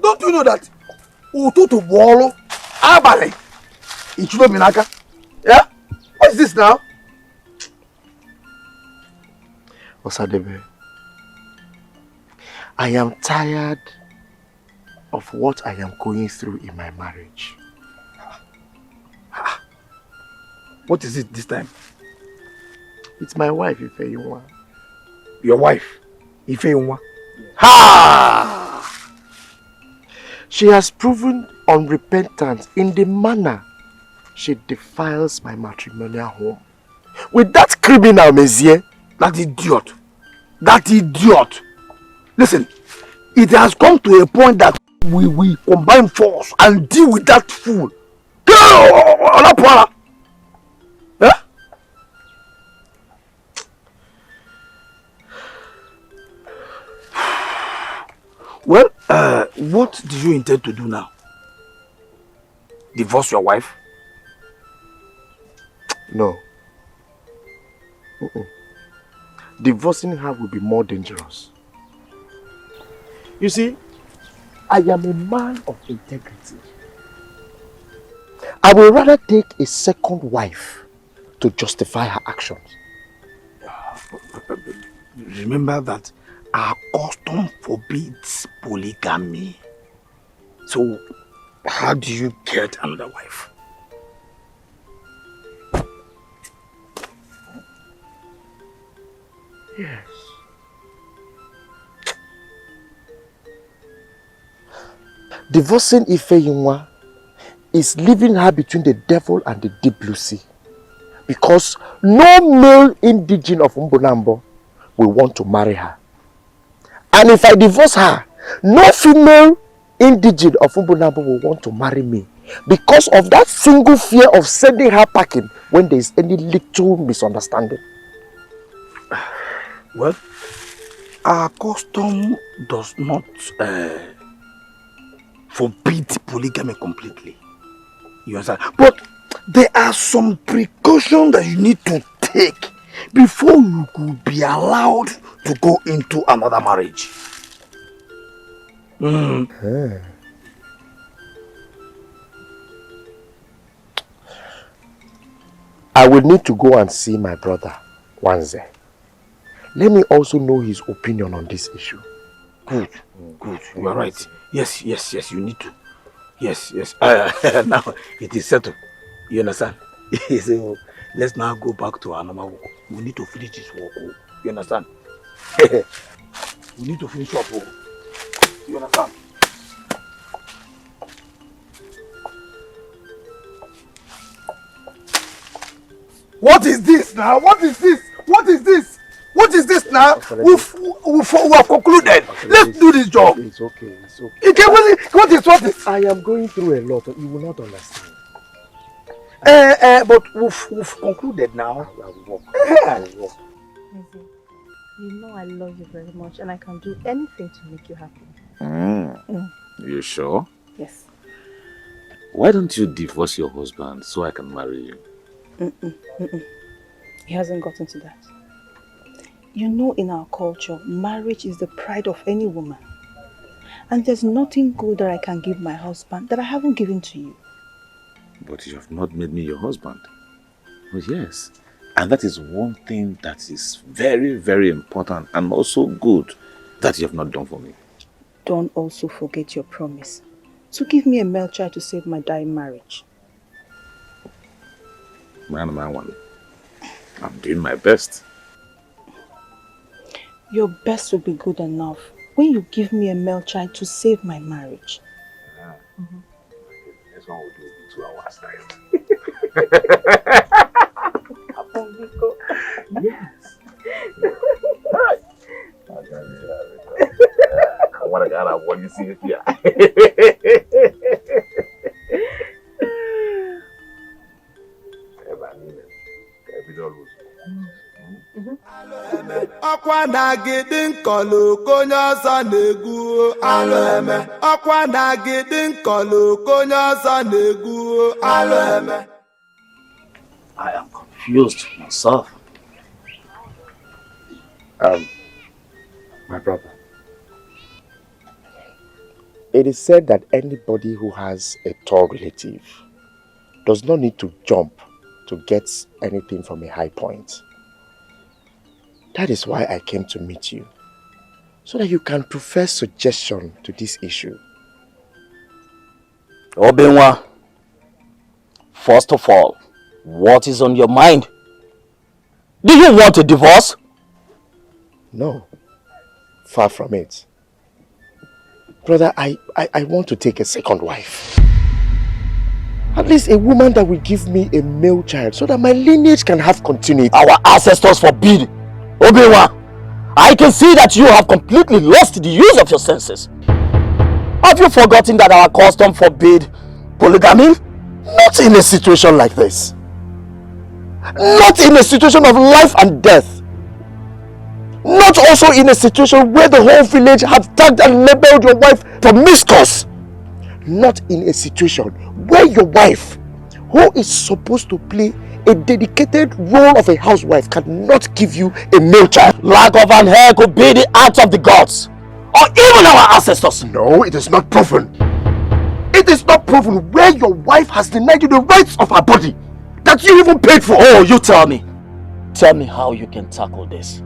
Don't you know that Ututu Bolo Abale Ichulo Minaka? Yeah? What is this now? Osadebe, I am tired of what I am going through in my marriage. What is it this time? It's my wife, Ifeyinwa. Your wife, Ifeyinwa? Ha! She has proven unrepentant in the manner she defiles my matrimonial home. With that criminal, Mezier. That idiot. That idiot. Listen, it has come to a point that we combine force and deal with that fool. Huh? Well, what do you intend to do now? Divorce your wife? No. Divorcing her will be more dangerous. You see, I am a man of integrity. I will rather take a second wife to justify her actions. Remember that our custom forbids polygamy. So, how do you get another wife? Yes. Divorcing Ifeyinwa is leaving her between the devil and the deep blue sea. Because no male indigene of Mbonambo will want to marry her. And if I divorce her, no female indigene of Mbonambo will want to marry me. Because of that single fear of sending her packing when there is any little misunderstanding. Well, our custom does not forbid polygamy completely. You understand? But there are some precautions that you need to take before you could be allowed to go into another marriage. I will need to go and see my brother, Wanze. Let me also know his opinion on this issue. Good. You are right. Yes, you need to. Yes. Now, it is settled. You understand? So, let's now go back to our normal work. We need to finish this work. You understand? We need to finish up. You understand? What is this now? What is this now? We have concluded. Let's do this job. It's okay. Okay, what is? I am going through a lot. You will not understand. But we've concluded now. I will walk. You know I love you very much and I can do anything to make you happy. You sure? Yes. Why don't you divorce your husband so I can marry you? He hasn't gotten to that. You know, in our culture, marriage is the pride of any woman. And there's nothing good that I can give my husband that I haven't given to you. But you have not made me your husband. Oh yes, And that is one thing that is very, very important and also good that you have not done for me. Don't also forget your promise to give me a male child to save my dying marriage. Man, I'm doing my best. Your best will be good enough when you give me a male child to save my marriage. This one will do it 2 hours time. Yes. I want to get out what you see here. Ọkwa na-agịdị nkọlụ konye ọzọ na-egwu alụ eme. Ọkwa na-agịdị nkọlụ konye ọzọ na-egwu alụ eme. I am confused myself. My brother, it is said that anybody who has a tall relative does not need to jump to get anything from a high point. That is why I came to meet you, so that you can prefer suggestion to this issue. Obenwa, first of all, what is on your mind? Do you want a divorce? No, far from it. Brother, I want to take a second wife. At least a woman that will give me a male child so that my lineage can have continuity. Our ancestors forbid. Obenwa, I can see that you have completely lost the use of your senses. Have you forgotten that our custom forbid polygamy? Not in a situation like this. Not in a situation of life and death. Not also in a situation where the whole village have tagged and labeled your wife promiscuous. Not in a situation where your wife, who is supposed to play a dedicated role of a housewife, cannot give you a male child. Lack of an heir could be the act of the gods, or even our ancestors. No, it is not proven. It is not proven where your wife has denied you the rights of her body that you even paid for. Oh, you tell me. Tell me how you can tackle this.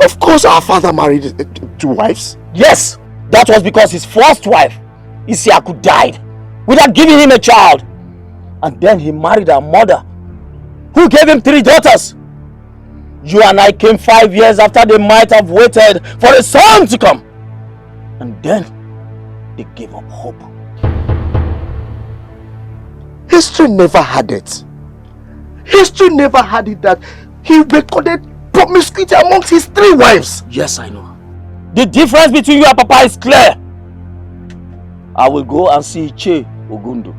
Of course our father married 2 wives. Yes, that was because his first wife, Isiaku, died without giving him a child. And then he married her mother, who gave him 3 daughters. You and I came 5 years after they might have waited for a son to come. And then they gave up hope. History never had it. History never had it that he recorded promiscuity amongst his 3 wives. Yes, I know. The difference between you and Papa is clear. I will go and see Che Ogundu.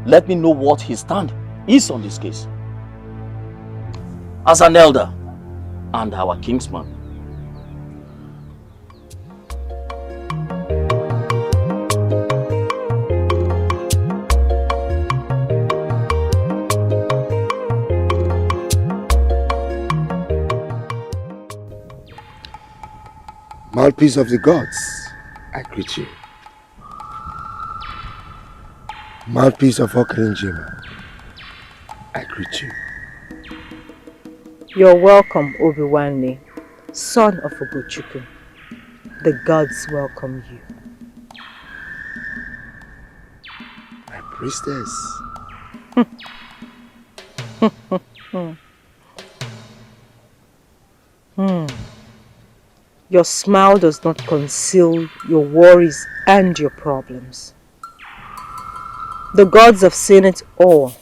Let me know what his stand is on this case. As an elder and our kingsman. Mouthpiece of the gods, I greet you. Mouthpiece of Okrinjima, I greet you. You're welcome, Obiwanne, son of Ogochukwu. The gods welcome you. My priestess. Your smile does not conceal your worries and your problems. The gods have seen it all,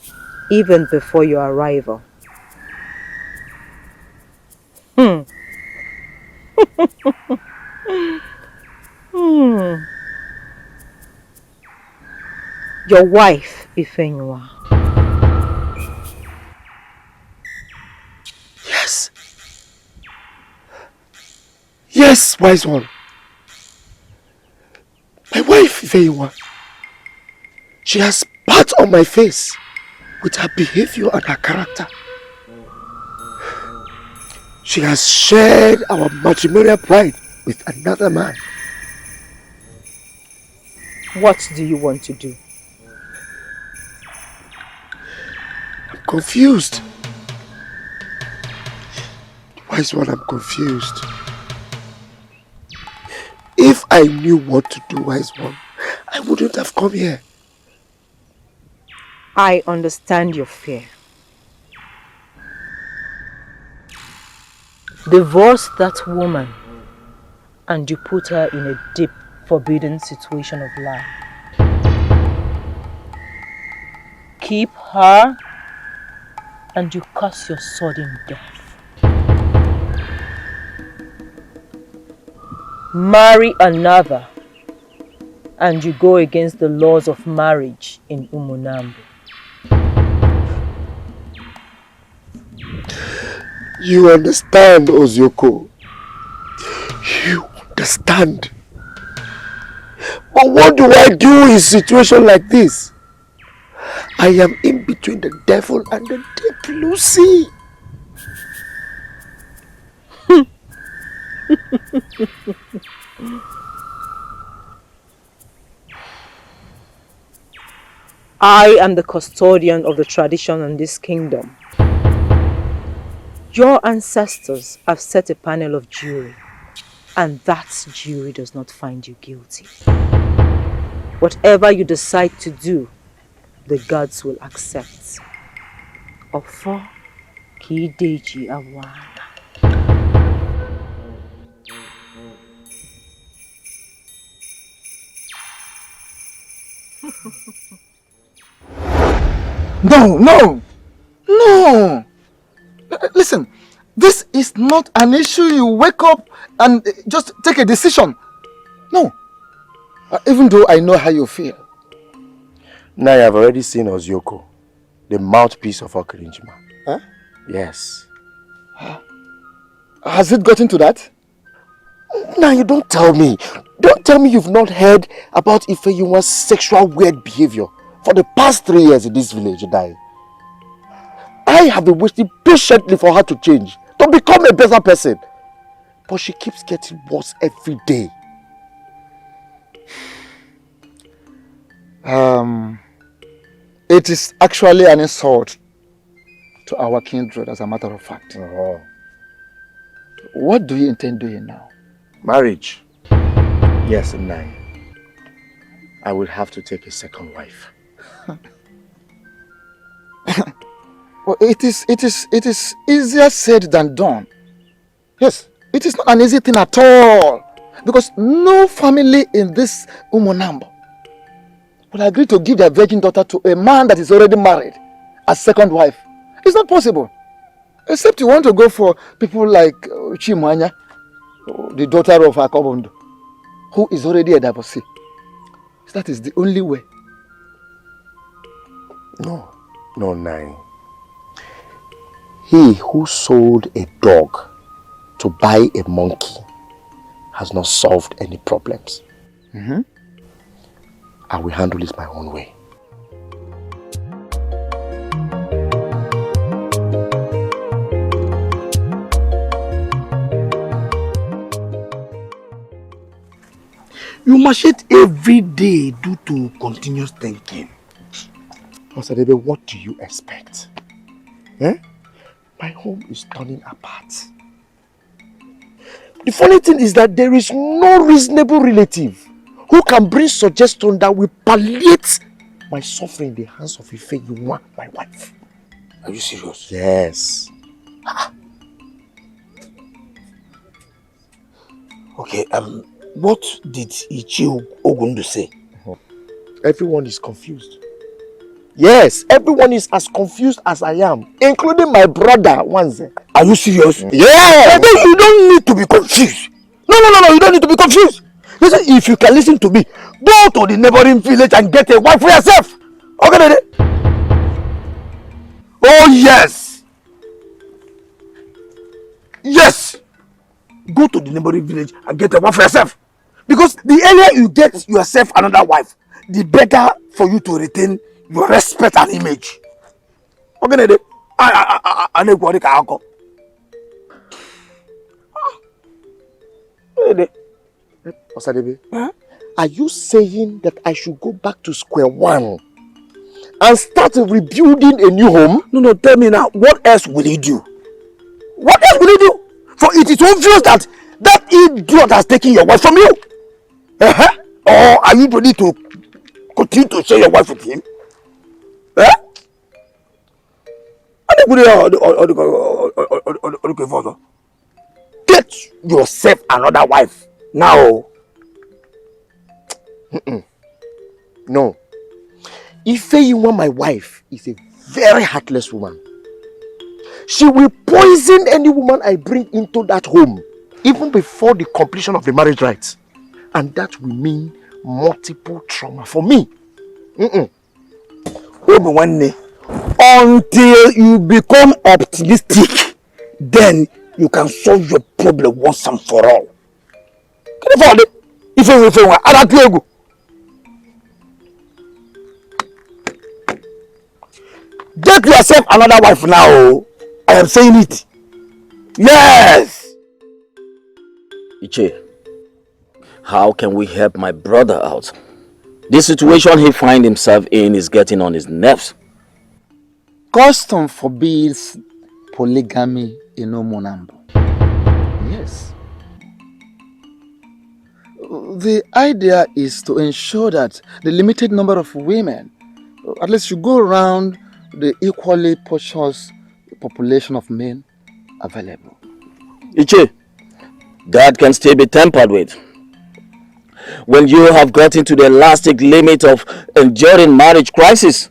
even before your arrival. Your wife, Ifenywa. Yes. Yes, wise one. My wife, Ifenywa. She has spat on my face with her behavior and her character. She has shared our matrimonial pride with another man. What do you want to do? I'm confused. Wise one, I'm confused. If I knew what to do, wise one, I wouldn't have come here. I understand your fear. Divorce that woman and you put her in a deep, forbidden situation of life. Keep her and you cause your sudden death. Marry another and you go against the laws of marriage in Umunambo. You understand, Ozioko. You understand. But what do I do in a situation like this? I am in between the devil and the deep blue sea. I am the custodian of the tradition in this kingdom. Your ancestors have set a panel of jury, and that jury does not find you guilty. Whatever you decide to do, the gods will accept. Ofo Kideji Awana. No! Listen, this is not an issue you wake up and just take a decision. No. Even though I know how you feel. Now I have already seen Ozioko, the mouthpiece of Okirinjima. Huh? Yes. Has it gotten to that? Now you don't tell me. Don't tell me you've not heard about Ifeyinwa's sexual weird behavior for the past 3 years in this village, Dai. I have been waiting patiently for her to change, to become a better person. But she keeps getting worse every day. It is actually an insult to our kindred, as a matter of fact. Oh. What do you intend doing now? Marriage. Yes, Nai. I will have to take a second wife. Well, it is easier said than done. Yes, it is not an easy thing at all. Because no family in this Umunambo will agree to give their virgin daughter to a man that is already married as second wife. It's not possible. Except you want to go for people like Chimwanya, the daughter of Akobondo, who is already a divorcee. That is the only way. No, Nai. He who sold a dog to buy a monkey has not solved any problems. I will handle it my own way. You machete every day due to continuous thinking. Osadebe, what do you expect? Eh? My home is turning apart. The funny thing is that there is no reasonable relative who can bring suggestion that will palliate my suffering in the hands of Ifeyinwa, my wife. Are you serious? Yes. Okay, what did Ichi Ogundu say? Everyone is confused. Yes, everyone is as confused as I am, including my brother, Wanze. Are you serious? Yes! Then you don't need to be confused. No, you don't need to be confused. Listen, if you can listen to me, go to the neighboring village and get a wife for yourself. Okay, Dede? Oh, yes. Yes. Go to the neighboring village and get a wife for yourself. Because the earlier you get yourself another wife, the better for you to retain your respect and image. Okay, Dede? Osadebe, are you saying that I should go back to square one and start rebuilding a new home? No, tell me now, what else will he do? What else will he do? For it is obvious that that idiot has taken your wife from you. Or are you ready to continue to share your wife with him? Get yourself another wife now. No. Ifeyinwa, my wife, is a very heartless woman. She will poison any woman I bring into that home, even before the completion of the marriage rites. And that will mean multiple trauma for me. Until you become optimistic, then you can solve your problem once and for all. Get yourself another wife now. I am saying it. Yes. Iche, how can we help my brother out? The situation he finds himself in is getting on his nerves. Custom forbids polygamy in Umunambo. Yes. The idea is to ensure that the limited number of women, at least should go around the equally porous population of men available. Iche, that can still be tampered with. When you have gotten to the elastic limit of enduring marriage crisis.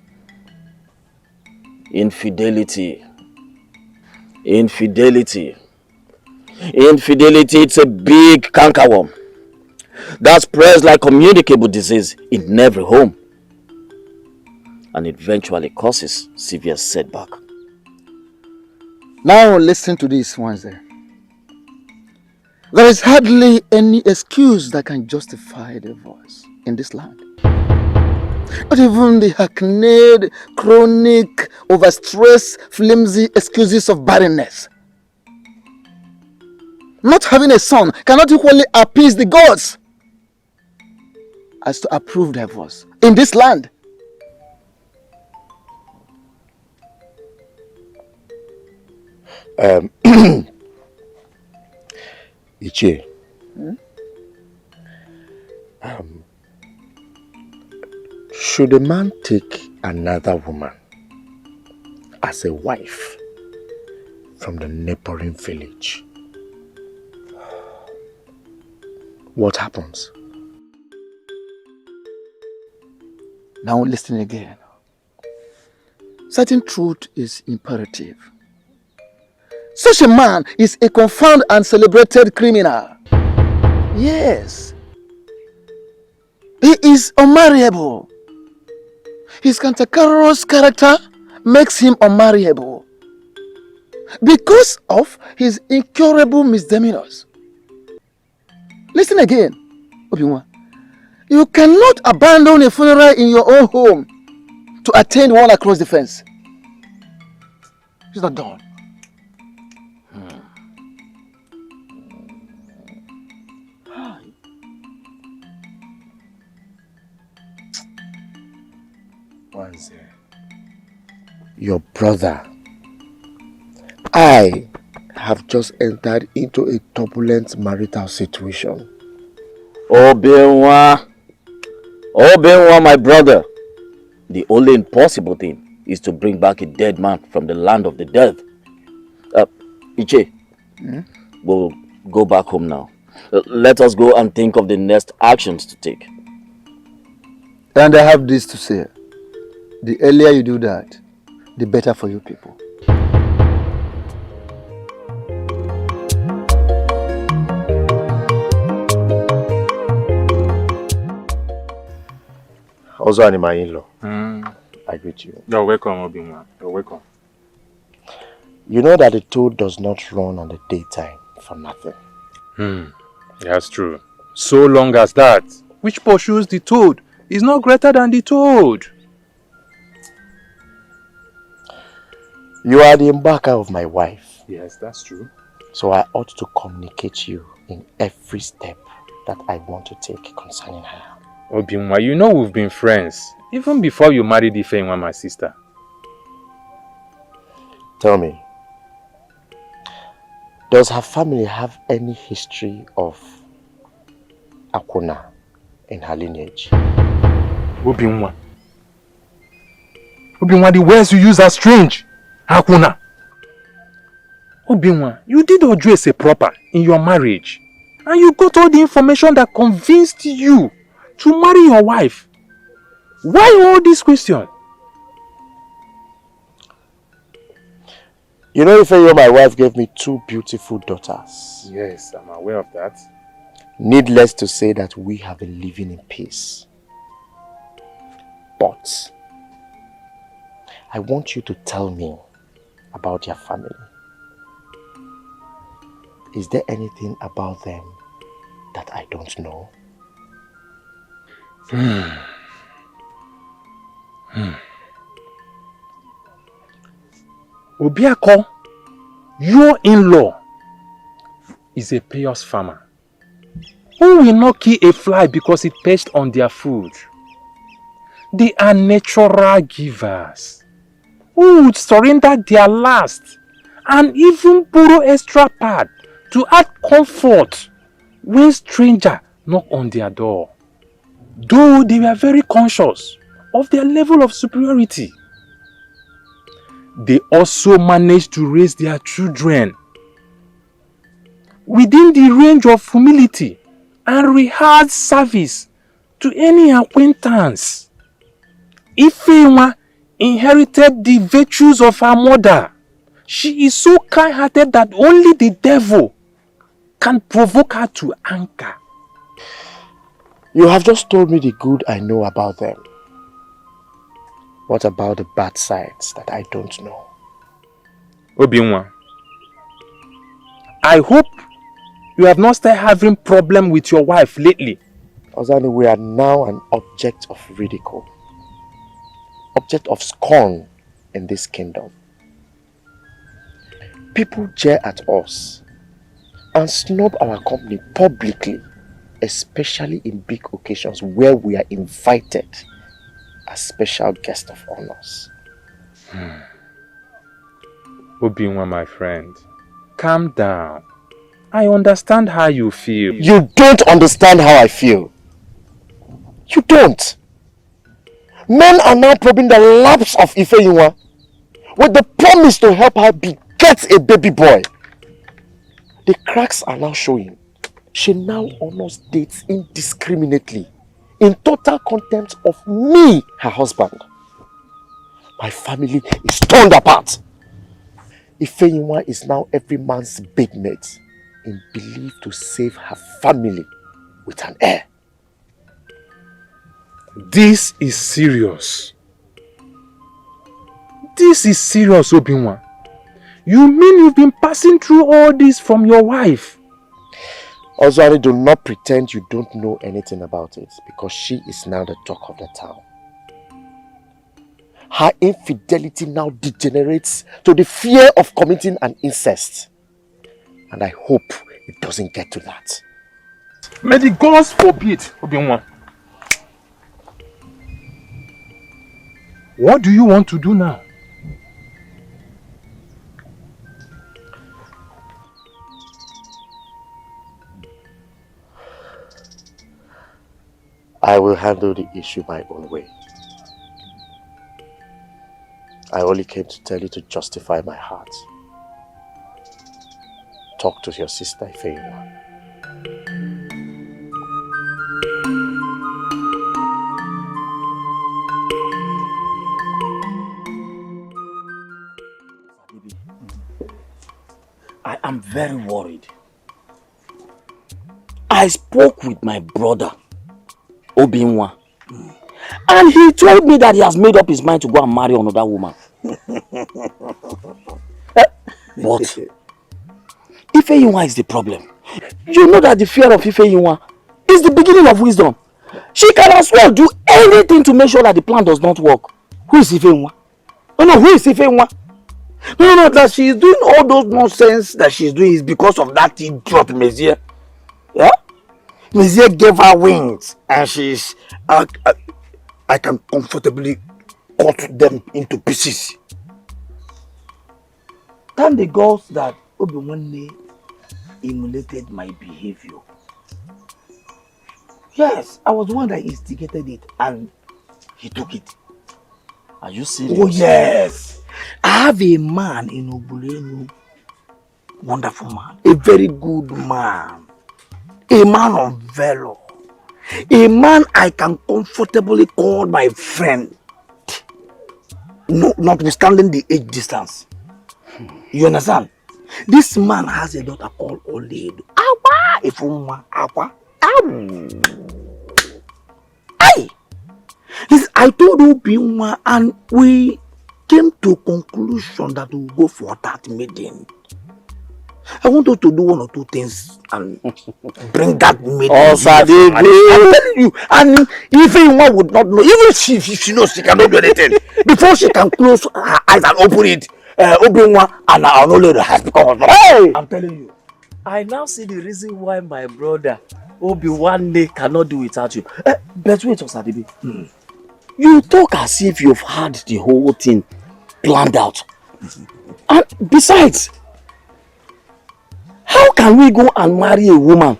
Infidelity. Infidelity, it's a big cankerworm that spreads like communicable disease in every home and eventually causes severe setback. Now listen to this once there. There is hardly any excuse that can justify divorce in this land. Not even the hackneyed, chronic, overstressed, flimsy excuses of barrenness. Not having a son cannot equally appease the gods as to approve divorce in this land. Iche, should a man take another woman as a wife from the neighboring village, what happens? Now listen again. Certain truth is imperative. Such a man is a confirmed and celebrated criminal. Yes. He is unmarriable. His cantankerous character makes him unmarriable because of his incurable misdemeanors. Listen again, Obiwa. You cannot abandon a funeral in your own home to attend one across the fence. It's not done. Your brother, I have just entered into a turbulent marital situation. Obenwa, my brother. The only impossible thing is to bring back a dead man from the land of the dead. Iche, we'll go back home now. Let us go and think of the next actions to take. And I have this to say. The earlier you do that, the better for you people. Also, my in-law, I greet you. You're welcome, Obinwa. You're welcome. You know that the toad does not run on the daytime for nothing. That's true. So long as that which pursues the toad is not greater than the toad. You are the embarker of my wife. Yes, that's true. So I ought to communicate you in every step that I want to take concerning her. Obinwa, you know we've been friends even before you married Ifeyinwa, my sister. Tell me, Does her family have any history of Akuna in her lineage? Obinwa, the words you use are strange. Akuna. Obinwa, you did not dress a proper in your marriage. And you got all the information that convinced you to marry your wife. Why all this question? You know, if my wife gave me 2 beautiful daughters. Yes, I'm aware of that. Needless to say that we have been living in peace. But I want you to tell me about your family. Is there anything about them that I don't know? Obiako, your in-law is a pious farmer who will not kill a fly because it perched on their food. They are natural givers who would surrender their last and even borrow extra pad to add comfort when stranger knock on their door. Though they were very conscious of their level of superiority, they also managed to raise their children within the range of humility and rehearsed service to any acquaintance. Ifeanyi inherited the virtues of her mother. She is so kind-hearted that only the devil can provoke her to anger. You have just told me the good I know about them. What about the bad sides that I don't know? Obinwa, I hope you have not started having problem with your wife lately. Ozani, we are now an object of ridicule. Object of scorn in this kingdom. People jeer at us and snub our company publicly, especially in big occasions where we are invited as special guests of honors. Obinwa, my friend, calm down. I understand how you feel. You don't understand how I feel. You don't. Men are now probing the laps of Ifeanyi with the promise to help her beget a baby boy. The cracks are now showing. She now honors dates indiscriminately, in total contempt of me, her husband. My family is torn apart. Ifeanyi is now every man's bedmate in belief to save her family with an heir. This is serious. This is serious, Obinwa. You mean you've been passing through all this from your wife? Ozani, do not pretend you don't know anything about it, because she is now the talk of the town. Her infidelity now degenerates to the fear of committing an incest. And I hope it doesn't get to that. May the gods forbid, Obinwa. What do you want to do now? I will handle the issue my own way. I only came to tell you to justify my heart. Talk to your sister Ifeanyi. I am very worried. I spoke with my brother, Obinwa, and he told me that he has made up his mind to go and marry another woman. But Ifeanyi is the problem. You know that the fear of Ifeanyi is the beginning of wisdom. She can as well do anything to make sure that the plan does not work. Who is Ifeanyi? No, who is Ifeanyi? No, that she is doing all those nonsense that she is doing is because of that idiot Messiah. Yeah? Messiah gave her wings and she's... I can comfortably cut them into pieces. Thank the gods that Obi-Wan emulated my behavior. Yes, I was the one that instigated it and he took it. Are you serious? Oh yes. I have a man in Igboegwu. Wonderful man. A very good man. A man of valor. A man I can comfortably call my friend. No, notwithstanding the age distance. You understand? This man has a daughter called Oledo. Awa! Ifuma. Awa. Aye! I told Obiunwa and we came to a conclusion that we'll go for that meeting. I want us to do one or two things and bring that meeting. Oh, Sadebe. I'm telling you, and if anyone would not know, even she knows she cannot do anything, before she can close her eyes and open it, Obiunwa and our knowledge has become. Hey! I'm telling you. I now see the reason why my brother Obi one day cannot do without you. But wait, Osadebe. You talk as if you've had the whole thing planned out. And besides, how can we go and marry a woman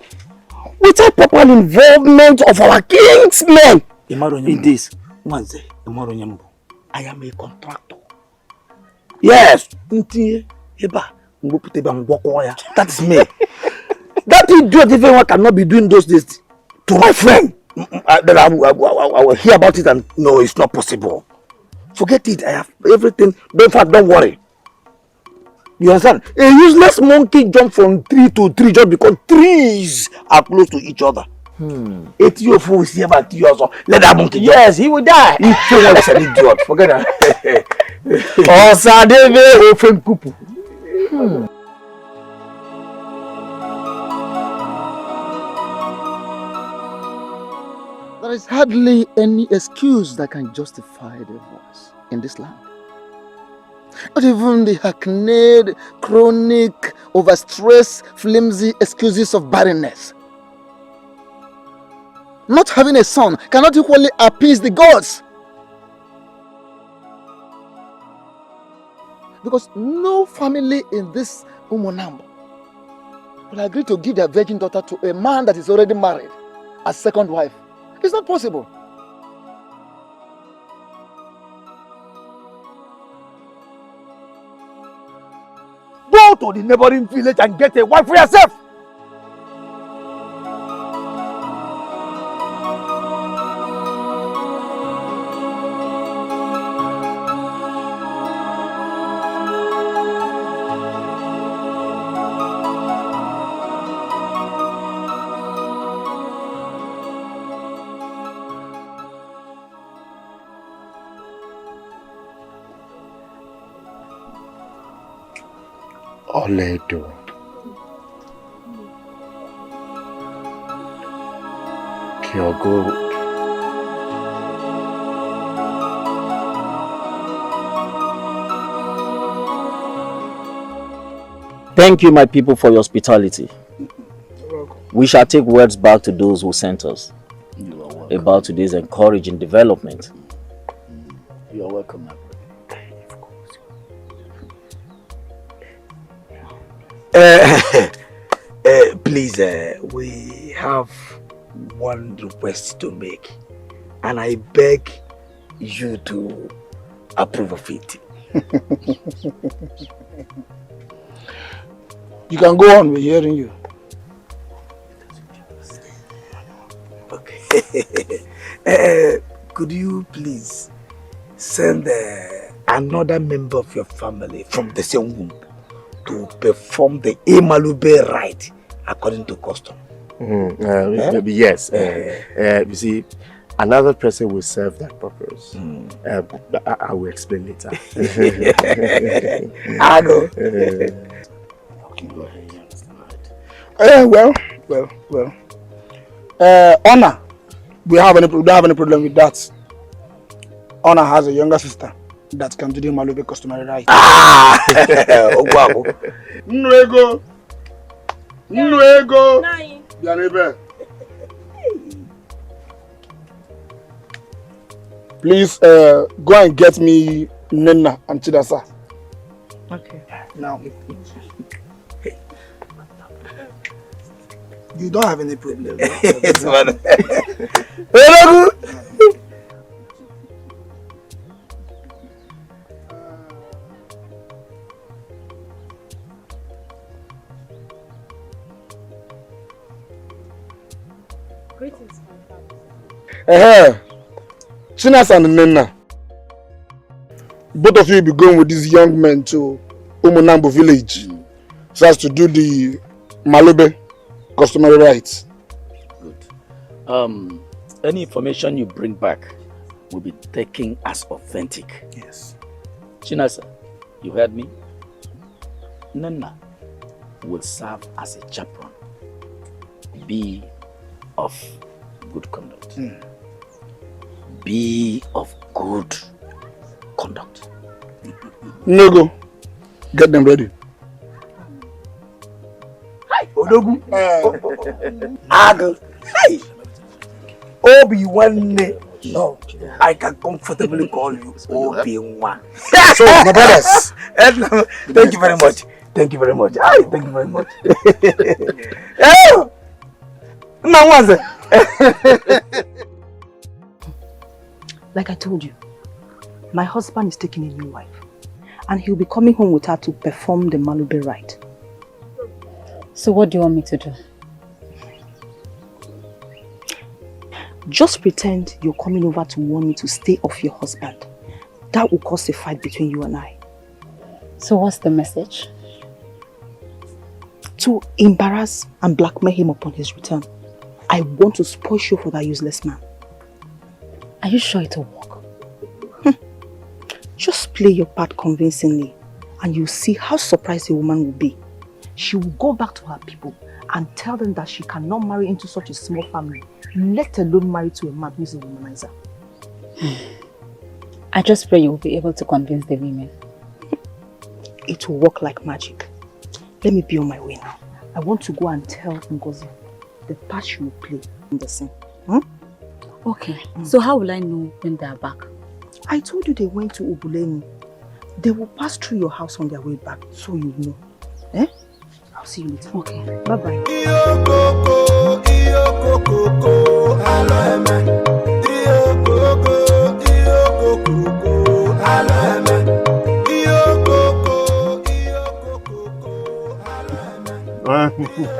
without proper involvement of our kinsmen in this? I am a contractor. Yes. That is me. That idiot everyone cannot be doing those things to my friend. Then I will hear about it and no, it's not possible. Forget it. I have everything. Don't worry. You understand? A useless monkey jump from tree to tree just because trees are close to each other. If you fool see about you also, let that monkey jump. Yes, he will die. If you want an idiot, forget that. Oh, Sadebe. Ofen kupu. There is hardly any excuse that can justify divorce in this land. Not even the hackneyed, chronic, overstressed, flimsy excuses of barrenness. Not having a son cannot equally appease the gods. Because no family in this Umonambo will agree to give their virgin daughter to a man that is already married as second wife. It's not possible. Go to the neighboring village and get a wife for yourself. Oledo. Pure gold. Thank you, my people, for your hospitality. We shall take words back to those who sent us about today's encouraging development. You are welcome, my brother. Please, we have one request to make, and I beg you to approve of it. You can go on, we're hearing you. Okay. Could you please send another member of your family from the same womb to perform the Emalube rite according to custom? Yes. You see, another person will serve that purpose. I will explain later. I know. Okay, go ahead. Well. Honor, we don't have any problem with that. Honor has a younger sister that can do the Malube customary rite. Ogwabo. Nnuego. Bianebe. Please go and get me Nena and Chidasa. Okay. Now. You don't have any problem. Yes, man. Greetings, my father. Chinas and Nena. Both of you will be going with these young men to Umunambo village so as to do the Malube customary rites. Good. Any information you bring back will be taken as authentic. Yes. Chinasa, you heard me? Nana will serve as a chaperone. Be of good conduct. Be of good conduct. No go. Get them ready. Hi, Odogu. Ago. Hi. Obi-Wan. No, I can comfortably call you Obi-Wan. So, my brothers. Thank you very much. Thank you very much. Hi, thank you very much. Like I told you, my husband is taking a new wife, and he'll be coming home with her to perform the Malube rite. So what do you want me to do? Just pretend you're coming over to warn me to stay off your husband. That will cause a fight between you and I. So what's the message? To embarrass and blackmail him upon his return. I want to spoil you for that useless man. Are you sure it'll work? Just play your part convincingly and you'll see how surprised the woman will be. She will go back to her people and tell them that she cannot marry into such a small family, let alone marry to a man who is a womanizer. I just pray you will be able to convince the women. It will work like magic. Let me be on my way now. I want to go and tell Ngozi the part she will play in the scene. Okay, so how will I know when they are back? I told you they went to Ubuleni. They will pass through your house on their way back, so you know. I'll see you later. Okay. Bye-bye.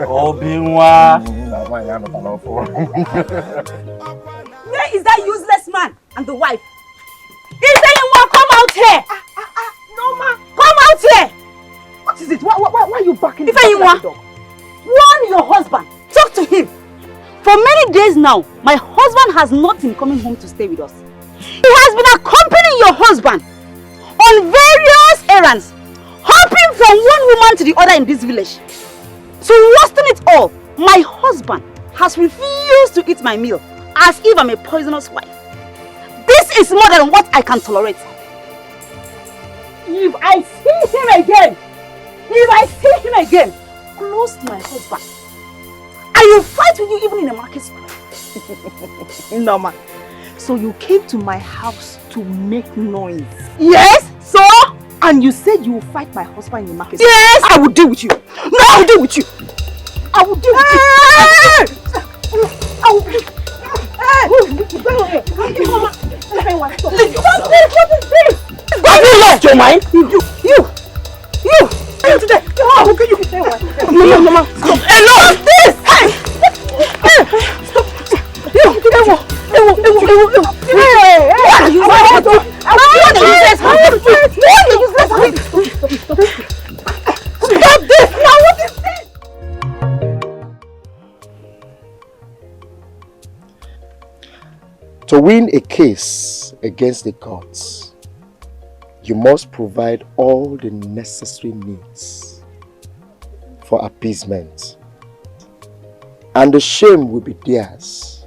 Obi-Wan. Where is that useless man and the wife? Ezeani, come out here! No, ma. Come out here! What is it? Why are you backing the Ezeani, dog? warn your husband. Talk to him. For many days now, my husband has not been coming home to stay with us. He has been accompanying your husband on various errands, hopping from one woman to the other in this village. To worsen it all, my husband has refused to eat my meal as if I'm a poisonous wife. This is more than what I can tolerate. If I see him again, close to my husband, I will fight with you even in a market square. No, ma. So you came to my house to make noise? Yes, so? And you said you will fight my husband in the market? Yes! I will deal with you. No, I will deal with you. I will deal with you. I will deal. What is this? Have you lost your mind? You! Today! How can you? Mama, stop! Enough! This! Stop! What are you Stop this! Now what is this? To win a case against the gods, you must provide all the necessary needs for appeasement. And the shame will be theirs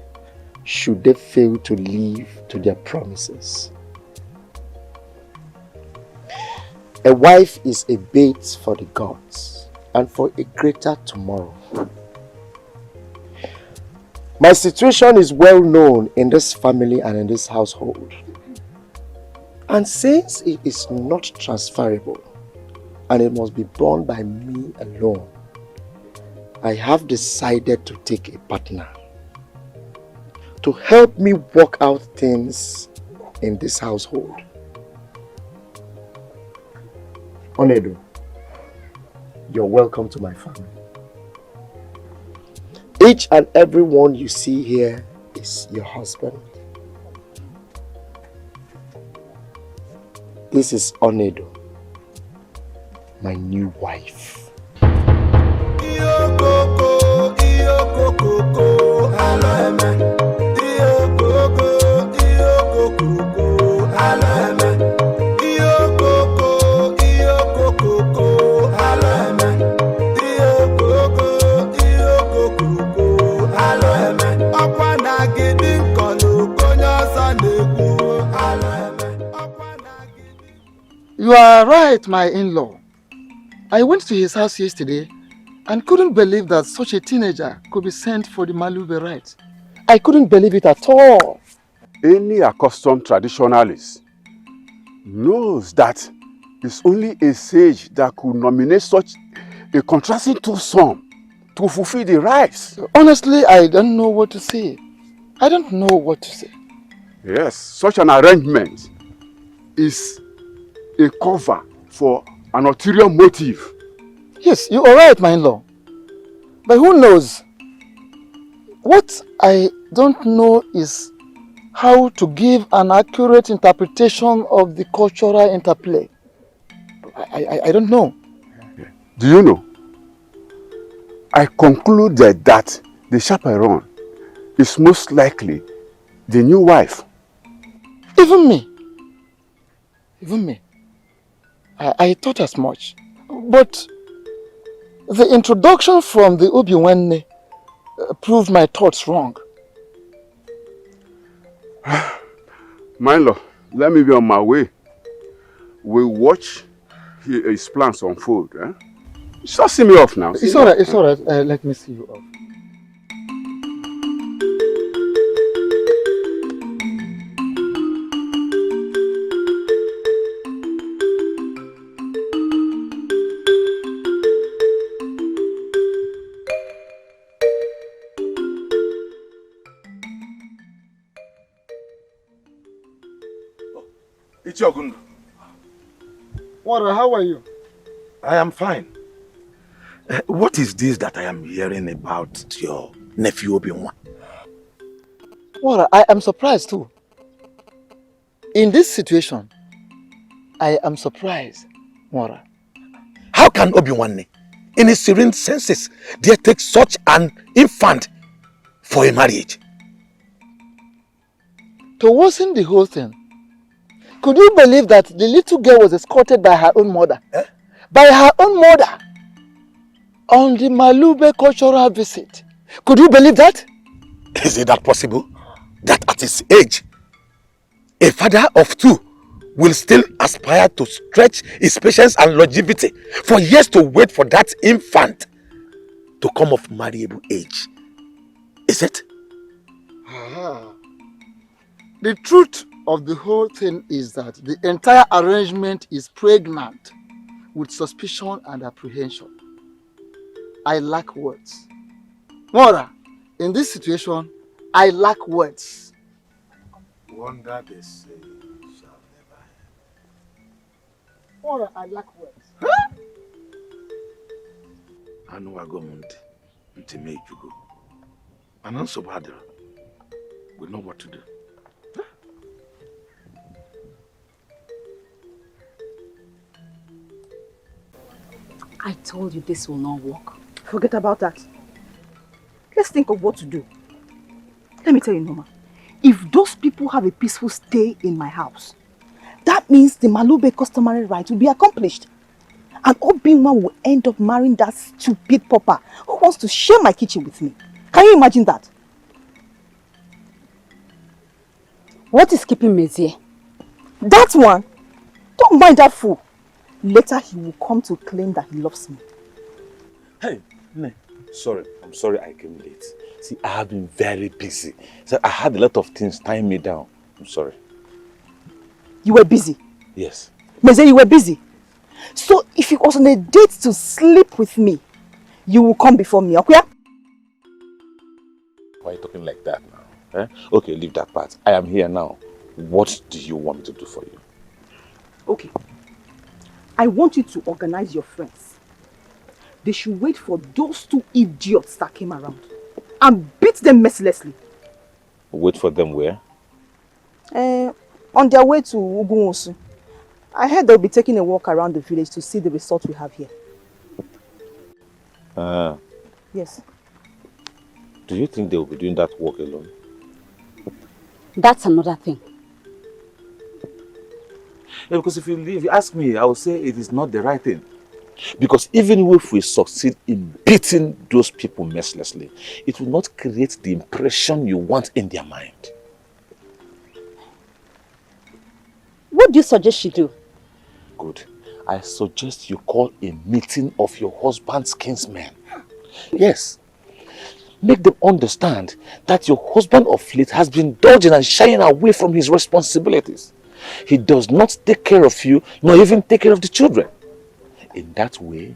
should they fail to live to their promises. A wife is a bait for the gods and for a greater tomorrow. My situation is well known in this family and in this household. And since it is not transferable and it must be borne by me alone, I have decided to take a partner to help me work out things in this household. Onedo, you're welcome to my family. Each and every one you see here is your husband. This is Onedo, my new wife. You are right, my in-law. I went to his house yesterday and couldn't believe that such a teenager could be sent for the Malube rite. I couldn't believe it at all. Any accustomed traditionalist knows that it's only a sage that could nominate such a contrasting twosome to fulfill the rites. Honestly, I don't know what to say. I don't know what to say. Yes, such an arrangement is a cover for an ulterior motive. Yes, you are right, my in-law. But who knows? What I don't know is how to give an accurate interpretation of the cultural interplay. I don't know. Do you know? I concluded that the chaperone is most likely the new wife. Even me. I thought as much. But the introduction from the Obiwanne proved my thoughts wrong. My lord, let me be on my way. We'll watch his plans unfold. Eh? Just see me off now. It's all right, it's all right. Let me see you off. Wara, how are you? I am fine. What is this that I am hearing about your nephew Obianwa? Wara, I am surprised too. In this situation, I am surprised, Wara. How can Obianwa, in his serene senses, dare take such an infant for a marriage? To worsen the whole thing, could you believe that the little girl was escorted by her own mother? Eh? By her own mother on the Malube cultural visit. Could you believe that? Is it that possible? That at his age, a father of two will still aspire to stretch his patience and longevity for years to wait for that infant to come of marriable age. Is it? The truth of the whole thing is that the entire arrangement is pregnant with suspicion and apprehension. I lack words. Mora, in this situation, I lack words. Wonder they say shall never end. Mora, I lack words. I know I go to make you go. And also bad. We know what to do. I told you this will not work. Forget about that. Let's think of what to do. Let me tell you, Norma. If those people have a peaceful stay in my house, that means the Malube customary right will be accomplished. And Obinwa will end up marrying that stupid papa who wants to share my kitchen with me. Can you imagine that? What is keeping Mezie? That one? Don't mind that fool. Later he will come to claim that he loves me. Hey, Ne, sorry. I'm sorry I came late. See, I have been very busy. So I had a lot of things tying me down. I'm sorry. You were busy? Yes. Meze, you were busy? So if you was on a date to sleep with me, you will come before me, okay? Why are you talking like that now? Eh? Okay, leave that part. I am here now. What do you want me to do for you? Okay. I want you to organize your friends. They should wait for those 2 idiots that came around and beat them mercilessly. Wait for them where? On their way to Ugunwosu. I heard they'll be taking a walk around the village to see the result we have here. Yes. Do you think they will be doing that walk alone? That's another thing. Yeah, because if you ask me, I will say it is not the right thing. Because even if we succeed in beating those people mercilessly, it will not create the impression you want in their mind. What do you suggest she do? Good. I suggest you call a meeting of your husband's kinsmen. Yes. Make them understand that your husband of late has been dodging and shying away from his responsibilities. He does not take care of you, nor even take care of the children. In that way,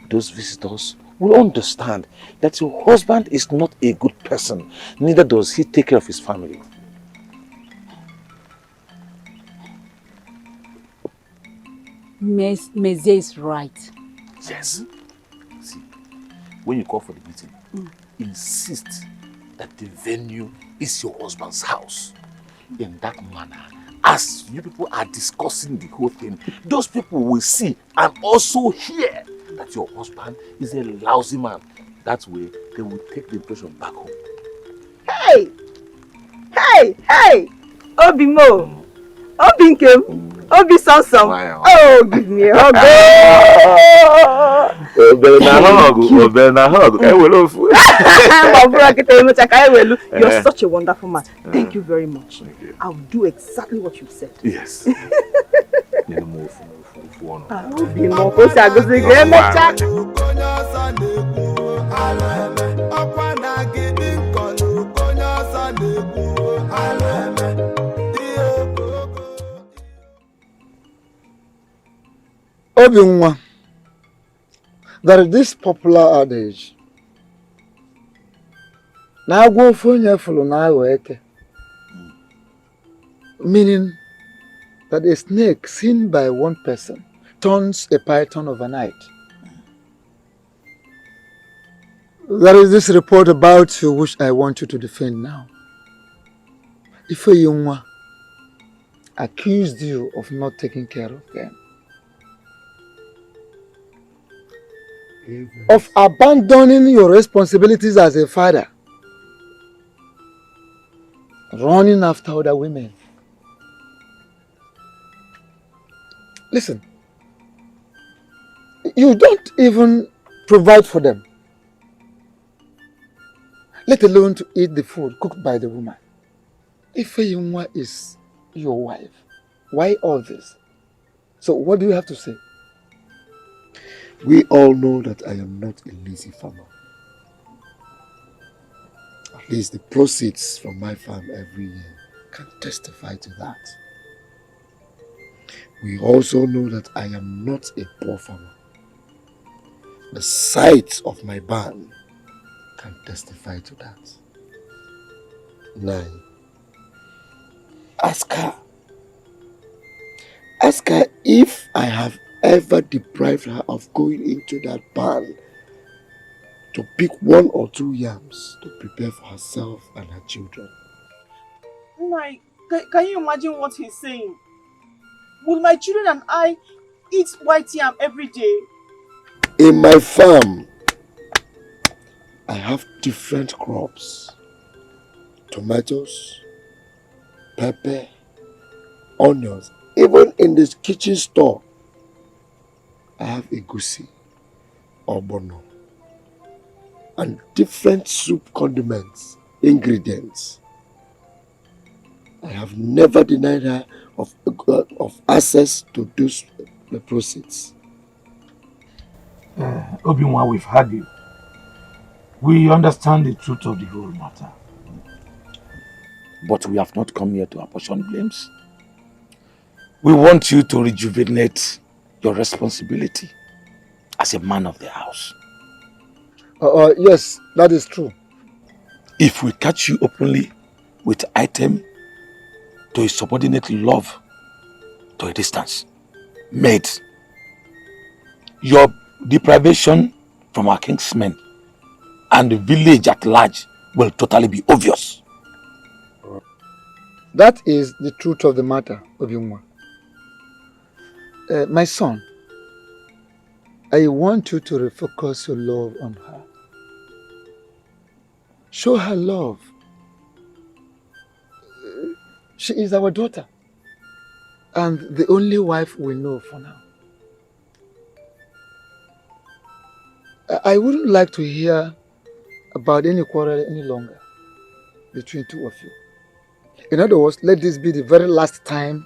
those visitors will understand that your husband is not a good person, neither does he take care of his family. Meze is right. Yes. See, when you call for the meeting, insist that the venue is your husband's house. In that manner, as you people are discussing the whole thing, those people will see and also hear that your husband is a lousy man. That way, they will take the impression back home. Hey! Hey! Hey! Obi Mo! Obi Nkem! Obi Samsam! Wow. Oh, give me a hug! You're such a wonderful man. Thank you very much. I'll do exactly what you said. Yes. Obi Mo, Obinwa, there is this popular adage. Na go fonye fulu na weke. Meaning that a snake seen by one person turns a python overnight. There is this report about you which I want you to defend now. Ifeyinwa accused you of not taking care of them. Of abandoning your responsibilities as a father. Running after other women. Listen, you don't even provide for them, let alone to eat the food cooked by the woman. Ifeyinwa is your wife. Why all this? So what do you have to say? We all know that I am not a lazy farmer. At least the proceeds from my farm every year can testify to that. We also know that I am not a poor farmer. The sight of my barn can testify to that. 9. Ask her. Ask her if I have ever deprived her of going into that barn to pick 1 or 2 yams to prepare for herself and her children. Can you imagine what he's saying? Will my children and I eat white yam every day? In my farm, I have different crops. Tomatoes, pepper, onions. Even in this kitchen store, I have egusi, ogbono, and different soup condiments, ingredients. I have never denied her of access to those the proceeds. Obinwa, we've heard you. We understand the truth of the whole matter. But we have not come here to apportion blames. We want you to rejuvenate your responsibility as a man of the house. Yes, that is true. If we catch you openly with item to a subordinate love to a distance, mate, your deprivation from our king's men and the village at large will totally be obvious. That is the truth of the matter, Obiunwa. My son, I want you to refocus your love on her. Show her love. She is our daughter and the only wife we know for now. I wouldn't like to hear about any quarrel any longer between two of you. In other words, let this be the very last time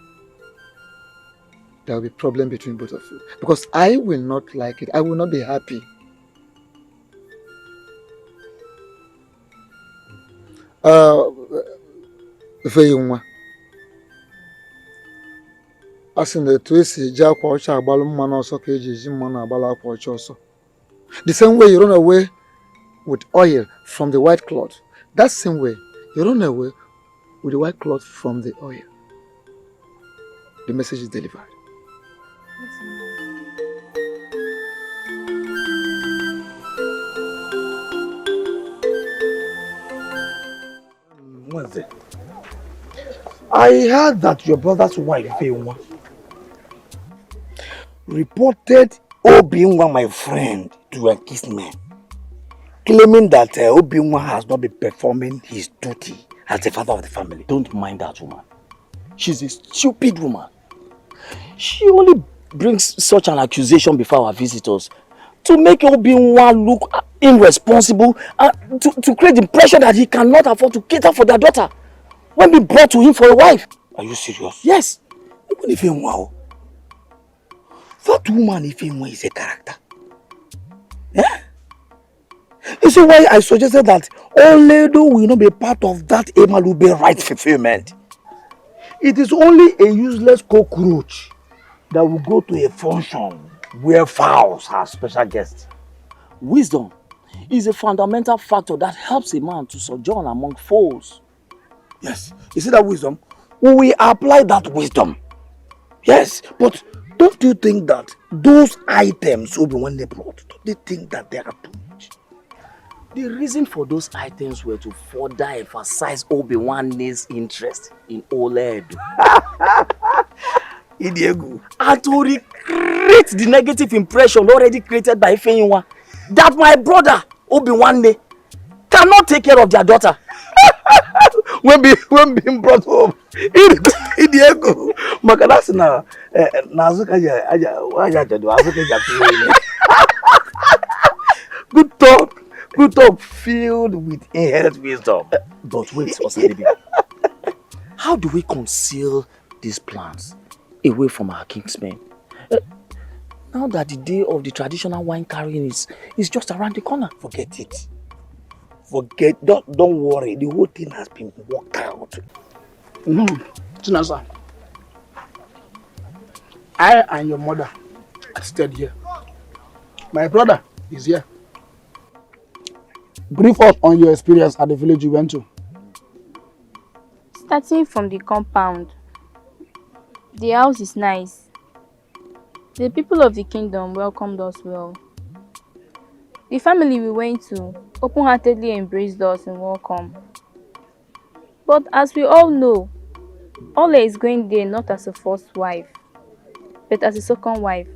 there will be problem between both of you. Because I will not like it. I will not be happy. Ifeyinwa. Asị na etu esi eji akwa ọcha agbalụ mmanụ ọsọ ka eji eji mmanụ agbala akwa ọcha ọsọ. The same way you run away with oil from the white cloth, that same way you run away with the white cloth from the oil. The message is delivered. What's it? I heard that your brother's wife, Ifeyinwa, reported Obiunwa, my friend, to a kissman, claiming that Obiunwa has not been performing his duty as the father of the family. Don't mind that woman. She's a stupid woman. She only brings such an accusation before our visitors to make Obiunwa look irresponsible and to create the impression that he cannot afford to cater for their daughter when we brought to him for a wife. Are you serious? Yes. Even Ifeyinwa, that woman Ifeyinwa is a character. Yeah? You see why I suggested that Oledo will not be part of that Emalube right fulfillment. It is only a useless cockroach that will go to a function where fowls are special guests. Wisdom is a fundamental factor that helps a man to sojourn among foes. Yes, you see that wisdom? We apply that wisdom. Yes, but don't you think that those items will be when they brought, don't they think that they are too much? The reason for those items were to further emphasize Obi-Wan's interest in Oledo. Igboegwu. And to recreate the negative impression already created by Ifeyinwa that my brother Obi-Wan cannot take care of their daughter. when being brought home, Igboegwu. Makanasi na azuka aja do azuka ja. Good talk filled with inherent wisdom. But wait, Osanibi. How do we conceal these plans away from our kingsmen? Now that the day of the traditional wine carrying is just around the corner. Forget it. Don't worry. The whole thing has been worked out. Chinasa, I and your mother are stayed here. My brother is here. Brief us on your experience at the village you went to. Starting from the compound, the house is nice. The people of the kingdom welcomed us well. The family we went to open-heartedly embraced us in welcome. But as we all know, Ole is going there not as a first wife, but as a second wife.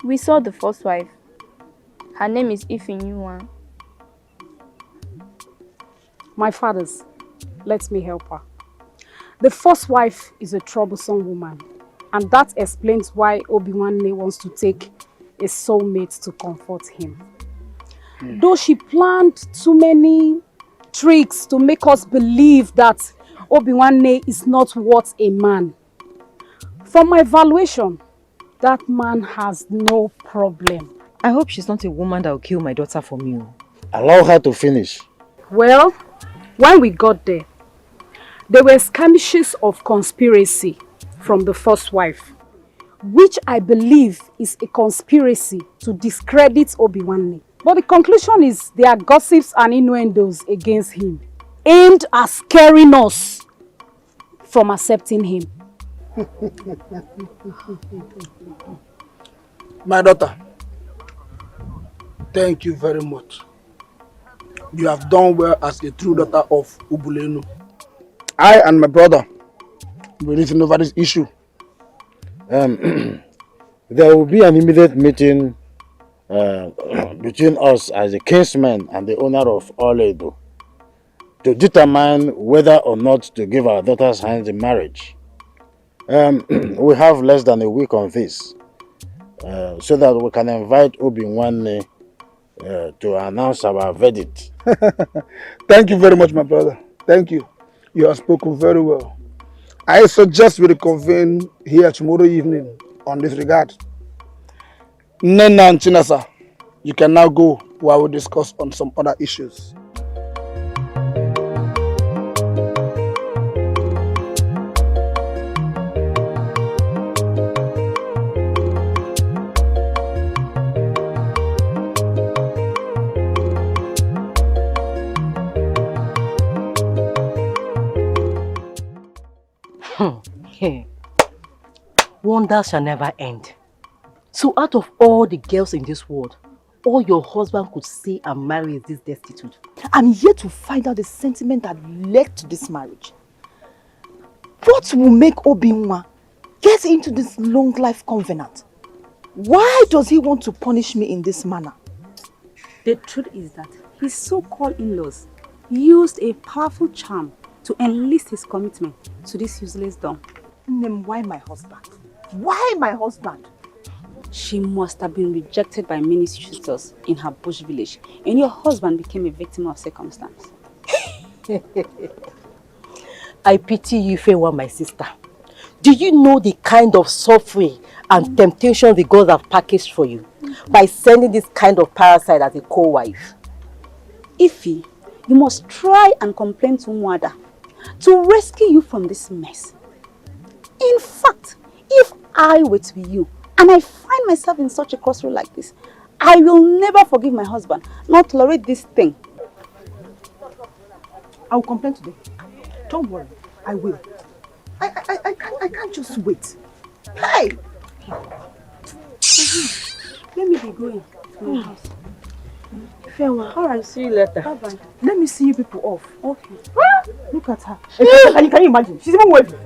We saw the first wife. Her name is Ifeyinwa. My fathers, let me help her. The first wife is a troublesome woman, and that explains why Obi-Wan wants to take a soulmate to comfort him. Though she planned too many tricks to make us believe that Obi-Wan is not worth a man. From my evaluation, that man has no problem. I hope she's not a woman that will kill my daughter for me. Allow her to finish. Well, when we got there were skirmishes of conspiracy from the first wife, which I believe is a conspiracy to discredit Obi-Wan. But the conclusion is there are gossips and innuendos against him, aimed at scaring us from accepting him. My daughter, thank you very much. You have done well as a true daughter of Ubulenu. I and my brother will need to know over this issue. There will be an immediate meeting between us as the kinsman and the owner of Oledo to determine whether or not to give our daughter's hand in marriage. We have less than a week on this, so that we can invite Obi-Nwanne to announce our verdict. Thank you very much, my brother. Thank you. You have spoken very well. I suggest we reconvene here tomorrow evening on this regard. Nena and Chinasa, you can now go while we discuss on some other issues. Wonders shall never end. So out of all the girls in this world, all your husband could say and marry is this destitute. I'm here to find out the sentiment that led to this marriage. What will make Obinwa get into this long life covenant? Why does he want to punish me in this manner? The truth is that his so-called in-laws used a powerful charm to enlist his commitment to this useless dom. Then why my husband? Why my husband? She must have been rejected by many suitors in her bush village, and your husband became a victim of circumstance. I pity you, Fewa, my sister. Do you know the kind of suffering and temptation the gods have packaged for you by sending this kind of parasite as a co-wife? Ify, you must try and complain to Mwada to rescue you from this mess. In fact, if I were to be you and I find myself in such a crossroad like this, I will never forgive my husband, not tolerate this thing. I will complain today. Don't worry, I will. I can't just wait. Hey! Let me be going to my house. Farewell. Alright, see you later. Bye-bye. Let me see you people off. Okay. Look at her. Can you imagine? She's even waving.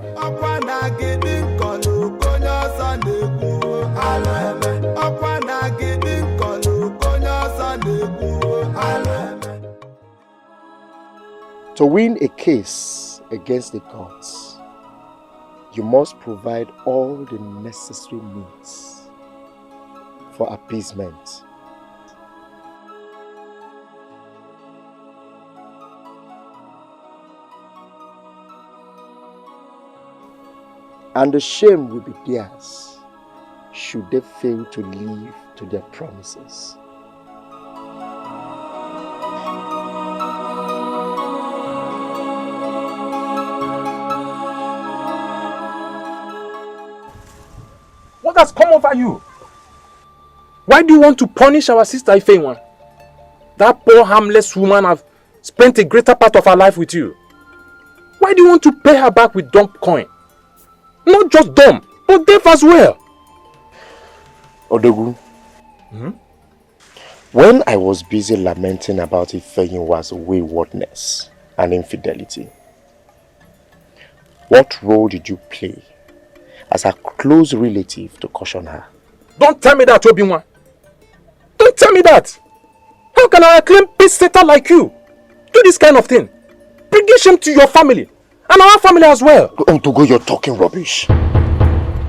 To win a case against the gods, you must provide all the necessary means for appeasement. And the shame will be theirs should they fail to live to their promises. What has come over you? Why do you want to punish our sister Ifeanyi? That poor harmless woman has spent a greater part of her life with you. Why do you want to pay her back with dump coin? Not just dumb, but deaf as well. Odogwu, when I was busy lamenting about Ifeanyi's waywardness and infidelity, what role did you play as a close relative to caution her? Don't tell me that, Obinwa. Don't tell me that. How can an acclaimed peace setter like you do this kind of thing? Bring shame to your family and our family as well. Odogo, you're talking rubbish.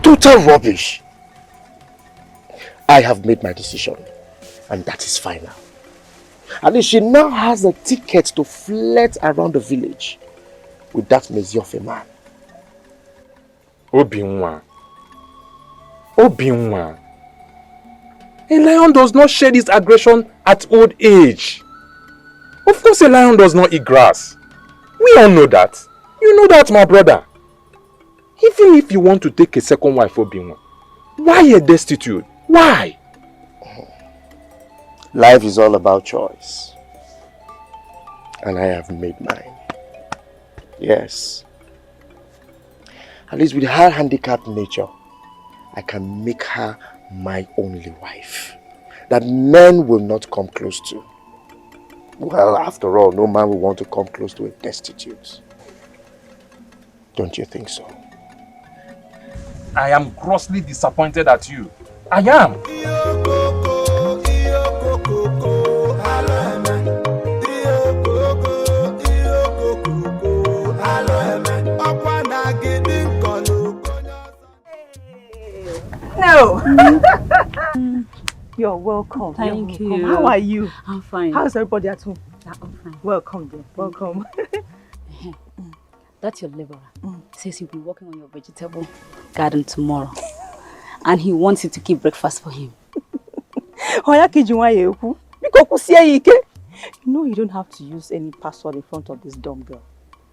Total rubbish. I have made my decision, and that is final. And she now has a ticket to flirt around the village with that mezi of a man. Obinwa. Obinwa. A lion does not shed its aggression at old age. Of course a lion does not eat grass. We all know that. You know that, my brother. Even if you want to take a second wife, Obinwa, why a destitute? Why? Life is all about choice. And I have made mine. Yes. At least with her handicapped nature, I can make her my only wife. That men will not come close to. Well, after all, no man will want to come close to a destitute. Don't you think so? I am grossly disappointed at you. I am. No. You're welcome. Thank You're welcome. you. How are you? I'm fine. How's everybody at home? I'm fine. Welcome, dear. Welcome. That's your laborer. Says he'll be working on your vegetable garden tomorrow. And he wants you to keep breakfast for him. You know you don't have to use any password in front of this dumb girl.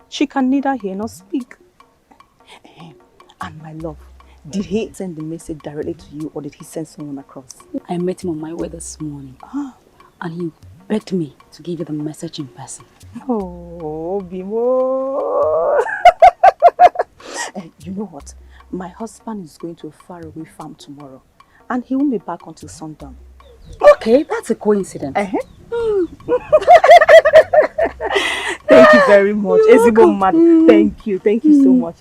She can neither hear nor speak. And my love, did he send the message directly to you or did he send someone across? I met him on my way this morning. And he begged me to give you the message in person. Oh, Bimo. You know what? My husband is going to a faraway farm tomorrow. And he won't be back until sundown. Okay, that's a coincidence. Thank you very much. Thank you. Thank you so much.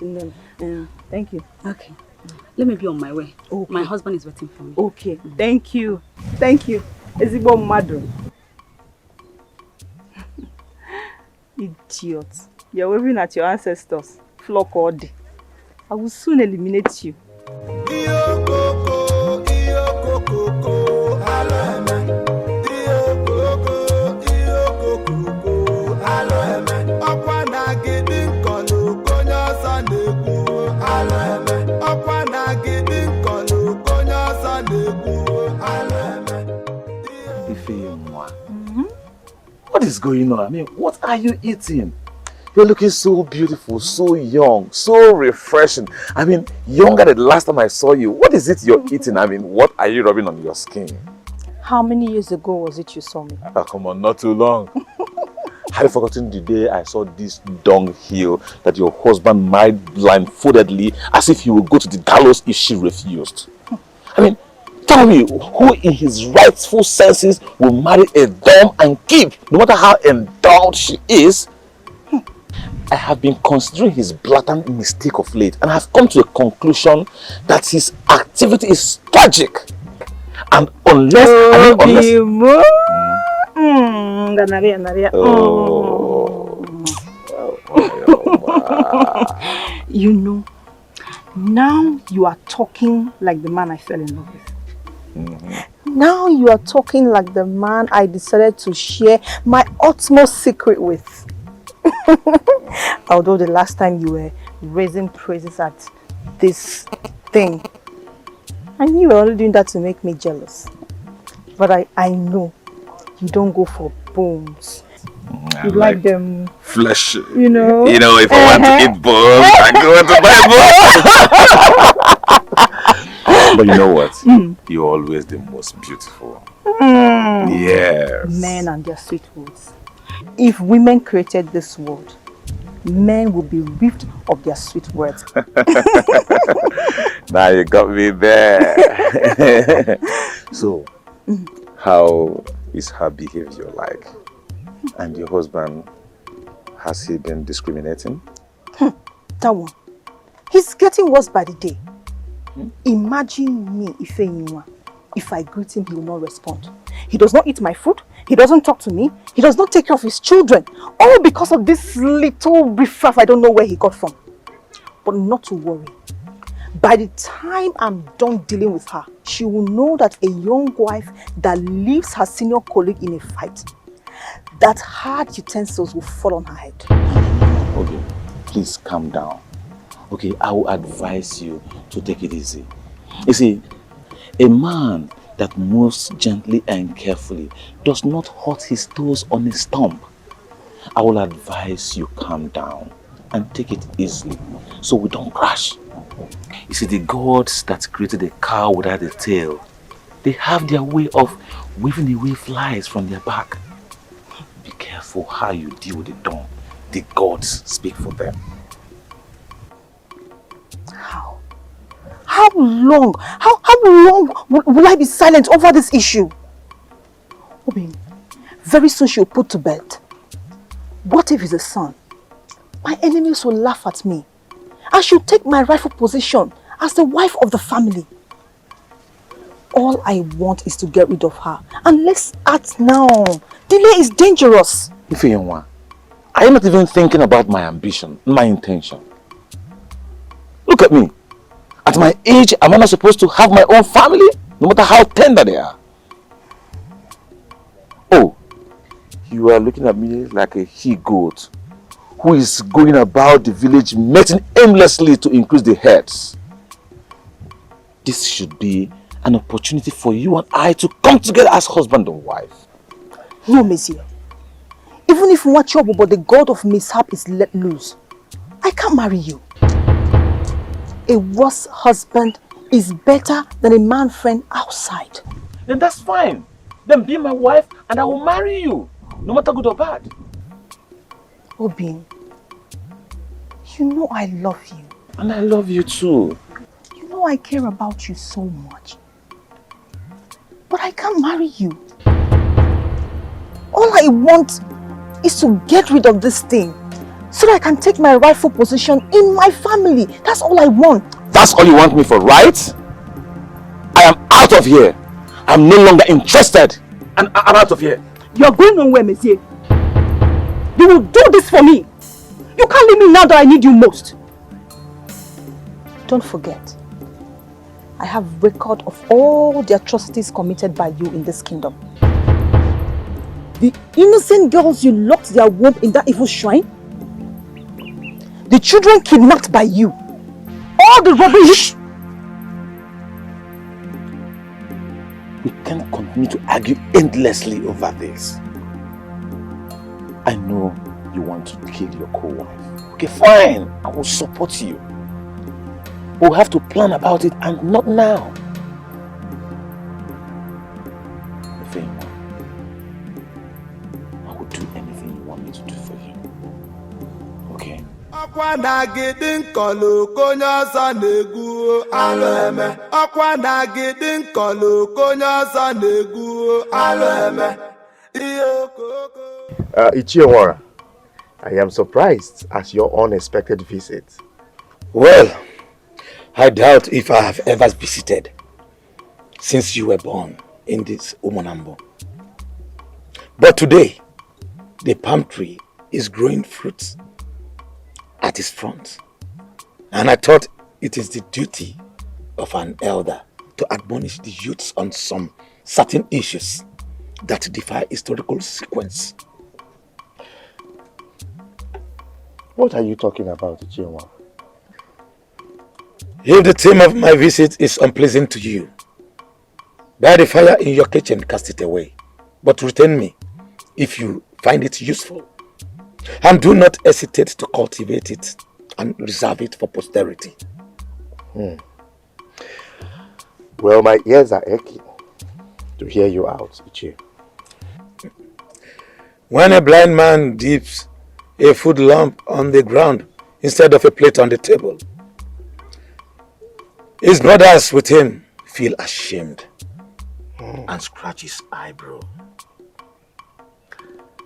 Thank you. Okay. Let me be on my way. Okay. My husband is waiting for me. Okay. Thank you. Thank you. Ezigbo mmadụ. Idiot. You're waving at your ancestors. Flock order. I will soon eliminate you. What is going on? I mean, what are you eating? You're looking so beautiful, so young, so refreshing. I mean, younger than the last time I saw you. What is it you're eating? I mean, what are you rubbing on your skin? How many years ago was it you saw me? Oh, come on, not too long. Have you forgotten the day I saw this dung hill that your husband married blindfoldedly as if he would go to the gallows if she refused? I mean, tell me, who in his rightful senses will marry a dumb and keep, no matter how endowed she is? I have been considering his blatant mistake of late and I have come to a conclusion that his activity is tragic. And unless... You know, now you are talking like the man I fell in love with. Now you are talking like the man I decided to share my utmost secret with. Although the last time you were raising praises at this thing, I knew you were only doing that to make me jealous. But I know you don't go for bones. You like them flesh. You know, if I want to eat bones, I go to buy bones. But you know what? You're always the most beautiful. Yes. Men and their sweet words. If women created this world, men would be ripped of their sweet words. Now you got me there. So, how is her behavior like? And your husband, has he been discriminating? That one. He's getting worse by the day. Imagine me, Ifeyinwa. If I greet him, he will not respond. He does not eat my food. He doesn't talk to me. He does not take care of his children. All because of this little riffraff I don't know where he got from. But not to worry. By the time I'm done dealing with her, she will know that a young wife that leaves her senior colleague in a fight, that hard utensils will fall on her head. Okay, please calm down. Okay, I will advise you to take it easy. You see, a man that moves gently and carefully does not hurt his toes on a stump. I will advise you calm down and take it easily so we don't crash. You see, the gods that created a cow without a tail They have their way of waving away flies from their back. Be careful how you deal with the dawn. The gods speak for them. How? How long? How long will I be silent over this issue? Obin, very soon she'll put to bed. What if it's a son? My enemies will laugh at me. I should take my rightful position as the wife of the family. All I want is to get rid of her. And let's act now. Delay is dangerous. Ifeanyi, I am not even thinking about my ambition, my intention. Look at me. At my age, am I not supposed to have my own family? No matter how tender they are. Oh, you are looking at me like a he-goat who is going about the village mating aimlessly to increase the herds. This should be an opportunity for you and I to come together as husband and wife. No, Monsieur. Even if Nwachobo, but the god of mishap is let loose, I can't marry you. A worse husband is better than a man friend outside. Then that's fine. Then be my wife and I will marry you, no matter good or bad. Obin, you know I love you. And I love you too. You know I care about you so much. But I can't marry you. All I want is to get rid of this thing so that I can take my rightful position in my family. That's all I want. That's all you want me for, right? I am out of here. I'm no longer interested. And I'm out of here. You're going nowhere, Monsieur. You will do this for me. You can't leave me now that I need you most. Don't forget, I have record of all the atrocities committed by you in this kingdom. The innocent girls you locked their womb in that evil shrine. The children kidnapped by you. All the rubbish. We can't continue to argue endlessly over this. I know you want to kill your co-wife. Okay, fine. I will support you. We'll have to plan about it and not now. I will do anything you want me to do for you. Okay? Ọkwa na-agịdị nkọlụ konye ọsọ na-egwu alụ eme. Ọkwa na-agịdị nkọlụ konye ọsọ na-egwu alụ eme. Ichienwara, I am surprised at your unexpected visit. Well, I doubt if I have ever visited since you were born in this Umonambo. But today, the palm tree is growing fruits at its front. And I thought it is the duty of an elder to admonish the youths on some certain issues that defy historical sequence. What are you talking about, Ichienwara? If the theme of my visit is unpleasant to you, buy the fire in your kitchen, cast it away. But return me if you find it useful. And do not hesitate to cultivate it and reserve it for posterity. Well, my ears are aching to hear you out, Ichie. When a blind man dips a food lump on the ground instead of a plate on the table, his brothers with him feel ashamed and scratch his eyebrow.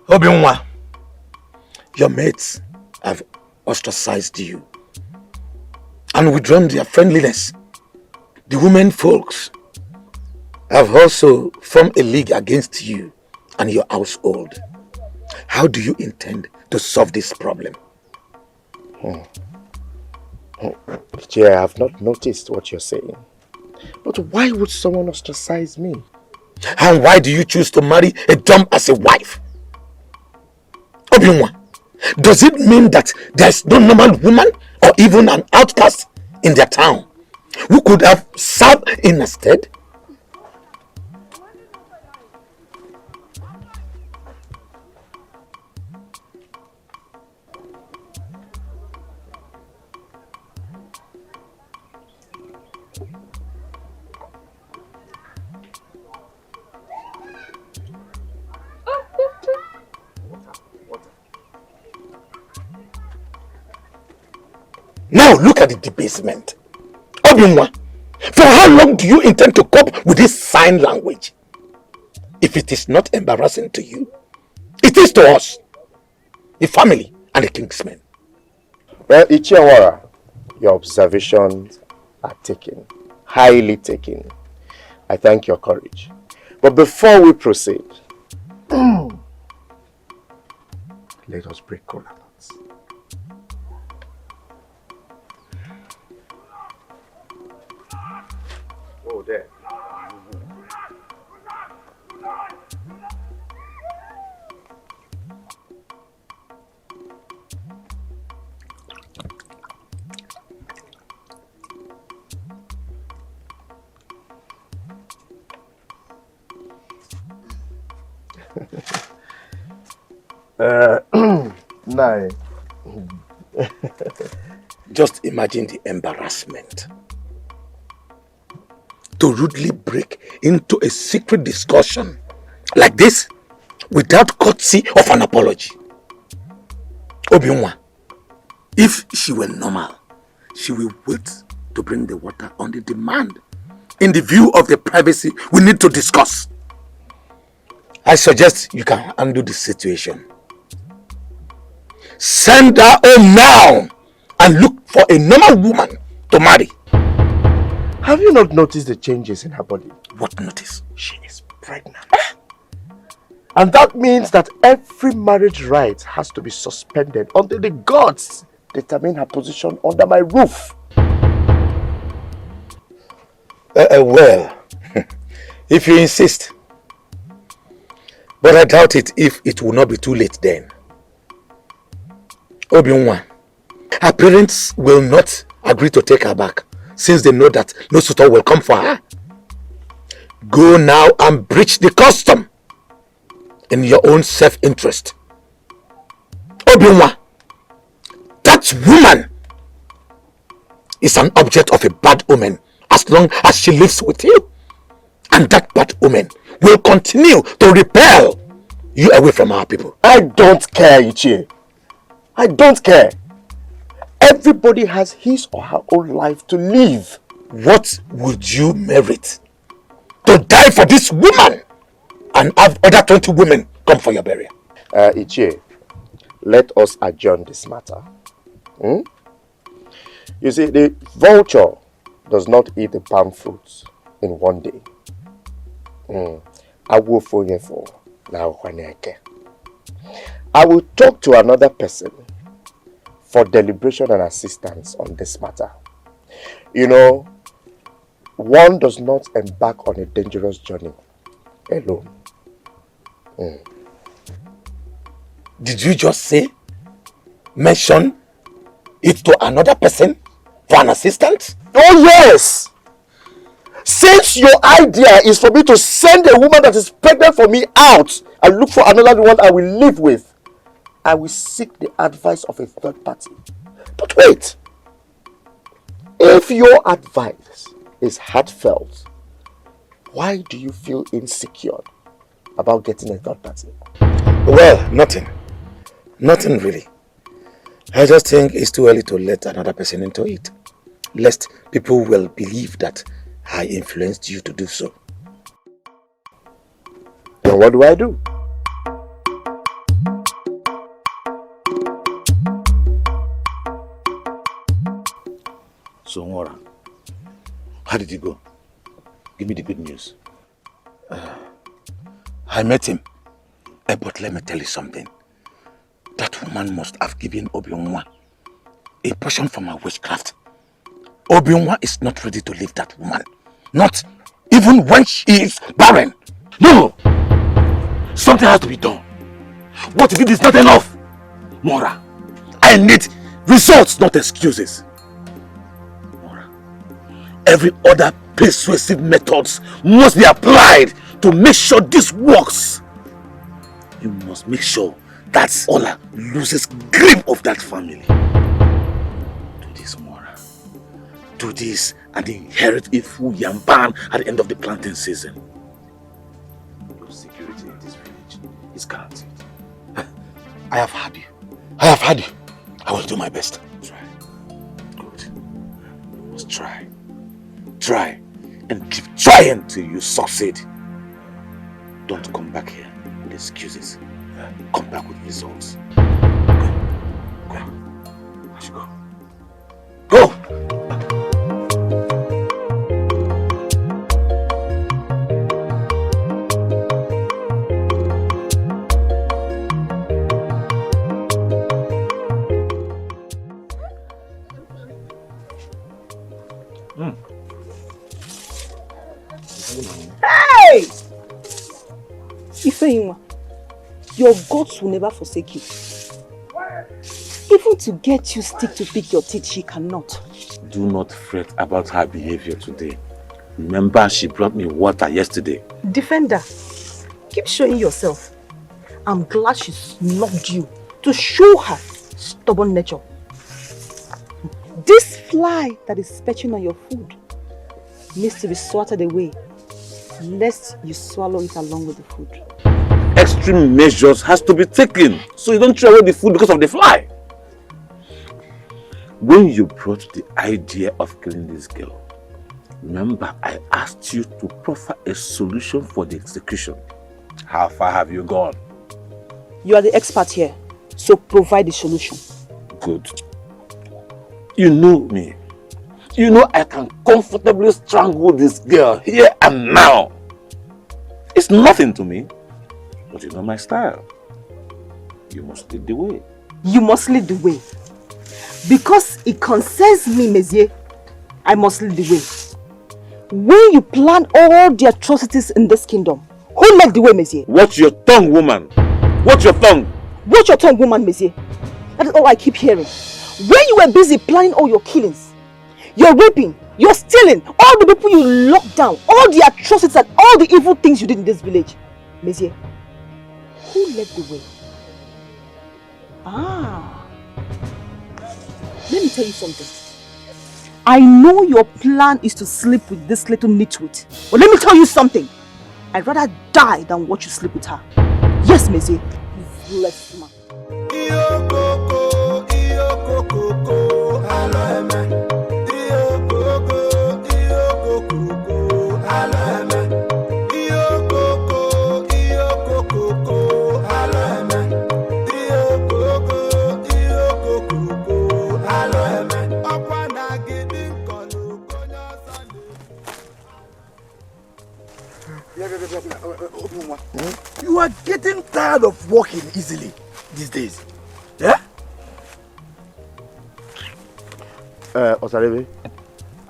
Obinwa, your mates have ostracized you and withdrawn their friendliness. The women folks have also formed a league against you and your household. How do you intend to solve this problem? Ichie, I have not noticed what you're saying. But why would someone ostracize me? And why do you choose to marry a dumb as a wife? Obinwa, does it mean that there is no normal woman or even an outcast in their town who could have served in a stead? Now look at the debasement. Obinwa, for how long do you intend to cope with this sign language? If it is not embarrassing to you, it is to us, the family and the kingsmen. Well, Ichiawara, your observations are taken, highly taken. I thank your courage. But before we proceed, let us break cola. Oh, there. No. Just imagine the embarrassment. To rudely break into a secret discussion like this without courtesy of an apology. Obinwa, if she were normal, she will wait to bring the water on the demand in the view of the privacy we need to discuss. I suggest you can handle the situation. Send her home now and look for a normal woman to marry. Have you not noticed the changes in her body? What notice? She is pregnant. And that means that every marriage rite has to be suspended until the gods determine her position under my roof. Well, if you insist. But I doubt it if it will not be too late then. Obinwa, her parents will not agree to take her back since they know that no suitor will come for her. Go now and breach the custom in your own self-interest. Obinwa, that woman is an object of a bad omen as long as she lives with you. And that bad omen will continue to repel you away from our people. I don't care, Ichie. I don't care. Everybody has his or her own life to live. What would you merit? To die for this woman and have other 20 women come for your burial? Ichie, let us adjourn this matter. You see, the vulture does not eat the palm fruits in one day. I will talk to another person for deliberation and assistance on this matter. You know, one does not embark on a dangerous journey alone. Did you just say, mention it to another person for an assistant? Oh yes! Since your idea is for me to send a woman that is pregnant for me out and look for another one I will live with, I will seek the advice of a third party. But wait! If your advice is heartfelt, why do you feel insecure about getting a third party? Well, nothing. Nothing really. I just think it's too early to let another person into it, lest people will believe that I influenced you to do so. Then what do I do? So, Nora, how did it go? Give me the good news. I met him. But let me tell you something. That woman must have given Obinwa a portion from her witchcraft. Obinwa is not ready to leave that woman. Not even when she is barren. No! Something has to be done. What if it is not enough? Mora, I need results, not excuses. Mora, every other persuasive methods must be applied to make sure this works. You must make sure that Ola loses grip of that family. Do this, Mora. Do this and inherit a full yam ban at the end of the planting season. Your security in this village is guaranteed. I have had you. I have had you. I will do my best. Try. Go. Just try. Try. And keep trying till you succeed. Don't come back here with excuses. Come back with results. Okay. Let's go. Go! Hey! Ifeyinwa, your gods will never forsake you. Even to get you stick to pick your teeth, she cannot. Do not fret about her behavior today. Remember, she brought me water yesterday. Defender, keep showing yourself. I'm glad she snubbed you to show her stubborn nature. This fly that is perching on your food needs to be swatted away, lest you swallow it along with the food. Extreme measures has to be taken so you don't throw away the food because of the fly. When you brought the idea of killing this girl, remember I asked you to proffer a solution for the execution. How far have you gone? You are the expert here, so provide the solution. Good. You know me. You know I can comfortably strangle this girl here and now. It's nothing to me. But you know my style. You must lead the way. You must lead the way. Because it concerns me, Monsieur, I must lead the way. When you plan all the atrocities in this kingdom, who led the way, Monsieur? Watch your tongue, woman. Watch your tongue. Watch your tongue, woman, Monsieur. That is all I keep hearing. When you were busy planning all your killings, your raping, your stealing, all the people you locked down, all the atrocities and all the evil things you did in this village, Monsieur, who led the way? Let me tell you something. I know your plan is to sleep with this little nitwit. But let me tell you something. I'd rather die than watch you sleep with her. Yes, Monsieur. Useless man. You are getting tired of walking easily these days. Yeah? Osarebe,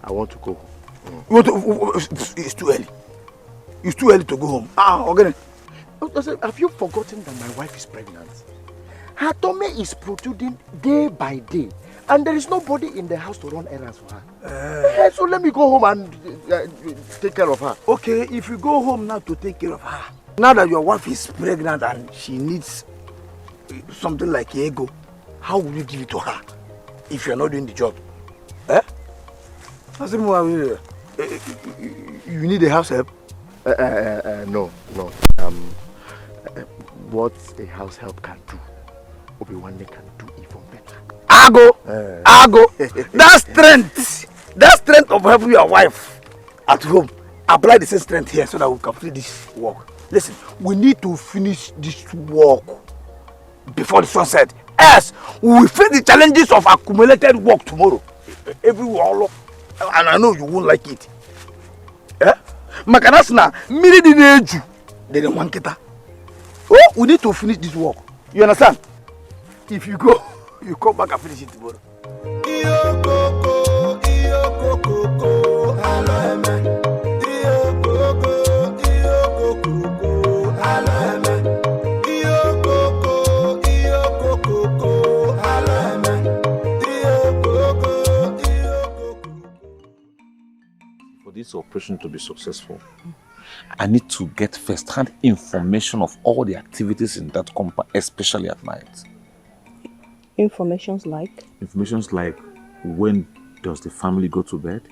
I want to go home. It's too early. It's too early to go home. Okay. Have you forgotten that my wife is pregnant? Her tummy is protruding day by day. And there is nobody in the house to run errands for her. So let me go home and take care of her. Okay, if you go home now to take care of her, now that your wife is pregnant and she needs something like ego, how will you give it to her if you're not doing the job? Eh? You need a house help? No. What a house help can do, Obi-Wan can do even better. Ago! That strength of helping your wife at home, apply the same strength here so that we can finish this work. Listen, we need to finish this work before the sunset. Else, we will face the challenges of accumulated work tomorrow. Everyone, and I know you won't like it. Eh? Makanasna, miri di neju, they don't want kita. Oh, we need to finish this work. You understand? If you go, you come back and finish it tomorrow. For this operation to be successful, I need to get first-hand information of all the activities in that compound, especially at night. Informations like? Informations like when does the family go to bed?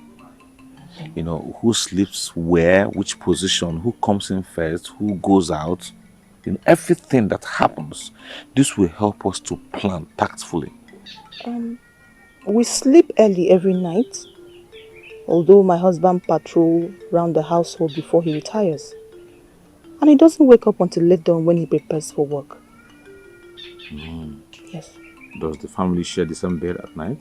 You know, who sleeps where, which position, who comes in first, who goes out. You know, everything that happens. This will help us to plan tactfully. We sleep early every night. Although my husband patrols around the household before he retires. And he doesn't wake up until late dawn when he prepares for work. Yes. Does the family share the same bed at night?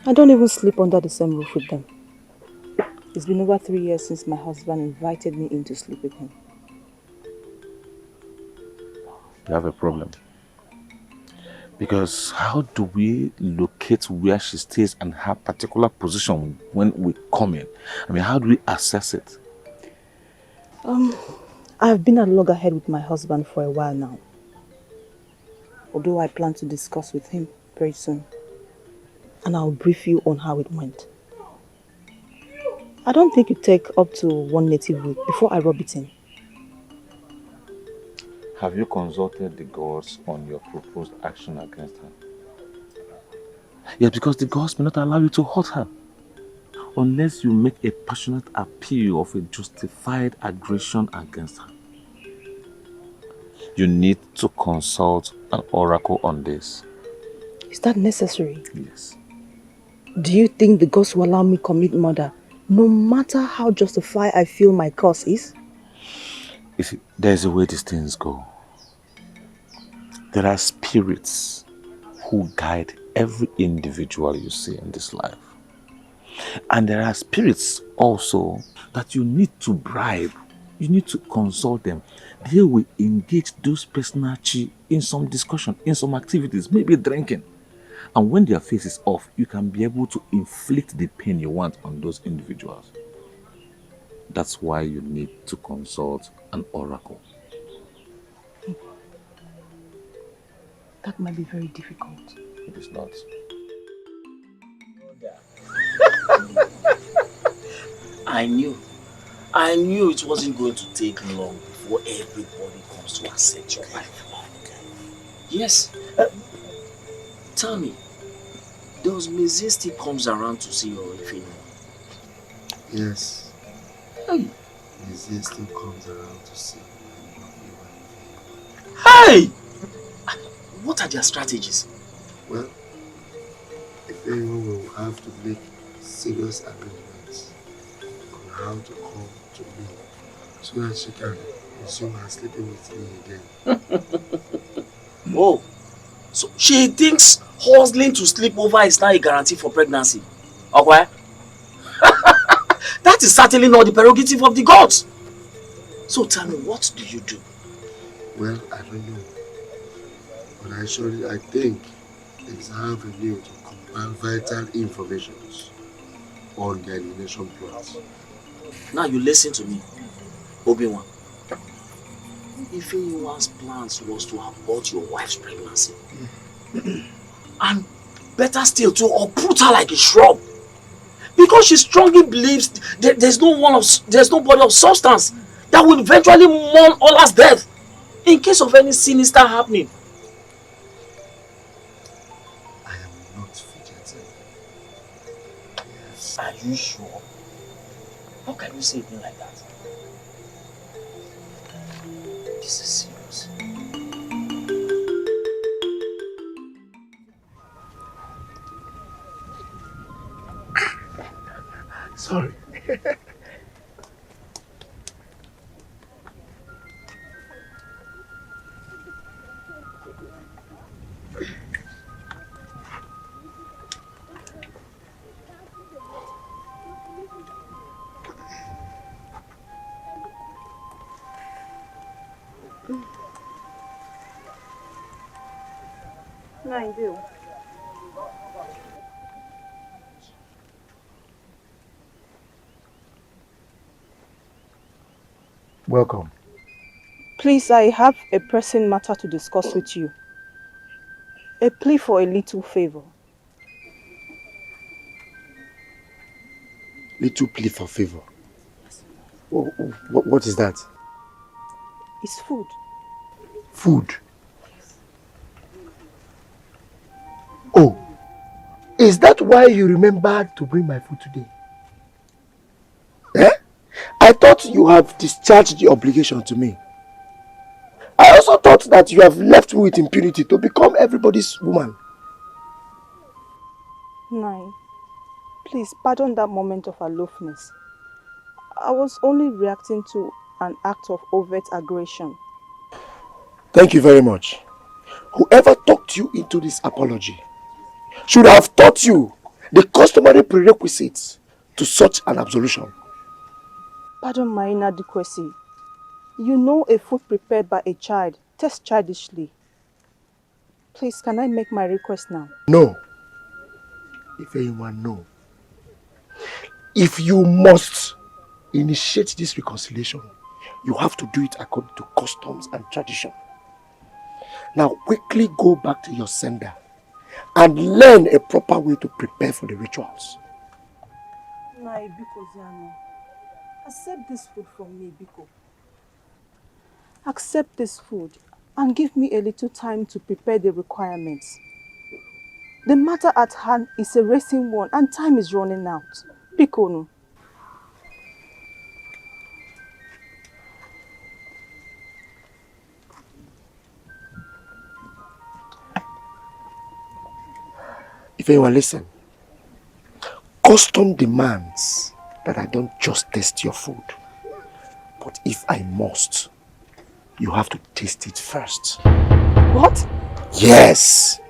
I don't even sleep under the same roof with them. It's been over 3 years since my husband invited me in to sleep with him. You have a problem. Because how do we locate where she stays and her particular position when we come in? I mean, how do we assess it? I've been at loggerhead with my husband for a while now. Although I plan to discuss with him very soon. And I'll brief you on how it went. I don't think it take up to 1 native week before I rub it in. Have you consulted the gods on your proposed action against her? Yes, because the gods may not allow you to hurt her unless you make a passionate appeal of a justified aggression against her. You need to consult an oracle on this. Is that necessary? Yes. Do you think the gods will allow me commit murder, no matter how justified I feel my cause is? You see, there's a way these things go. There are spirits who guide every individual you see in this life. And there are spirits also that you need to bribe. You need to consult them. They will engage those personal chi in some discussion, in some activities, maybe drinking. And when their face is off, you can be able to inflict the pain you want on those individuals. That's why you need to consult an oracle. That might be very difficult. It is not. I knew it wasn't going to take long before everybody comes to accept your wife. Yes. Tell me, does Mizzy still comes around to see your wife? Yes. Hey. Mizzy still comes around to see Hey! What are their strategies? Well, if anyone will have to make serious agreements on how to come to me so that she can resume her sleeping with me again. Oh, so she thinks hustling to sleep over is now a guarantee for pregnancy. Okay? That is certainly not the prerogative of the gods. So tell me, what do you do? Well, I don't know. But I think it's our review to compile vital information on the elimination plot. Now you listen to me, Obi-Wan. If anyone's plans was to abort your wife's pregnancy, and better still to uproot her like a shrub, because she strongly believes that there's nobody of substance that will eventually mourn Ola's death in case of any sinister happening. I am not forgetting. Yes. Are you sure? How can you say a thing like that? This is serious. Sorry. No, I do. Welcome. Please, I have a pressing matter to discuss with you. A plea for a little favor. Little plea for favor. What is that? It's food. Food? Oh, is that why you remembered to bring my food today? Eh? I thought you have discharged the obligation to me. I also thought that you have left me with impunity to become everybody's woman. Nai, please pardon that moment of aloofness. I was only reacting to an act of overt aggression. Thank you very much. Whoever talked you into this apology should have taught you the customary prerequisites to such an absolution. Pardon my inadequacy. You know a food prepared by a child tastes childishly. Please, can I make my request now? No. If anyone no. If you must initiate this reconciliation, you have to do it according to customs and tradition. Now quickly go back to your sender and learn a proper way to prepare for the rituals. Nai, Biko Ziano, accept this food from me, Biko. Accept this food and give me a little time to prepare the requirements. The matter at hand is a racing one and time is running out. Biko no. If anyone listen, custom demands that I don't just taste your food, but if I must, you have to taste it first. What? Yes!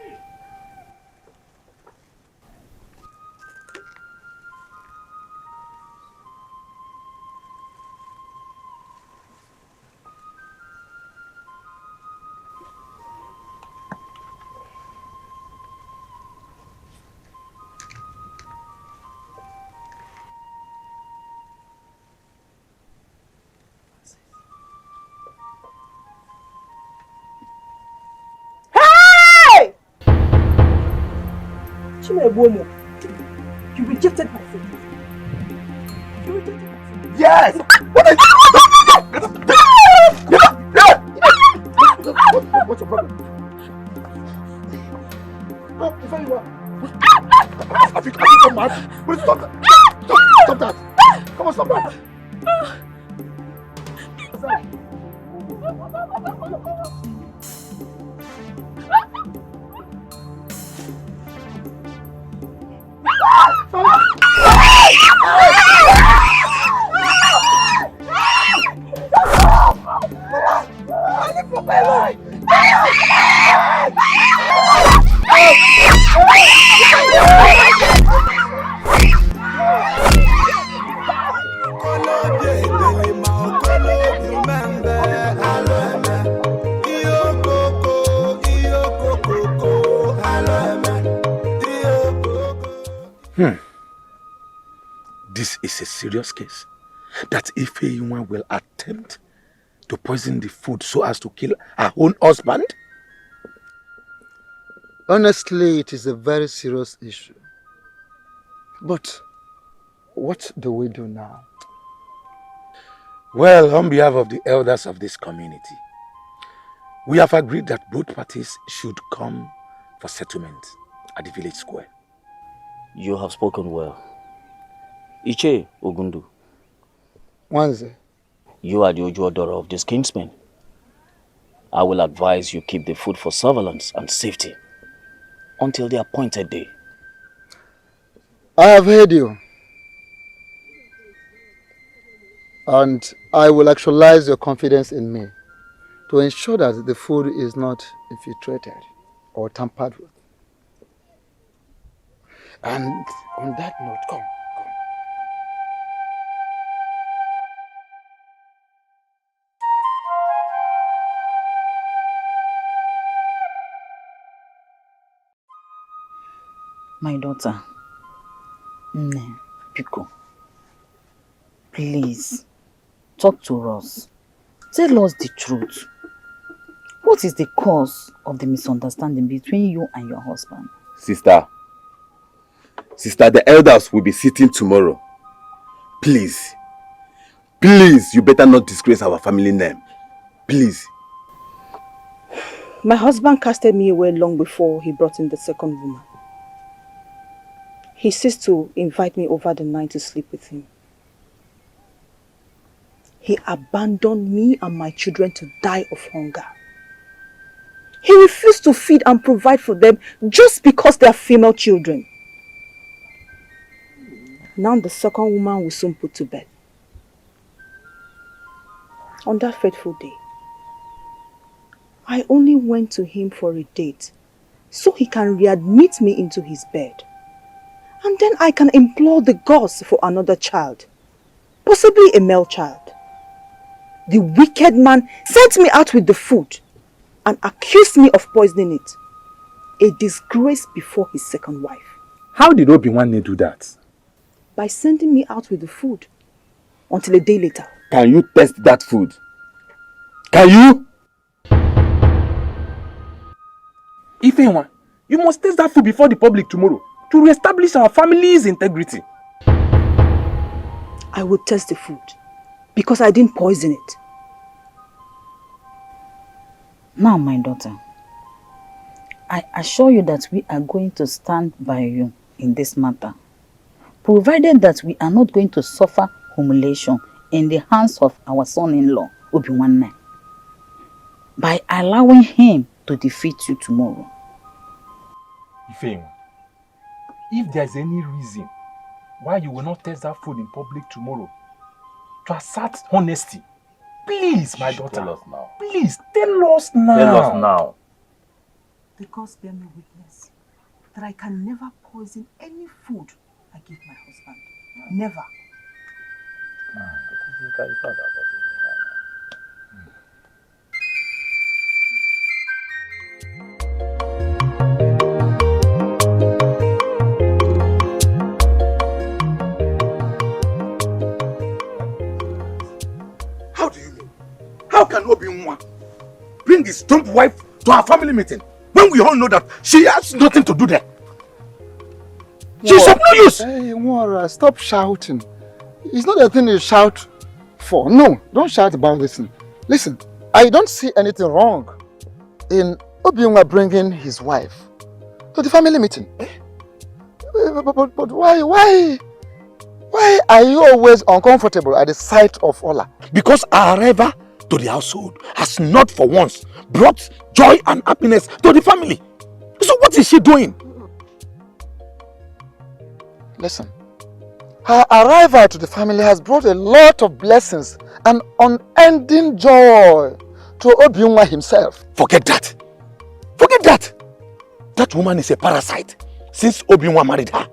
Emordi, you rejected my food. You rejected my food. Yes! What are you... What's your problem? No, if anyone... Have you gone mad? Will you stop that? Stop that! Come on, stop that! This is a serious case. That Ifeyinwa will attempt to poison the food so as to kill her own husband? Honestly, it is a very serious issue. But what do we do now? Well, on behalf of the elders of this community, we have agreed that both parties should come for settlement at the village square. You have spoken well. Iche Ogundu. Wanze. You are the Ojuodoro of this kinsman. I will advise you keep the food for surveillance and safety until the appointed day. I have heard you. And I will actualize your confidence in me to ensure that the food is not infiltrated or tampered with. And on that note, come. My daughter, Nne, Biko, please, talk to us. Tell us the truth. What is the cause of the misunderstanding between you and your husband? Sister, the elders will be sitting tomorrow. Please, you better not disgrace our family name. Please. My husband casted me away long before he brought in the second woman. He ceased to invite me over the night to sleep with him. He abandoned me and my children to die of hunger. He refused to feed and provide for them just because they are female children. Now the second woman will soon put to bed. On that fateful day, I only went to him for a date so he can readmit me into his bed. And then I can implore the gods for another child, possibly a male child. The wicked man sent me out with the food and accused me of poisoning it. A disgrace before his second wife. How did Obi-Wan do that? By sending me out with the food until a day later. Can you test that food? Can you? Ifeanyi, you must test that food before the public tomorrow to reestablish our family's integrity. I will test the food because I didn't poison it. Now, my daughter, I assure you that we are going to stand by you in this matter, provided that we are not going to suffer humiliation in the hands of our son-in-law, Obi-Wan, by allowing him to defeat you tomorrow. Ifeanyi, if there is any reason why you will not test that food in public tomorrow to assert honesty, please, my daughter, tell us now. Please, tell us now. Tell us now. The gods bear me witness that I can never poison any food I give my husband. Never. How do you mean? How can Obi-Wan bring his stump wife to our family meeting when we all know that she has nothing to do there? She's of no use! Hey, Mwara, stop shouting. It's not a thing you shout for. No, don't shout about this thing. Listen, I don't see anything wrong in Obi-Wan bringing his wife to the family meeting. But why are you always uncomfortable at the sight of Ola? Because our arrival to the household has not for once brought joy and happiness to the family. So what is she doing? Listen, her arrival to the family has brought a lot of blessings and unending joy to Obi-Wan himself. Forget that. Forget that. That woman is a parasite. Since Obi-Wan married her,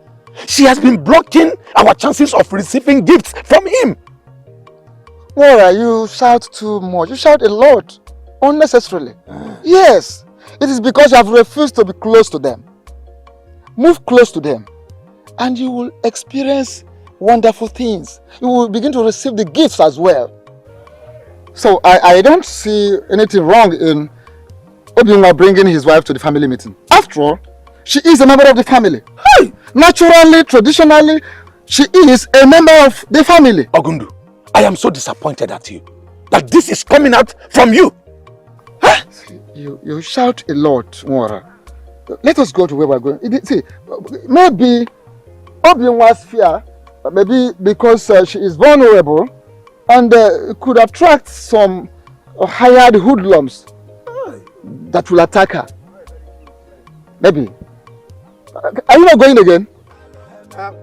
she has been blocking our chances of receiving gifts from him. Wara, you shout too much. You shout a lot, unnecessarily. Yes, it is because you have refused to be close to them. Move close to them, and you will experience wonderful things. You will begin to receive the gifts as well. So I don't see anything wrong in Obi-Wan bringing his wife to the family meeting. After all, she is a member of the family. Hey! Naturally, traditionally, she is a member of the family. Ogundu, I am so disappointed at you that this is coming out from you. Huh? You shout a lot, Mwara. Let us go to where we're going. See, maybe Obi-Wan's fear, maybe because she is vulnerable and could attract some hired hoodlums that will attack her. Maybe. Are you not going again? Come.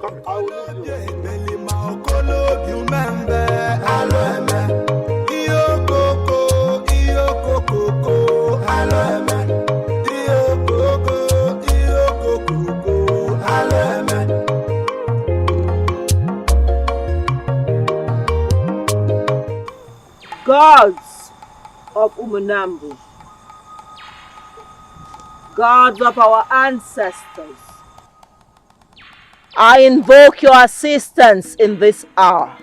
Gods of Umunambu, gods of our ancestors, I invoke your assistance in this hour.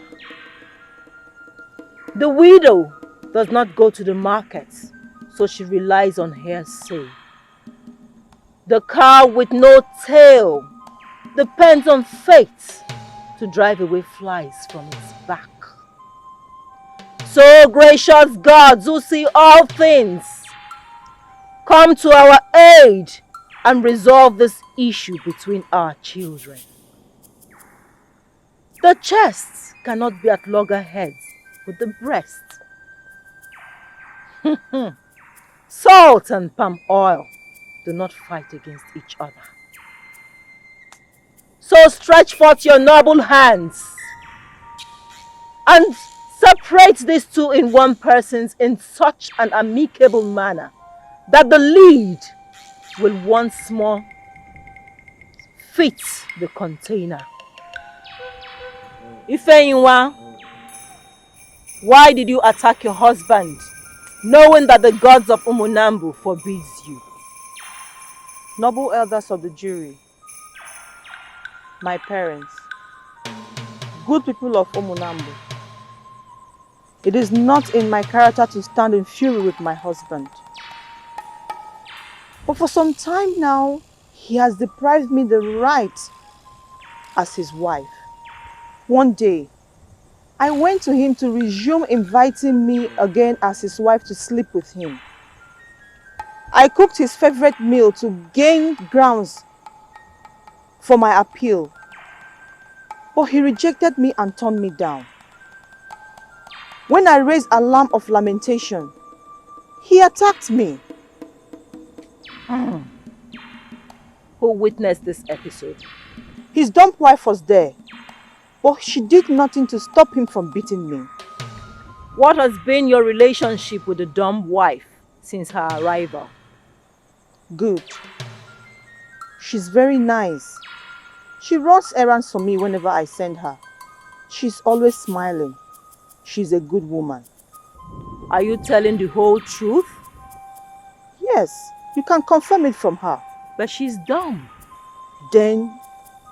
The widow does not go to the markets, so she relies on hearsay. The cow with no tail depends on fate to drive away flies from its back. So, gracious gods who see all things, come to our aid and resolve this issue between our children. The chests cannot be at loggerheads with the breast. Salt and palm oil do not fight against each other. So stretch forth your noble hands and separate these two in one person in such an amicable manner that the lead will once more fit the container. Ifeyinwa, why did you attack your husband, knowing that the gods of Umunambu forbids you? Noble elders of the jury, my parents, good people of Umunambu, it is not in my character to stand in fury with my husband. But for some time now, he has deprived me the right as his wife. One day, I went to him to resume inviting me again as his wife to sleep with him. I cooked his favorite meal to gain grounds for my appeal, but he rejected me and turned me down. When I raised alarm of lamentation, he attacked me. Who witnessed this episode? His dumb wife was there, but she did nothing to stop him from beating me. What has been your relationship with the dumb wife since her arrival? Good. She's very nice. She runs errands for me whenever I send her. She's always smiling. She's a good woman. Are you telling the whole truth? Yes, you can confirm it from her. But she's dumb. Then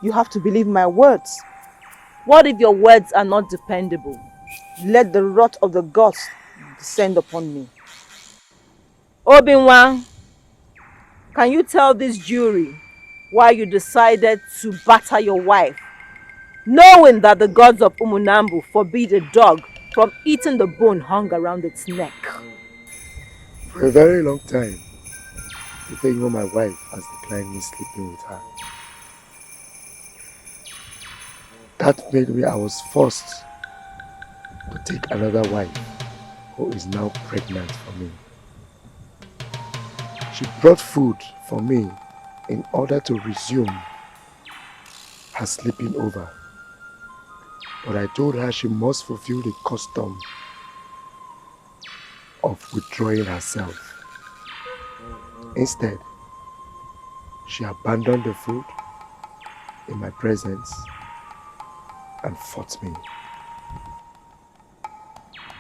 you have to believe my words. What if your words are not dependable? Let the wrath of the gods descend upon me. Obinwa, can you tell this jury why you decided to batter your wife, knowing that the gods of Umunambu forbid a dog from eating the bone hung around its neck? For a very long time, Ifeyinwa, my wife, has declined me sleeping with her. That made me, I was forced to take another wife who is now pregnant for me. She brought food for me in order to resume her sleeping over. But I told her she must fulfill the custom of withdrawing herself. Instead, she abandoned the food in my presence and fought me.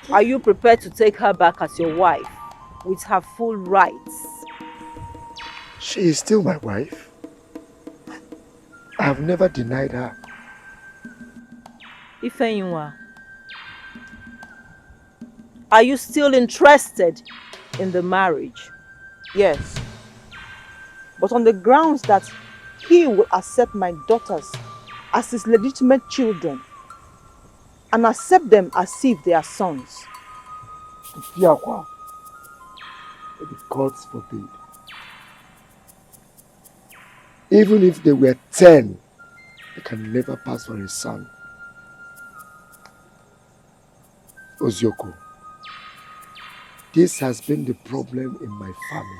Are you prepared to take her back as your wife with her full rights? She is still my wife. I have never denied her. Ifeyinwa, are you still interested in the marriage? Yes, but on the grounds that he will accept my daughters as his legitimate children and accept them as if they are sons. The gods forbid. Even if they were 10, they can never pass for a son. Ozioko, this has been the problem in my family.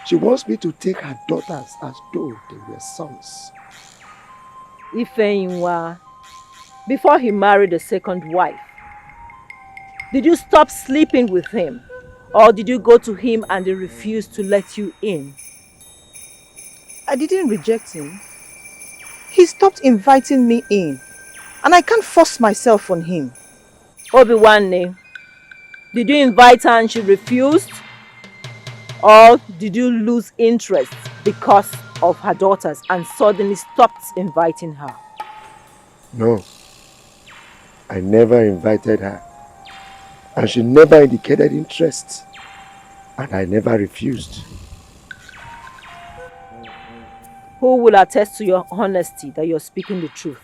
She wants me to take her daughters as though they were sons. Ifeyinwa, before he married a second wife, did you stop sleeping with him? Or did you go to him and he refused to let you in? I didn't reject him. He stopped inviting me in, and I can't force myself on him. Obiwanne, did you invite her and she refused? Or did you lose interest because of her daughters and suddenly stopped inviting her? No, I never invited her, and she never indicated interest, and I never refused. Who will attest to your honesty that you're speaking the truth?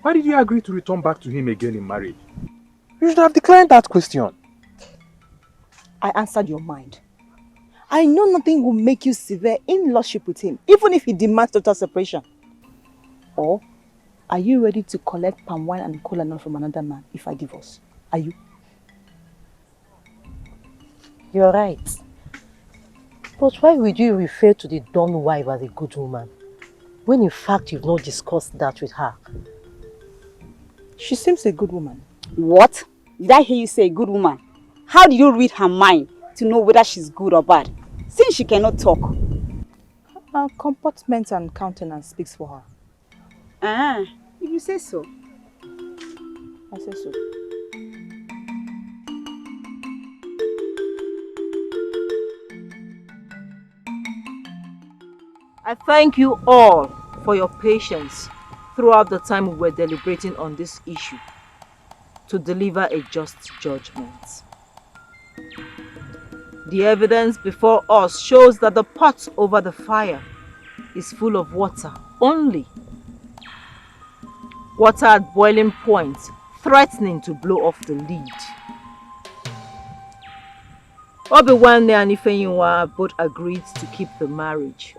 Why did you agree to return back to him again in marriage? You should have declined that question. I answered your mind. I know nothing will make you sever in lordship with him, even if he demands total separation. Or, are you ready to collect palm wine and cola nut from another man if I divorce? Are you? You're right. But why would you refer to the Don wife as a good woman, when in fact you've not discussed that with her? She seems a good woman. What? Did I hear you say good woman? How do you read her mind to know whether she's good or bad, since she cannot talk? Her comportment and countenance speaks for her. Ah, if you say so. I say so. I thank you all for your patience throughout the time we were deliberating on this issue to deliver a just judgment. The evidence before us shows that the pot over the fire is full of water only. Water at boiling point, threatening to blow off the lid. Obiwanne and Ifeyinwa both agreed to keep the marriage.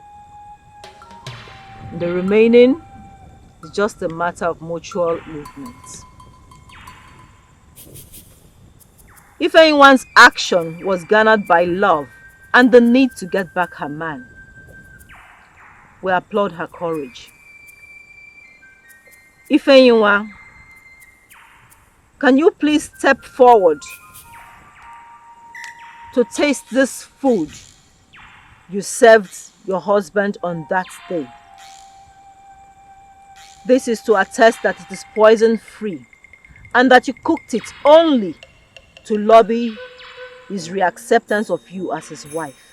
The remaining is just a matter of mutual movement. Ifeyinwa's action was garnered by love and the need to get back her man. We applaud her courage. Ifeyinwa, can you please step forward to taste this food you served your husband on that day? This is to attest that it is poison-free and that you cooked it only to lobby his reacceptance of you as his wife.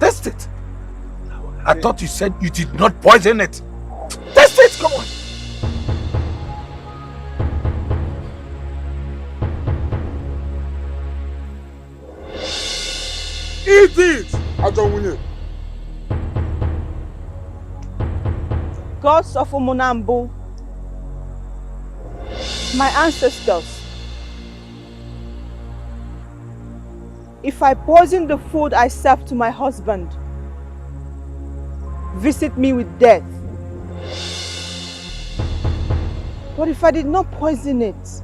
Test it. I thought you said you did not poison it. Test it, come on. Eat it! Ajawunye. Gods of Umunambu, my ancestors, if I poison the food I serve to my husband, visit me with death. But if I did not poison it,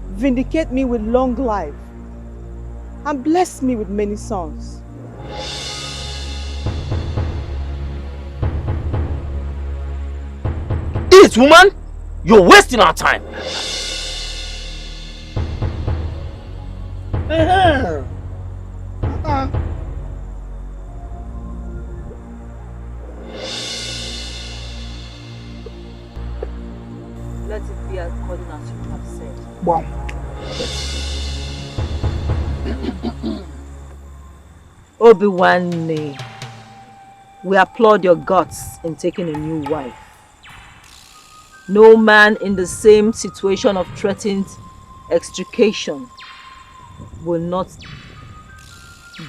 vindicate me with long life and bless me with many sons. Eat, woman! You're wasting our time. Let it be according as you have said. Wow. Obiwanne, we applaud your guts in taking a new wife. No man in the same situation of threatened extrication will not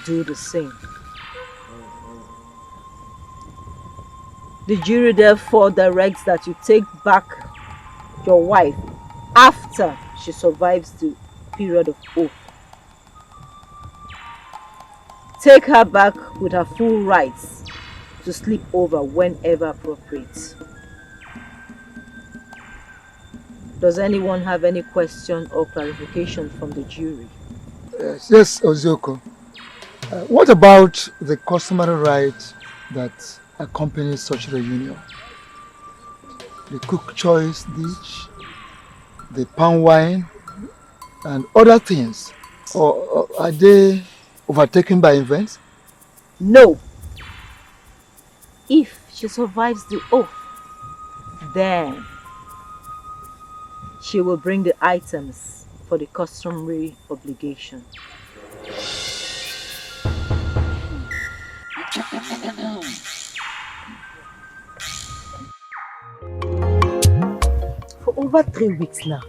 do the same. The jury therefore directs that you take back your wife after she survives the period of oath. Take her back with her full rights to sleep over whenever appropriate. Does anyone have any question or clarification from the jury? Yes, Ozioko. What about the customary right that accompanies such reunion? The cook choice dish, the palm wine, and other things? Or are they overtaken by events? No. If she survives the oath, then She will bring the items for the customary obligation. For over 3 weeks now,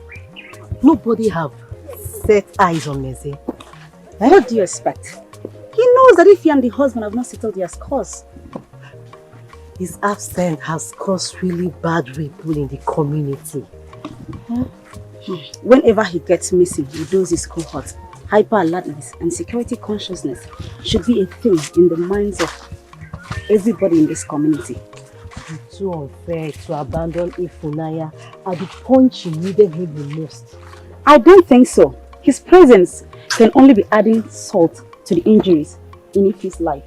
nobody have set eyes on Meze. What do you expect? He knows that if he and the husband have not settled their scores. His absence has caused really bad ripple in the community. Whenever he gets missing, he does his cohort. Hyper alertness and security consciousness should be a thing in the minds of everybody in this community. It's too unfair to abandon Ifunaya at the point she needed him the most. I don't think so. His presence can only be adding salt to the injuries in Ife's life.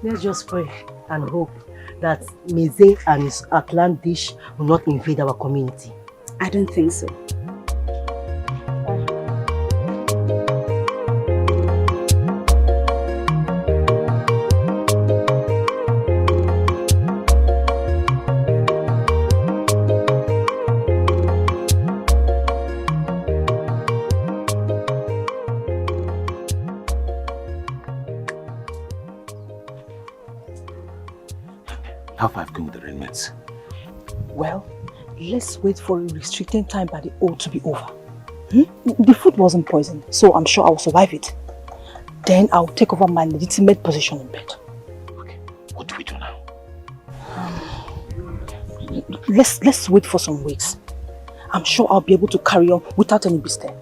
Let's just pray and hope that Meze and his outlandish will not invade our community. I don't think so. How far have you gone with the arrangements? Well, let's wait for a restricted time by the oath to be over. The food wasn't poisoned, so I'm sure I'll survive it. Then I'll take over my legitimate position in bed. Okay, what do we do now? Let's wait for some weeks. I'm sure I'll be able to carry on without any mistake.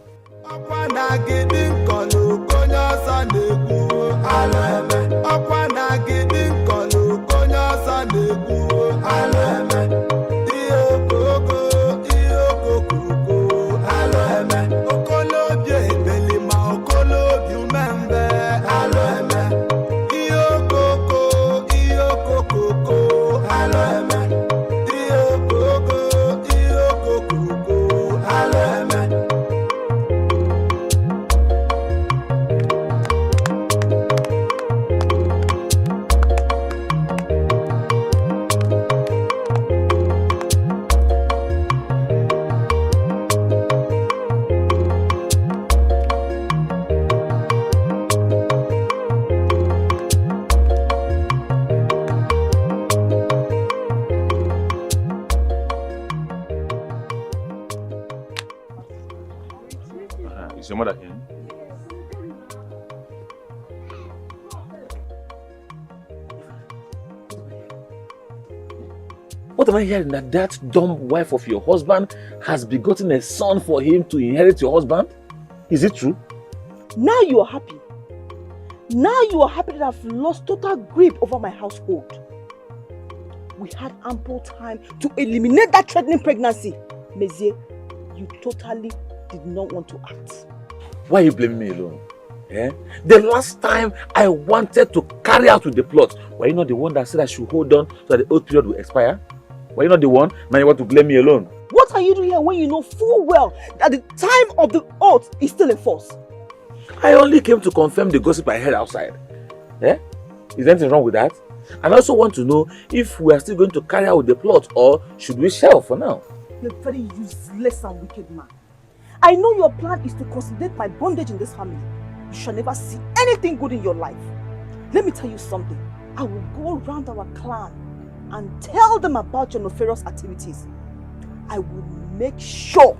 Is your mother in? What am I hearing? That dumb wife of your husband has begotten a son for him to inherit your husband? Is it true? Now you are happy. Now you are happy that I've lost total grip over my household. We had ample time to eliminate that threatening pregnancy. Meze, you totally did not want to act. Why are you blaming me alone? Eh? The last time I wanted to carry out with the plot, were you not the one that said I should hold on so that the oath period will expire? Were you not the one? Now you want to blame me alone? What are you doing here when you know full well that the time of the oath is still in force? I only came to confirm the gossip I heard outside. Eh? Is there anything wrong with that? And I also want to know if we are still going to carry out with the plot or should we shelve for now? You're a very useless and wicked man. I know your plan is to consolidate my bondage in this family. You shall never see anything good in your life. Let me tell you something. I will go around our clan and tell them about your nefarious activities. I will make sure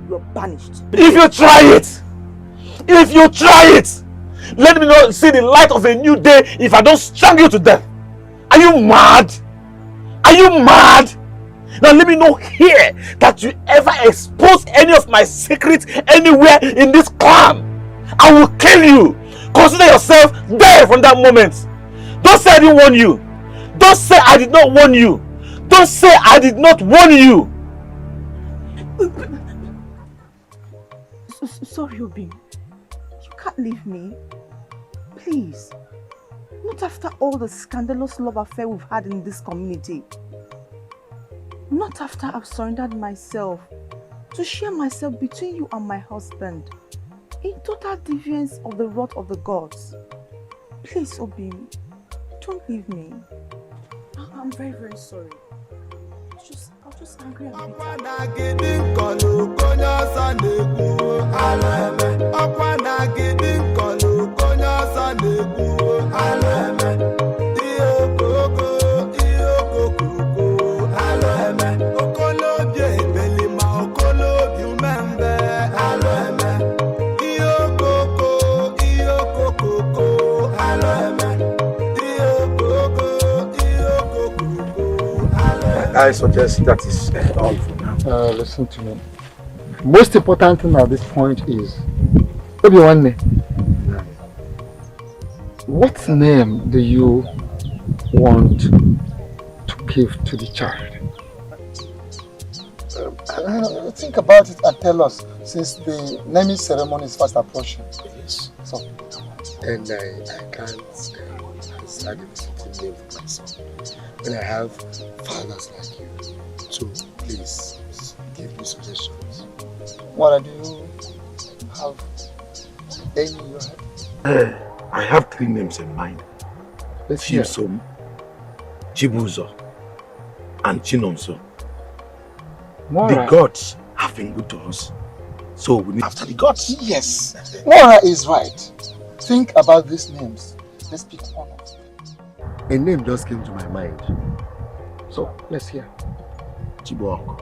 you're banished. If you try it! If you try it! Let me not see the light of a new day if I don't strangle you to death. Are you mad? Are you mad? Now let me know here that you ever expose any of my secrets anywhere in this clan. I will kill you. Consider yourself dead from that moment. Don't say I didn't warn you. Don't say I did not warn you. Don't say I did not warn you. Sorry, Obi. You can't leave me. Please. Not after all the scandalous love affair we've had in this community. Not after I've surrendered myself to share myself between you and my husband in total defiance of the wrath of the gods. Please, Obi, don't leave me. I'm very, very sorry. I'll You're just angry and I suggest that is all for now. Listen to me. Most important thing at this point is, what name do you want to give to the child? Think about it and tell us, since the naming ceremony is fast approaching. Yes. So, and I can't decide a certain name for my son when I have fathers like you. So please give me suggestions. What do you have any in your head? I have 3 names in mind. Let's hear. Chisom, Chibuzo, and Chinomso. The gods have been good to us, so we need after the gods. Yes. Mora is right. Think about these names. Let's pick one of them. A name just came to my mind. So let's hear. Chibuok.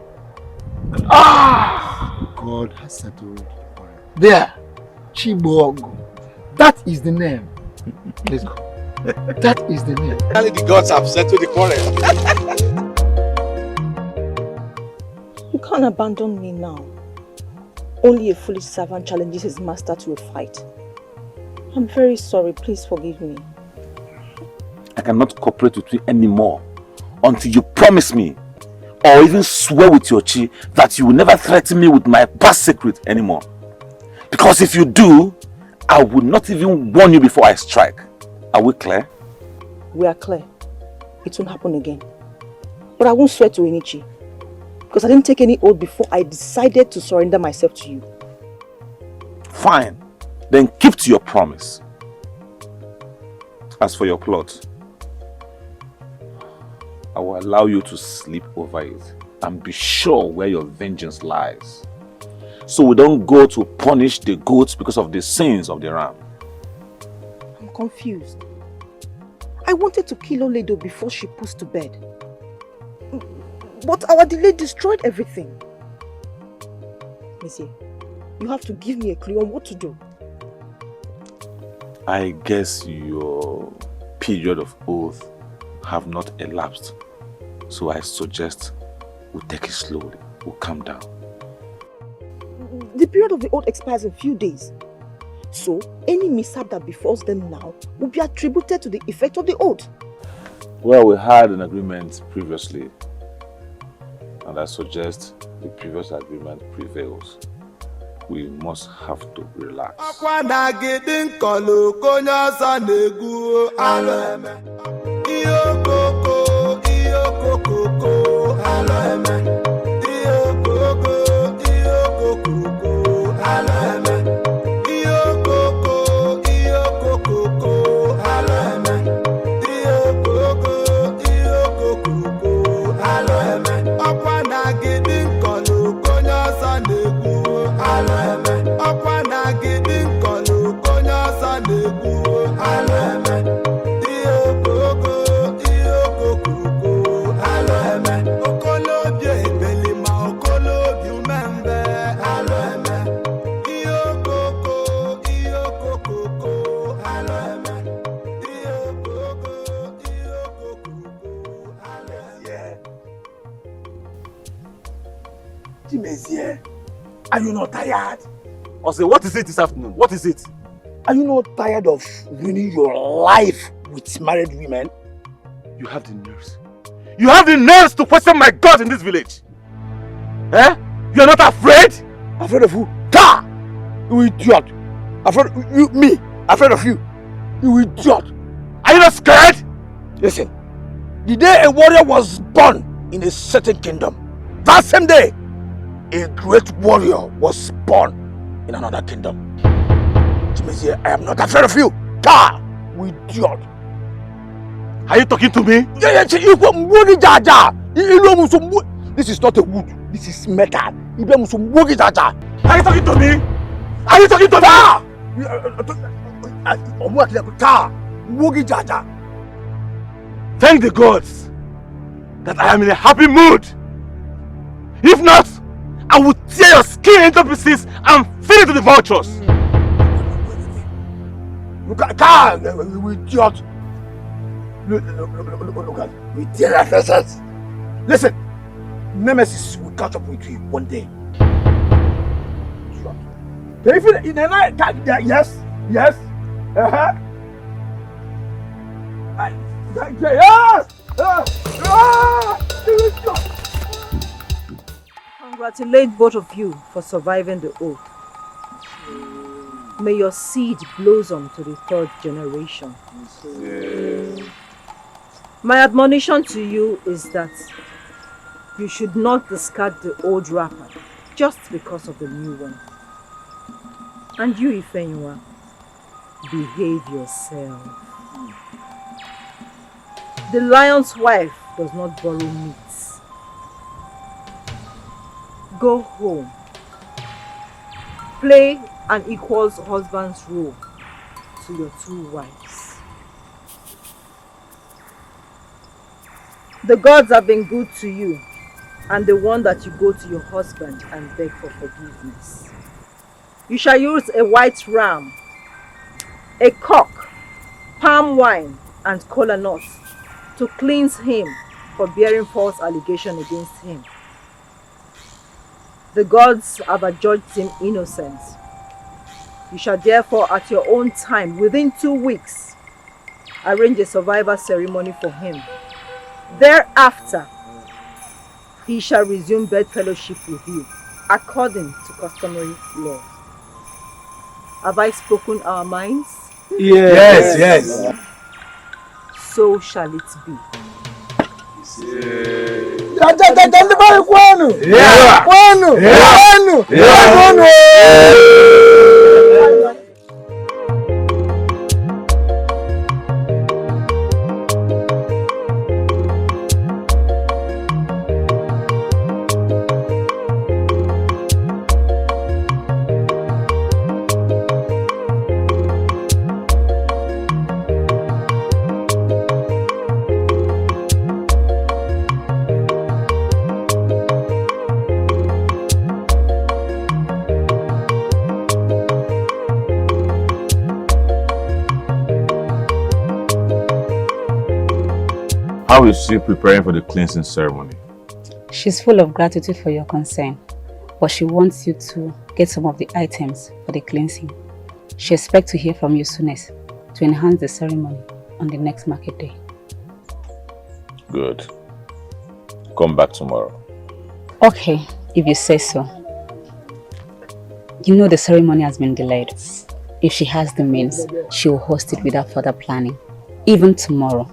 God has settled. There. Chibuok. That is the name. Let's go. That is the name. Only the gods have settled the quarrel. You can't abandon me now. Only a foolish servant challenges his master to a fight. I'm very sorry. Please forgive me. I cannot cooperate with you anymore until you promise me or even swear with your chi that you will never threaten me with my past secret anymore. Because if you do, I will not even warn you before I strike. Are we clear? We are clear. It won't happen again. But I won't swear to Enichi. Because I didn't take any oath before I decided to surrender myself to you. Fine. Then keep to your promise. As for your plot, I will allow you to sleep over it and be sure where your vengeance lies. So we don't go to punish the goats because of the sins of the ram. I'm confused. I wanted to kill Oledo before she puts to bed. But our delay destroyed everything. Monsieur, you have to give me a clue on what to do. I guess your period of oath have not elapsed. So I suggest we take it slowly. We'll calm down. The period of the oath expires in a few days. So any mishap that befalls them now will be attributed to the effect of the oath. Well, we had an agreement previously. And I suggest the previous agreement prevails. We must have to relax. Are you not tired? I say, what is it this afternoon? What is it? Are you not tired of ruining your life with married women? You have the nerves. You have the nerves to question my God in this village. Eh? You are not afraid? Afraid of who? Ta! You idiot! Afraid you me? Afraid of you? You idiot! Are you not scared? Listen, the day a warrior was born in a certain kingdom, that same day, a great warrior was born in another kingdom. Chimezi, I am not afraid of you. Ta! You idiot! Are you talking to me? The This is not a wood. This is metal. Are you talking to me? Are you talking to me? Thank the gods that I am in a happy mood. If not, I will tear your skin into pieces and feed it to the vultures. Look at we idiot. Look at we tear our faces. Listen, Nemesis will catch up with you one day. Can you feel it in the night? Yes, yes. Yes. Congratulate both of you for surviving the oath. May your seed blossom to the 3rd generation. My admonition to you is that you should not discard the old wrapper just because of the new one. And you, Ifenywa, behave yourself. The lion's wife does not borrow meat. Go home. Play an equal husband's role to your 2 wives. The gods have been good to you, and they want that you go to your husband and beg for forgiveness. You shall use a white ram, a cock, palm wine, and kola nuts to cleanse him for bearing false allegation against him. The gods have adjudged him innocent. You shall therefore at your own time, within 2 weeks, arrange a survivor ceremony for him. Thereafter, he shall resume bed fellowship with you, according to customary law. Have I spoken our minds? Yes, yes. So shall it be. How is she preparing for the cleansing ceremony? She's full of gratitude for your concern, but she wants you to get some of the items for the cleansing. She expects to hear from you soonest to enhance the ceremony on the next market day. Good. Come back tomorrow. Okay, if you say so. You know the ceremony has been delayed. If she has the means, she will host it without further planning. Even tomorrow.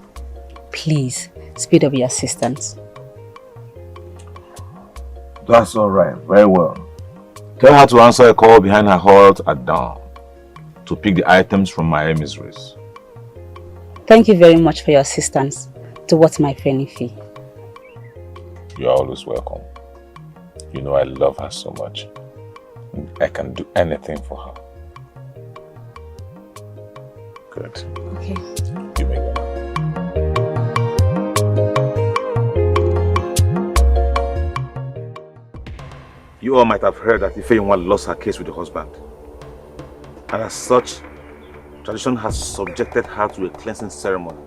Please, speed up your assistance. That's all right. Very well. Tell her to answer a call behind her hut at dawn to pick the items from my emissaries. Thank you very much for your assistance towards my friend Ife. You're always welcome. You know I love her so much. I can do anything for her. Good. Okay. You may go. You all might have heard that Ifeyinwa lost her case with the husband. And as such, tradition has subjected her to a cleansing ceremony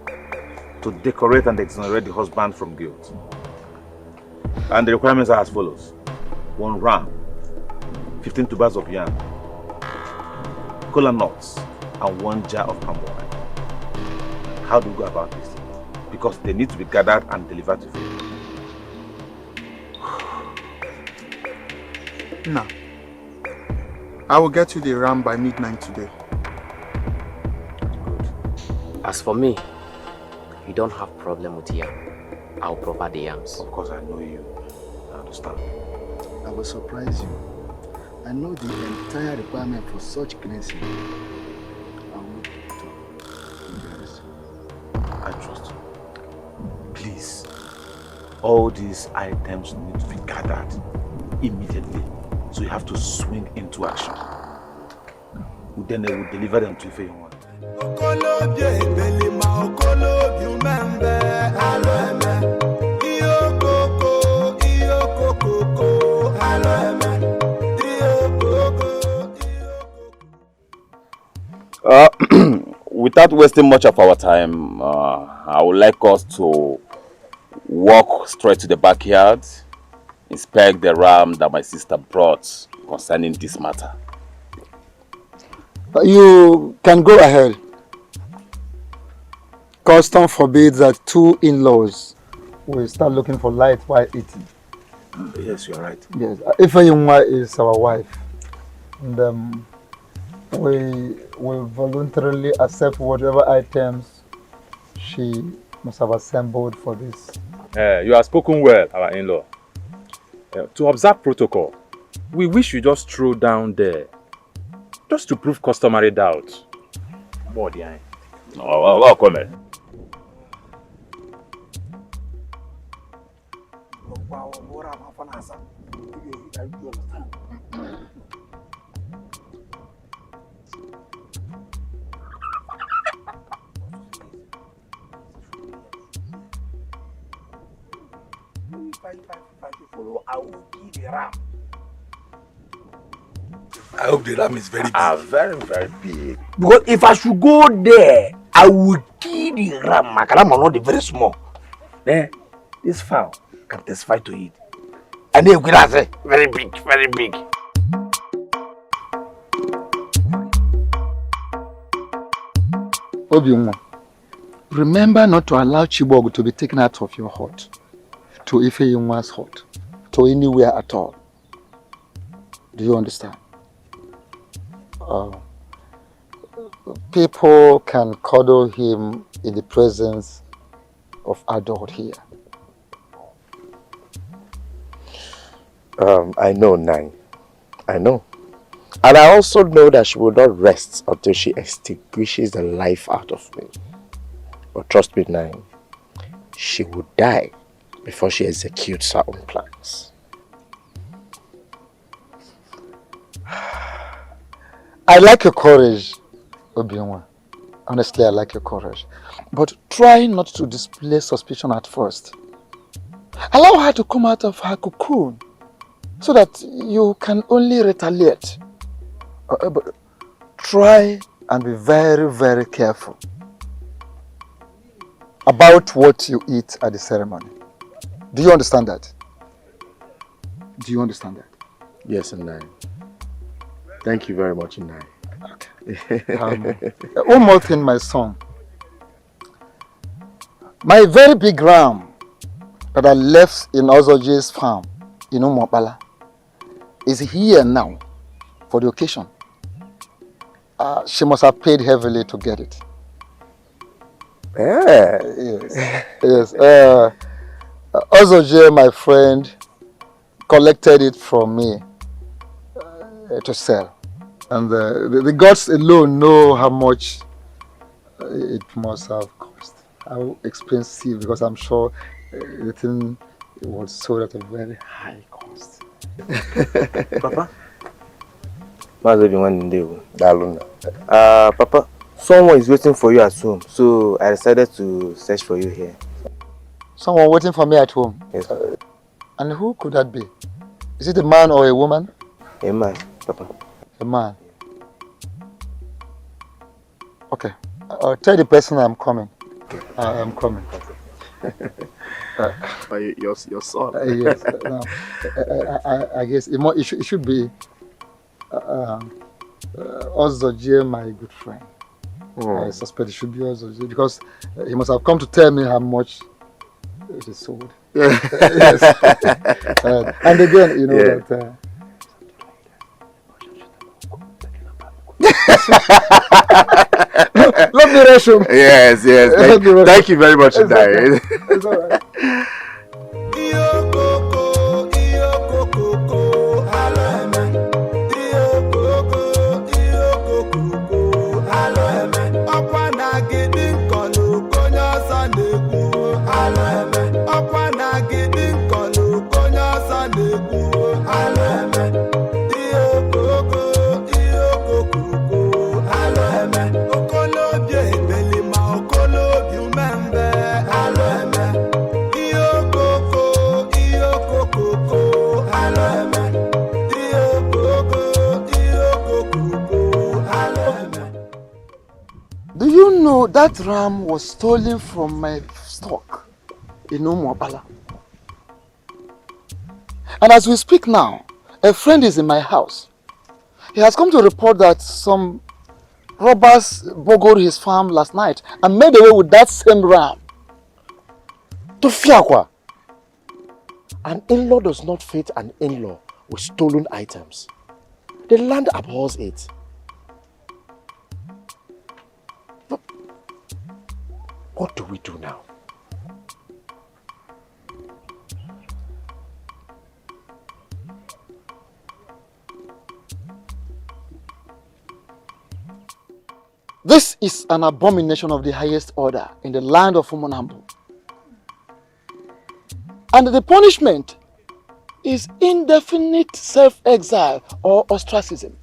to decorate and exonerate the husband from guilt. And the requirements are as follows. 1 ram, 15 tubers of yam, kola nuts, and 1 jar of palm wine. How do we go about this? Because they need to be gathered and delivered to you. Now, I will get you the ram by midnight today. As for me, you don't have problem with yam. I'll provide the yams. Of course, I know you. I understand. I will surprise you. I know the entire requirement for such cleansing. I trust you. Please, all these items need to be gathered immediately. So you have to swing into action. Then they will deliver them to Ifeyinwa. Without wasting much of our time, I would like us to walk straight to the backyard, inspect the ram that my sister brought concerning this matter. You can go ahead. Custom forbids that two in-laws will start looking for light while eating. Yes, you are right. Yes, Ifeyinwa is our wife. And we will voluntarily accept whatever items she must have assembled for this. You have spoken well, our in-law. To observe protocol, we wish you just throw down there, just to prove customary doubt. Body, Oh, come here. I hope the ram is very big. Very, very big. Because if I should go there, I will kill the ram. My ram are not very small. This fowl can testify to it. And then you say, very big, very big. Obiunwa, remember not to allow Igboegwu to be taken out of your hut, to Ifeyinwa's hut, to anywhere at all. Do you understand? People can cuddle him in the presence of adult here. I know, Nine. I know. And I also know that she will not rest until she extinguishes the life out of me. But trust me, Nine, she will die before she executes her own plans. I like your courage, Obiunwa. Honestly, I like your courage. But try not to display suspicion at first. Allow her to come out of her cocoon so that you can only retaliate. But try and be very, very careful about what you eat at the ceremony. Do you understand that? Do you understand that? Yes, Nine. Thank you very much, Nine. Okay. One more thing, my son. My very big ram that I left in Ozoje's farm in Umopala is here now for the occasion. She must have paid heavily to get it. Yes. Yes. Ozoje, my friend, collected it from me to sell. And the gods alone know how much it must have cost. How expensive, because I'm sure the thing was sold at a very high cost. Papa? Papa, someone is waiting for you at home, so I decided to search for you here. Someone waiting for me at home? Yes. And who could that be? Is it a man or a woman? A man, Papa. A man. Okay. I'll tell the person I'm coming. I'm coming. Your son. Yes. No, I guess it should be Ozoje, my good friend. I suspect it should be Ozoje because he must have come to tell me how much it is sold. Yes. And again, you know that. Let me rush him. Yes. Thank you very much, Nine. It's all right. Ọkwa na-agịdị that ram was stolen from my stock in Umuapala. And as we speak now, a friend is in my house. He has come to report that some robbers burgled his farm last night and made away with that same ram. To Fiakwa. An in-law does not fit an in-law with stolen items. The land abhors it. But what do we do now? This is an abomination of the highest order in the land of Umunambo. And the punishment is indefinite self-exile or ostracism.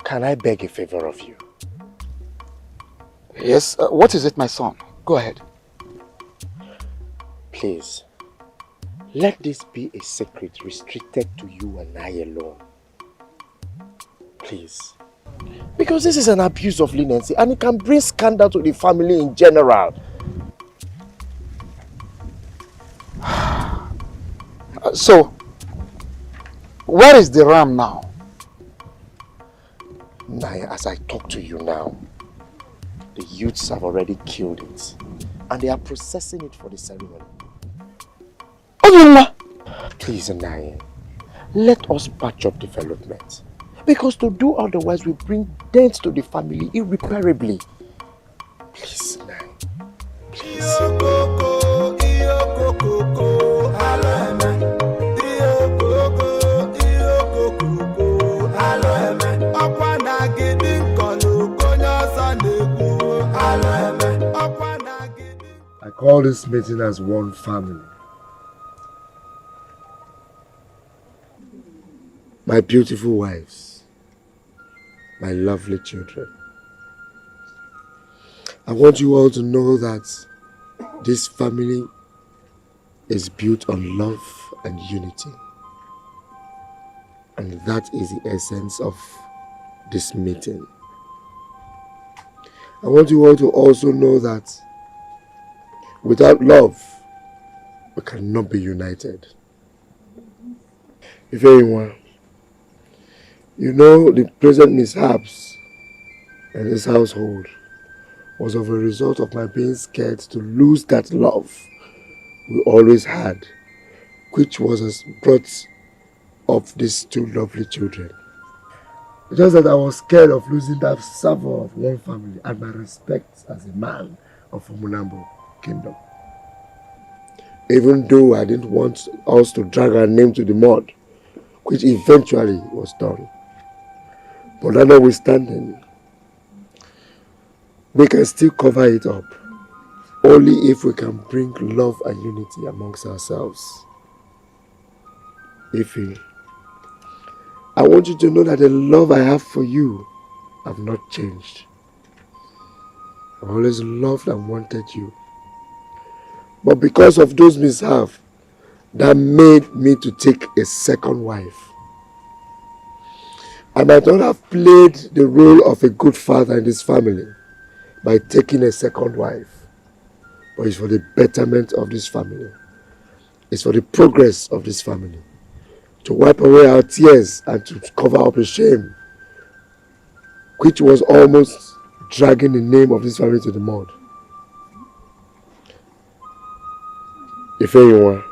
Can I beg a favor of you? Yes, what is it, my son? Go ahead. Please, let this be a secret restricted to you and I alone. Please. Because this is an abuse of leniency and it can bring scandal to the family in general. So, where is the ram now? Naya, as I talk to you now, the youths have already killed it and they are processing it for the ceremony. Please, Naya, let us patch up development. Because to do otherwise will bring dent to the family irreparably. Please, Naya. Please. I call this meeting as one family. My beautiful wives, my lovely children. I want you all to know that this family is built on love and unity. And that is the essence of this meeting. I want you all to also know that without love, we cannot be united. If anyone, you know the present mishaps in this household was of a result of my being scared to lose that love we always had, which was as brought up these two lovely children. Just that I was scared of losing that savor of one family and my respect as a man of Umunambo kingdom. Even though I didn't want us to drag our name to the mud, which eventually was done. But that notwithstanding, we can still cover it up, only if we can bring love and unity amongst ourselves. Ify, I want you to know that the love I have for you have not changed. I've always loved and wanted you. But because of those mishaps, that made me to take a second wife. I might not have played the role of a good father in this family by taking a second wife. But it's for the betterment of this family. It's for the progress of this family. To wipe away our tears and to cover up the shame, which was almost dragging the name of this family to the mud. If anyone,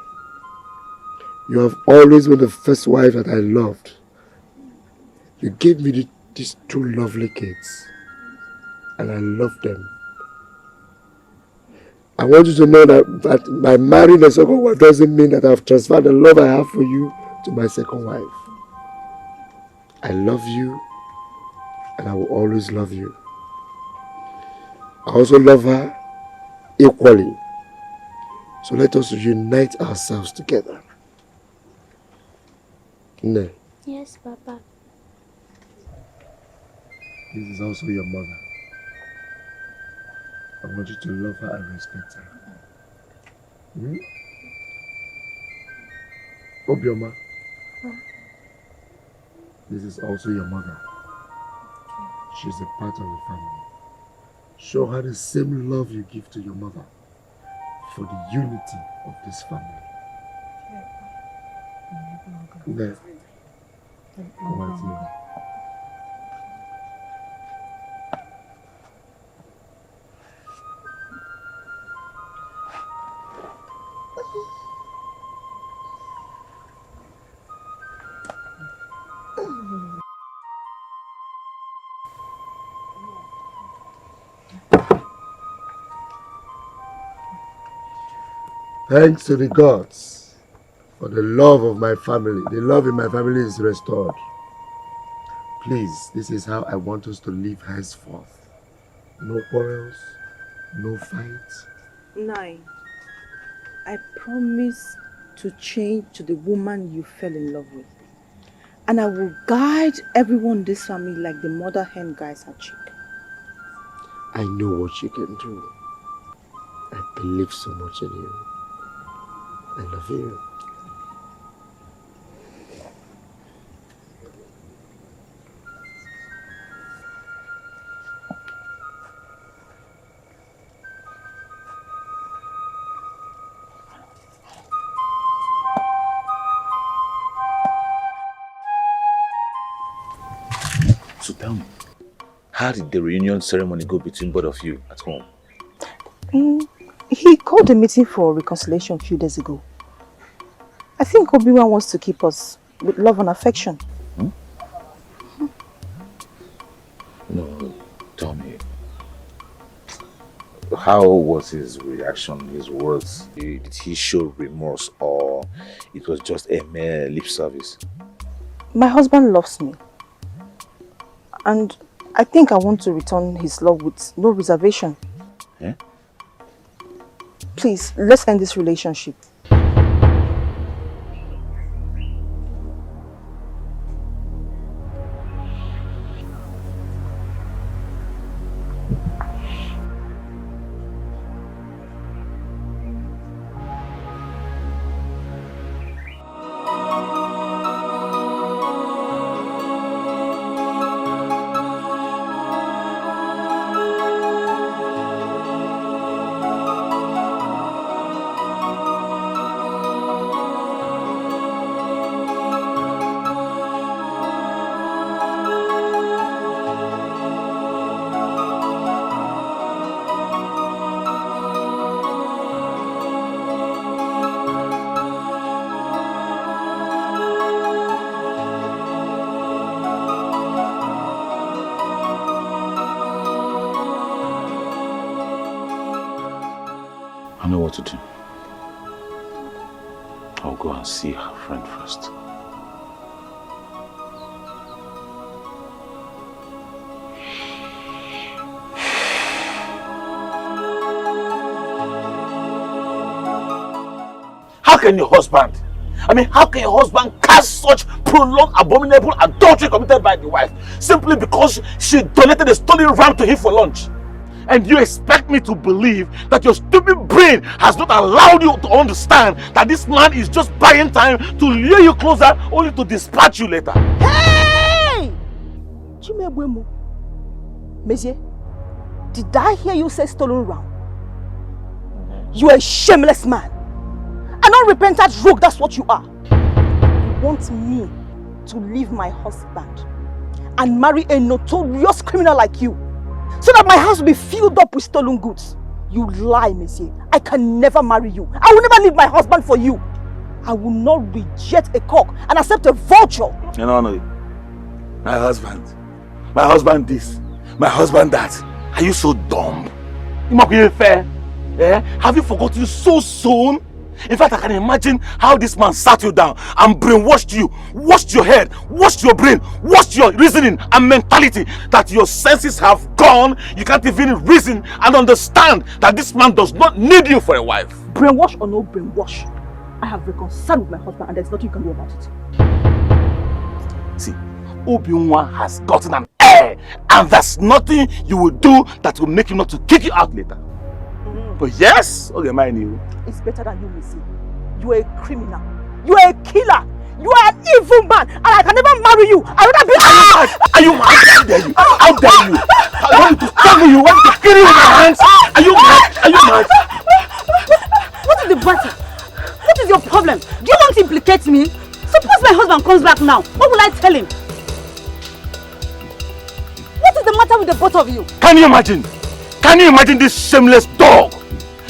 you have always been the first wife that I loved. You gave me these two lovely kids, and I love them. I want you to know that by marrying a second wife doesn't mean that I've transferred the love I have for you to my second wife. I love you, and I will always love you. I also love her equally. So let us unite ourselves together. Ne. Yes, Papa. This is also your mother. I want you to love her and respect her. Obioma, this is also your mother. She's a part of the family. Show her the same love you give to your mother for the unity of this family. There. Come on, here. Thanks to the gods for the love of my family. The love in my family is restored. Please, this is how I want us to live henceforth. No quarrels, no fights. Nai, I promise to change to the woman you fell in love with. And I will guide everyone in this family like the mother hen guides her chick. I know what you can do. I believe so much in you. I love you. So tell me, how did the reunion ceremony go between both of you at home? He called a meeting for reconciliation a few days ago. I think Obi-Wan wants to keep us with love and affection. No, tell me. How was his reaction, his words? Did he show remorse or it was just a mere lip service? My husband loves me. And I think I want to return his love with no reservation. Eh? Please, let's end this relationship. I know what to do. I'll go and see her friend first. How can your husband, how can your husband cast such prolonged, abominable adultery committed by the wife simply because she donated a stolen ram to him for lunch? And you expect me to believe that your stupid brain has not allowed you to understand that this man is just buying time to lure you closer only to dispatch you later? Hey! Chimegwemu, Mezie, did I hear you say stolen ram? You are a shameless man. An unrepentant rogue, that's what you are. You want me to leave my husband and marry a notorious criminal like you, so that my house will be filled up with stolen goods. You lie, Monsieur. I can never marry you. I will never leave my husband for you. I will not reject a cock and accept a vulture. No. My husband this, my husband that. Are you so dumb? Have you forgotten so soon? In fact, I can imagine how this man sat you down and brainwashed you, washed your head, washed your brain, washed your reasoning and mentality, that your senses have gone. You can't even reason and understand that this man does not need you for a wife. Brainwash or no brainwash, I have reconciled with my husband and there's nothing you can do about it. See, Obi-Wan has gotten an heir, and there's nothing you will do that will make him not to kick you out later. But yes, okay, mind you. It's better than you, Missy. You are a criminal. You are a killer. You are an evil man, and I can never marry you. I would not be. Are you mad? How dare you? How dare you? I want to strangle you. I want to kill you with my hands. Are you mad? Are you mad? What is the matter? What is your problem? Do you want to implicate me? Suppose my husband comes back now. What will I tell him? What is the matter with the both of you? Can you imagine? Can you imagine this shameless dog?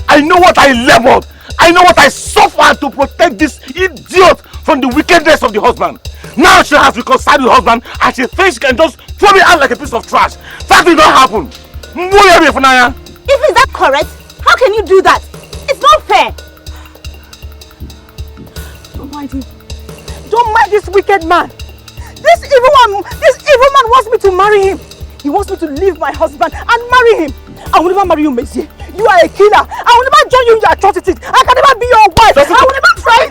I know what I labored. I know what I suffered to protect this idiot from the wickedness of the husband. Now she has reconciled with the husband and she thinks she can just throw me out like a piece of trash. That will not happen. If is that correct, how can you do that? It's not fair. Don't mind him. Don't mind this wicked man. This evil man wants me to marry him. He wants me to leave my husband and marry him. I will never marry you, Monsieur. You are a killer. I will never join you in your atrocities. I can never be your wife. I will never try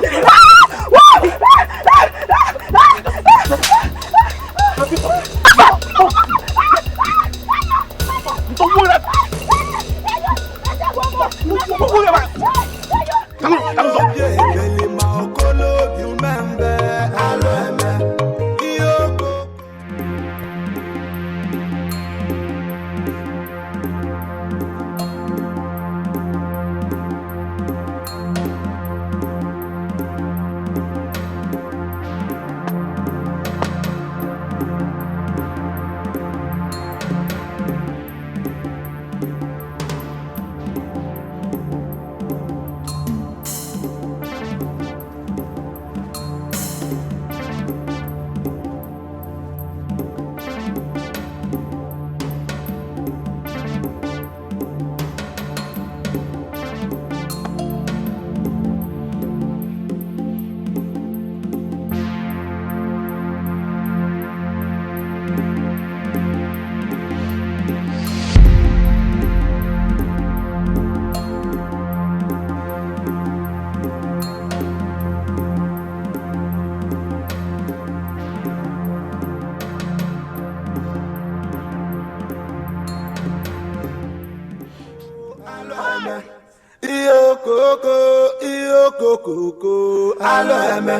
Koko, alo eme.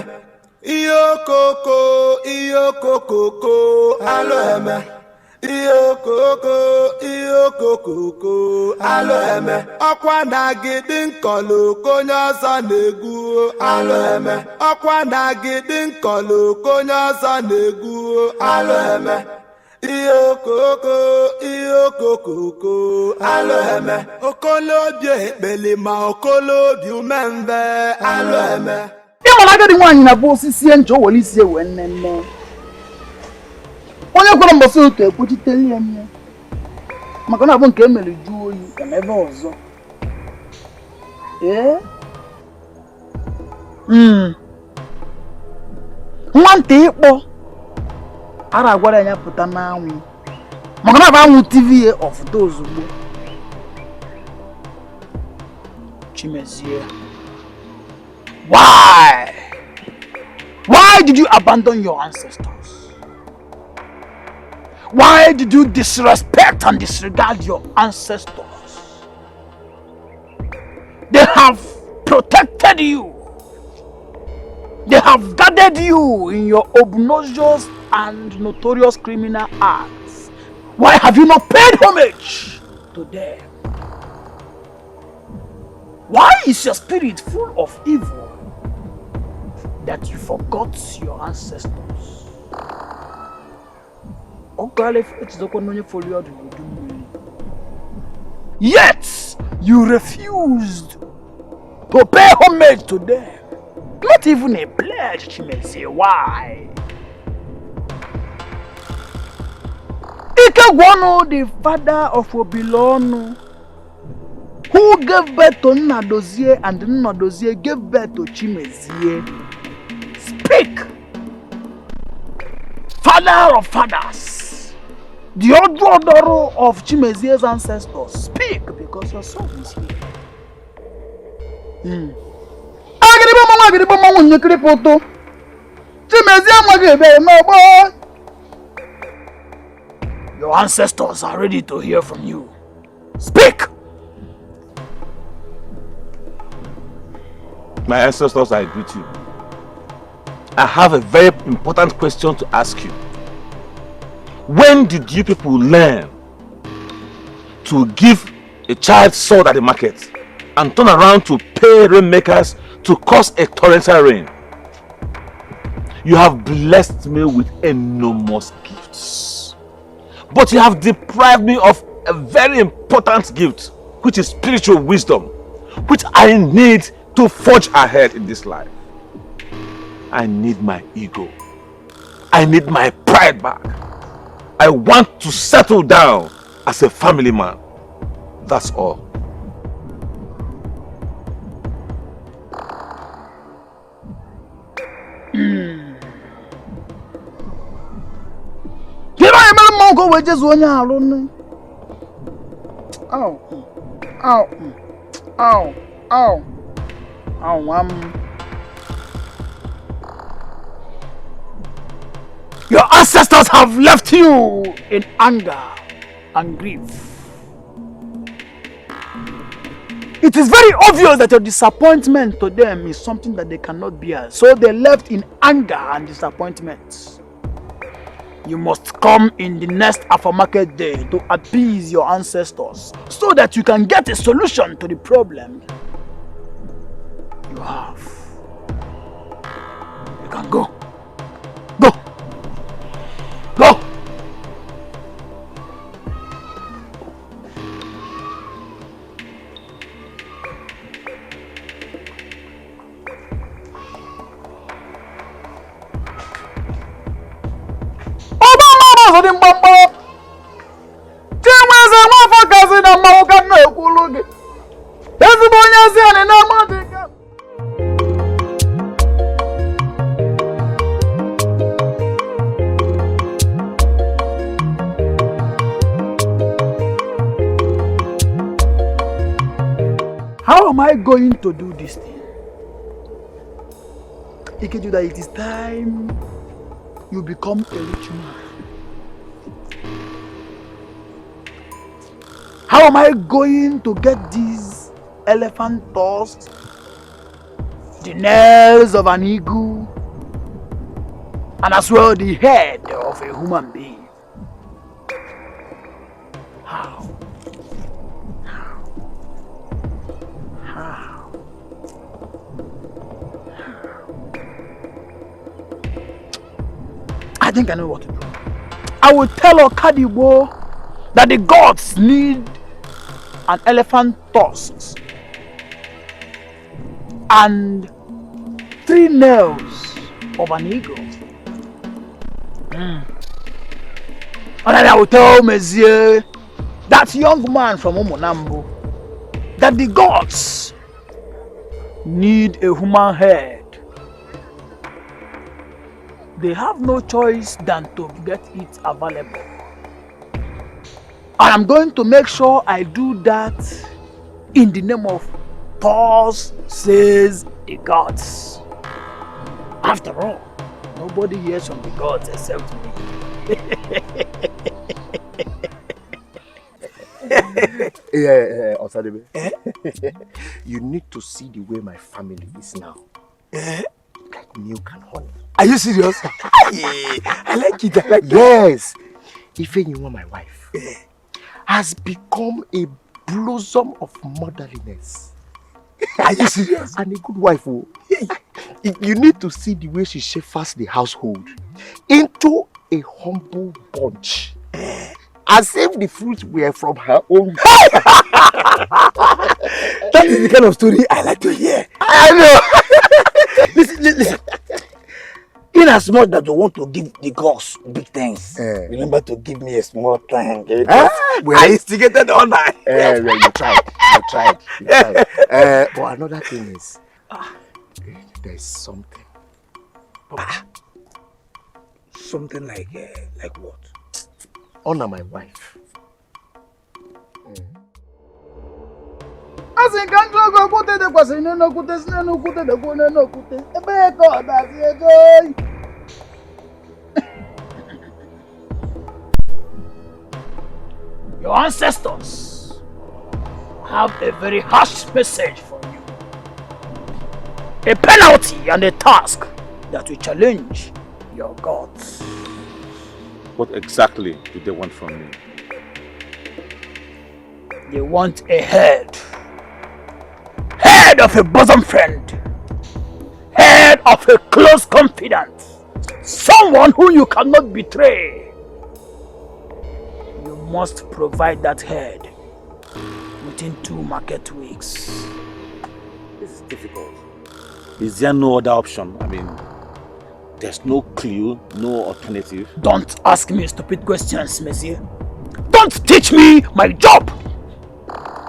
Iyo koko, alo eme. Iyo koko, alo eme. Ọkwa na gidi nkọlụ konye ọzọ na-egwu, alo eme. Ọkwa na gidi nkọlụ konye ọzọ na-egwu, alo eme. Iyo koko, alo eme. Okolobi ekpeli ma okolobi umembe, alo eme. Ịmara agadi nwaanyị na bụ osisi nche o were isi ewe nnenne. Onye kwere mbọsị ụka ekpochiteli ya mmụọ. Maka na abụ nke emere ju oyi emebe ọzọ. Nwantị ịkpọ ara agwara ya pụta n'anwụ. Maka na abụ anwụ TV ya ọfụta ozugbo. Chimezie. Why? Why did you abandon your ancestors? Why did you disrespect and disregard your ancestors? They have protected you. They have guarded you in your obnoxious and notorious criminal acts. Why have you not paid homage to them? Why is your spirit full of evil that you forgot your ancestors? Yet you refused to pay homage to them. Not even a pledge, she may say. Why? Igboegwu, the father of Obilonu, who gave birth to Nnadozie and Nnadozie gave birth to Chimezie. Speak! Father of fathers, the Odoro of Chimezie's ancestors, speak because your son is here. Your ancestors are ready to hear from you. Speak! My ancestors, I greet you. I have a very important question to ask you. When did you people learn to give a child sword at the market and turn around to pay rainmakers to cause a torrential rain? You have blessed me with enormous gifts, but you have deprived me of a very important gift, which is spiritual wisdom, which I need to forge ahead in this life. I need my ego. I need my pride back. I want to settle down as a family man. That's all. Your ancestors have left you in anger and grief. It is very obvious that your disappointment to them is something that they cannot bear. So they left in anger and disappointment. You must come in the next aftermarket day to appease your ancestors so that you can get a solution to the problem you have. You can go. Go. Go. How am I going to do this thing? Ikeju, that it is time you become a rich man. How am I going to get these elephant tusks, the nails of an eagle, and as well the head of a human being? How? I think I know what to do. I will tell Okadibo that the gods need an elephant tusk and 3 nails of an eagle. And then I will tell Monsieur, that young man from Umonambo, that the gods need a human head. They have no choice than to get it available. And I'm going to make sure I do that in the name of Thus says the gods. After all, nobody hears from the gods except me. Osadebe. You need to see the way my family is now. Like milk and honey. Are you serious? I like it. I like it. Yes. Ifeyinwa, my wife, has become a blossom of motherliness. Are you serious? And a good wife. Oh. You need to see the way she shapes the household into a humble bunch. As if the fruits were from her own. That is the kind of story I like to hear. I know. Listen. In as much that you want to give the gods big things, remember to give me a small thing. I instigated all that. Well, you tried. But another thing is, there's something. Something like what? Honor my wife. Your ancestors have a very harsh message for you. A penalty and a task that will challenge your gods. What exactly do they want from me? They want a head. Head of a bosom friend. Head of a close confidant. Someone who you cannot betray. You must provide that head within 2 market weeks. This is difficult. Is there no other option? I mean, there's no clue, no alternative. Don't ask me stupid questions, monsieur. Don't teach me my job!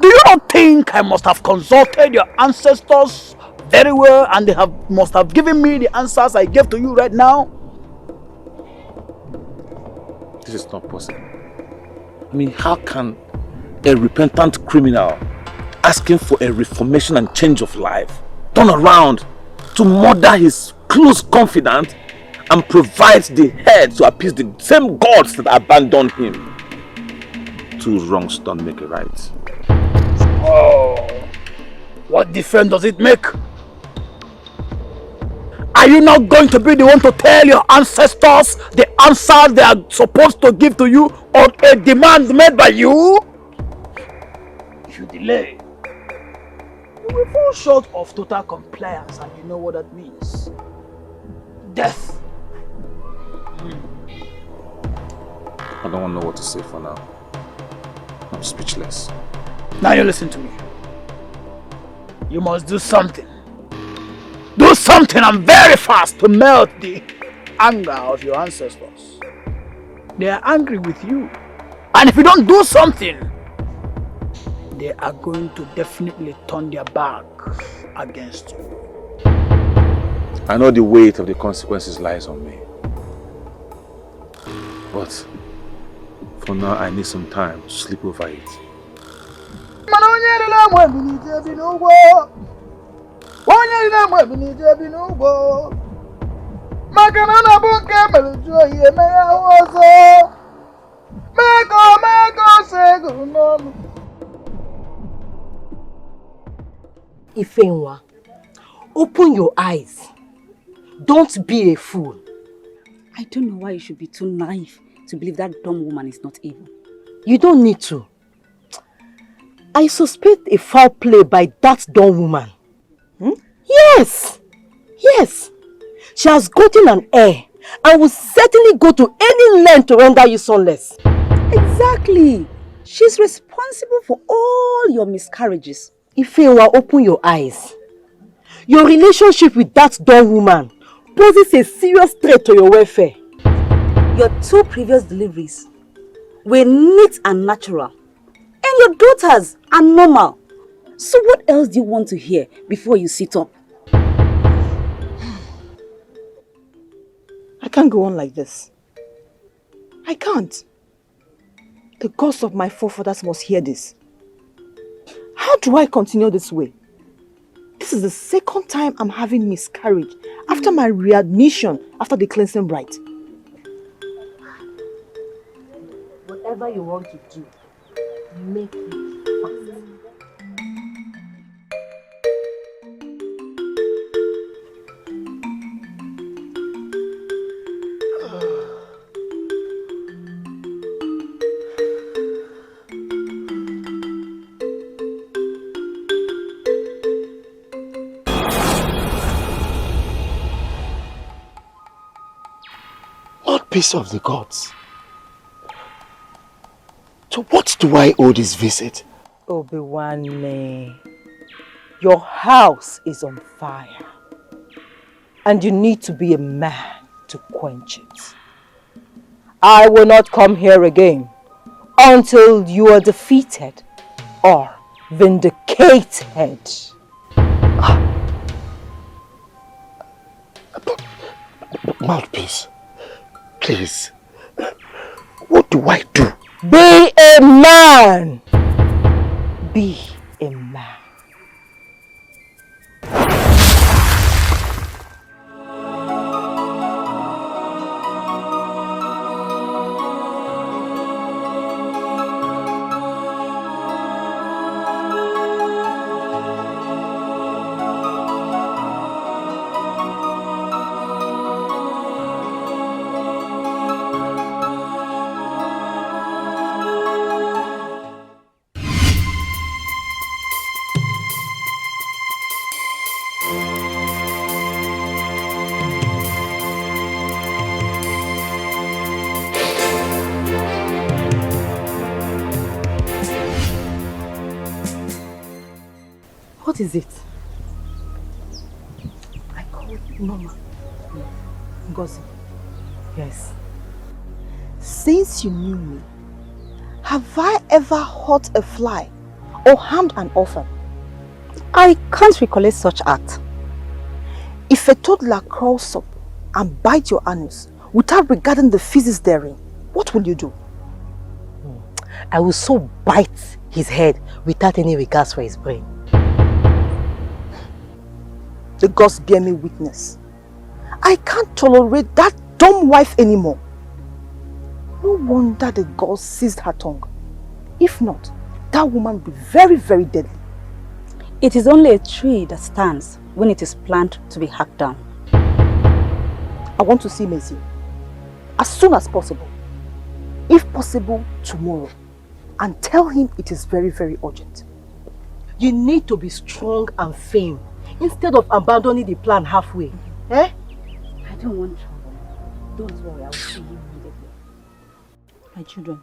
Do you not think I must have consulted your ancestors very well and they must have given me the answers I gave to you right now? This is not possible. I mean, how can a repentant criminal asking for a reformation and change of life turn around to murder his close confidant and provide the head to appease the same gods that abandoned him? 2 wrongs don't make a right. Oh, what difference does it make? Are you not going to be the one to tell your ancestors the answers they are supposed to give to you on a demand made by you? If you delay, you will fall short of total compliance, and you know what that means. Death. I don't know what to say for now. I'm speechless. Now you listen to me. You must do something. Do something and very fast to melt the anger of your ancestors. They are angry with you. And if you don't do something, they are going to definitely turn their back against you. I know the weight of the consequences lies on me. But for now, I need some time to sleep over it. Ifenwa, open your eyes. Don't be a fool. I don't know why you should be too naive to believe that dumb woman is not evil. You don't need to. I suspect a foul play by that dumb woman. Yes! Yes! She has gotten an heir and will certainly go to any length to render you sonless. Exactly! She's responsible for all your miscarriages. Ifewa, open your eyes. Your relationship with that dumb woman poses a serious threat to your welfare. Your 2 previous deliveries were neat and natural. And your daughters are normal. So what else do you want to hear before you sit up? I can't go on like this. I can't. The ghosts of my forefathers must hear this. How do I continue this way? This is the 2nd time I'm having miscarriage after my readmission after the cleansing rite. Whatever you want to do, make it fast. Peace of the gods. To what do I owe this visit? Obiwane, your house is on fire. And you need to be a man to quench it. I will not come here again until you are defeated or vindicated. Mouthpiece, please. What do I do? Be a man. Be a man. What is it? I called Norma. Ngozi. Yes. Since you knew me, have I ever hurt a fly or harmed an orphan? I can't recollect such act. If a toddler crawls up and bites your anus without regarding the physics therein, what will you do? I will so bite his head without any regards for his brain. The gods bear me witness. I can't tolerate that dumb wife anymore. No wonder the gods seized her tongue. If not, that woman will be very, very deadly. It is only a tree that stands when it is planned to be hacked down. I want to see Mezi as soon as possible. If possible, tomorrow. And tell him it is very, very urgent. You need to be strong and firm instead of abandoning the plan halfway. Eh? I don't want trouble. Don't worry, I will see you immediately. My children,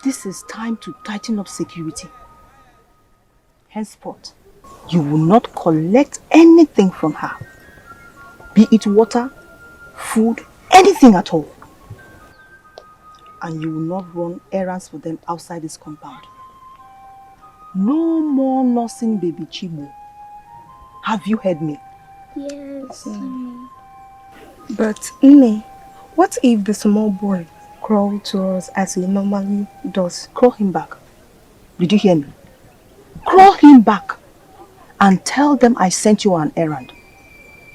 this is time to tighten up security. Henceforth, you will not collect anything from her. Be it water, food, anything at all. And you will not run errands for them outside this compound. No more nursing baby Chibu. Have you heard me? Yes. But, Nne, what if the small boy crawls to us as he normally does? Crawl him back. Did you hear me? Crawl him back and tell them I sent you on an errand.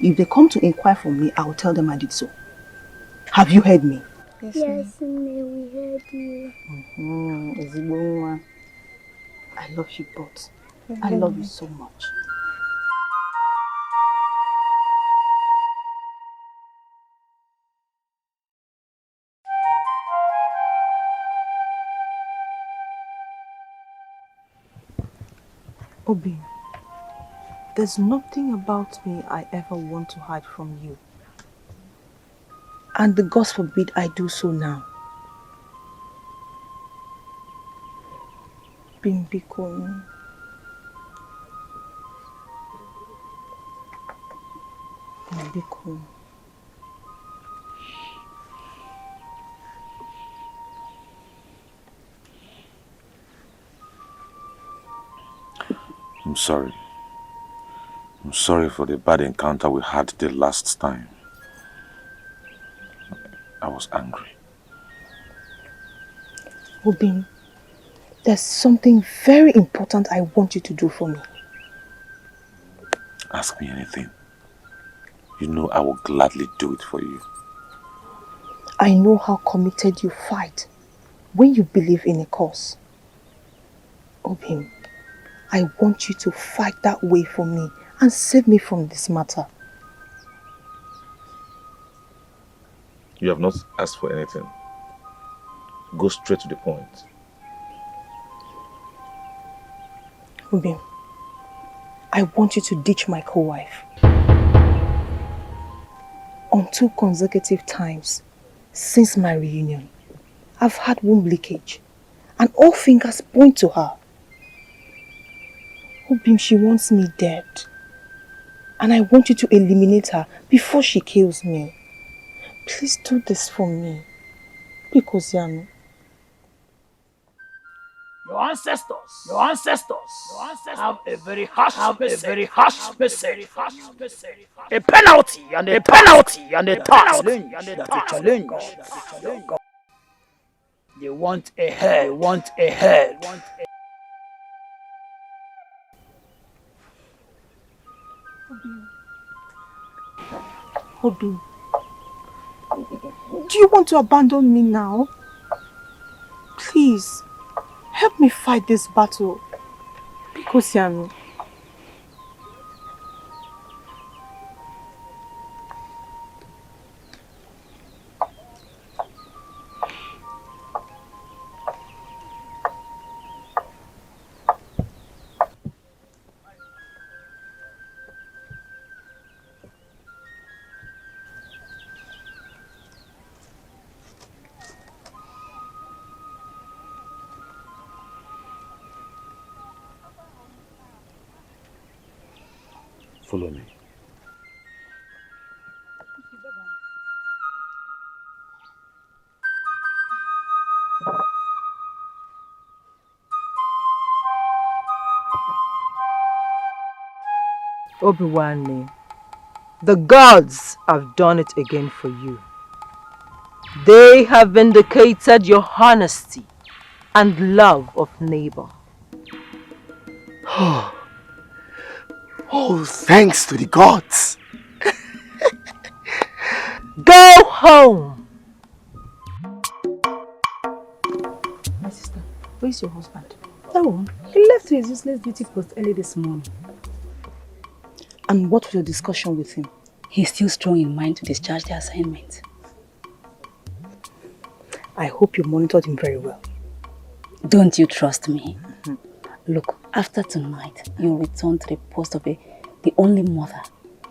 If they come to inquire from me, I will tell them I did so. Have you heard me? Yes, Nne, we heard you. Igboegwu, I love you both. I love you so much. Obi, there's nothing about me I ever want to hide from you. And the gods forbid I do so now. Bimbiko. Bimbiko. I'm sorry. I'm sorry for the bad encounter we had the last time. I was angry. Obin, there's something very important I want you to do for me. Ask me anything. You know I will gladly do it for you. I know how committed you fight when you believe in a cause. Obin, I want you to fight that way for me and save me from this matter. You have not asked for anything. Go straight to the point. Obin, I want you to ditch my co-wife. On 2 consecutive times since my reunion, I've had womb leakage and all fingers point to her. Obim, she wants me dead. And I want you to eliminate her before she kills me. Please do this for me. Because, Yano. Your ancestors have a very harsh message. A penalty and a task that challenge. They want a head. Obin, do you want to abandon me now? Please, help me fight this battle. Because, Yano. Follow me. Obi-Wan, the gods have done it again for you. They have vindicated your honesty and love of neighbor. Oh, thanks to the gods. Go home. My sister, where's your husband? Oh, he left to his useless duty post early this morning. And what was your discussion with him? He's still strong in mind to discharge the assignment. I hope you monitored him very well. Don't you trust me? Look, after tonight, you'll return to the post of the only mother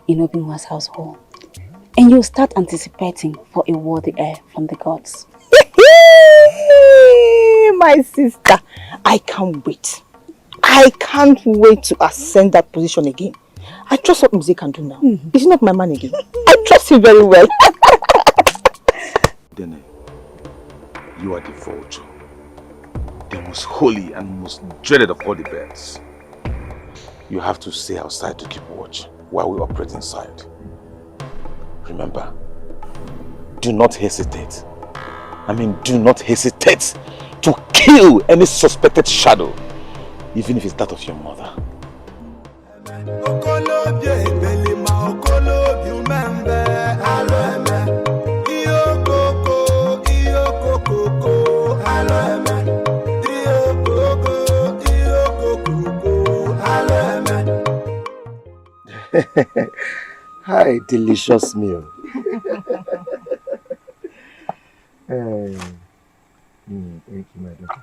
in Obinwa's household. And you'll start anticipating for a worthy heir from the gods. My sister, I can't wait. I can't wait to ascend that position again. I trust what Mzee can do now. He's not my man again. I trust him very well. Dene, you are the vulture, the most holy and most dreaded of all the birds. You have to stay outside to keep watch while we operate inside. Remember, do not hesitate. Do not hesitate to kill any suspected shadow, even if it's that of your mother. Hi, delicious meal. Thank you, my daughter.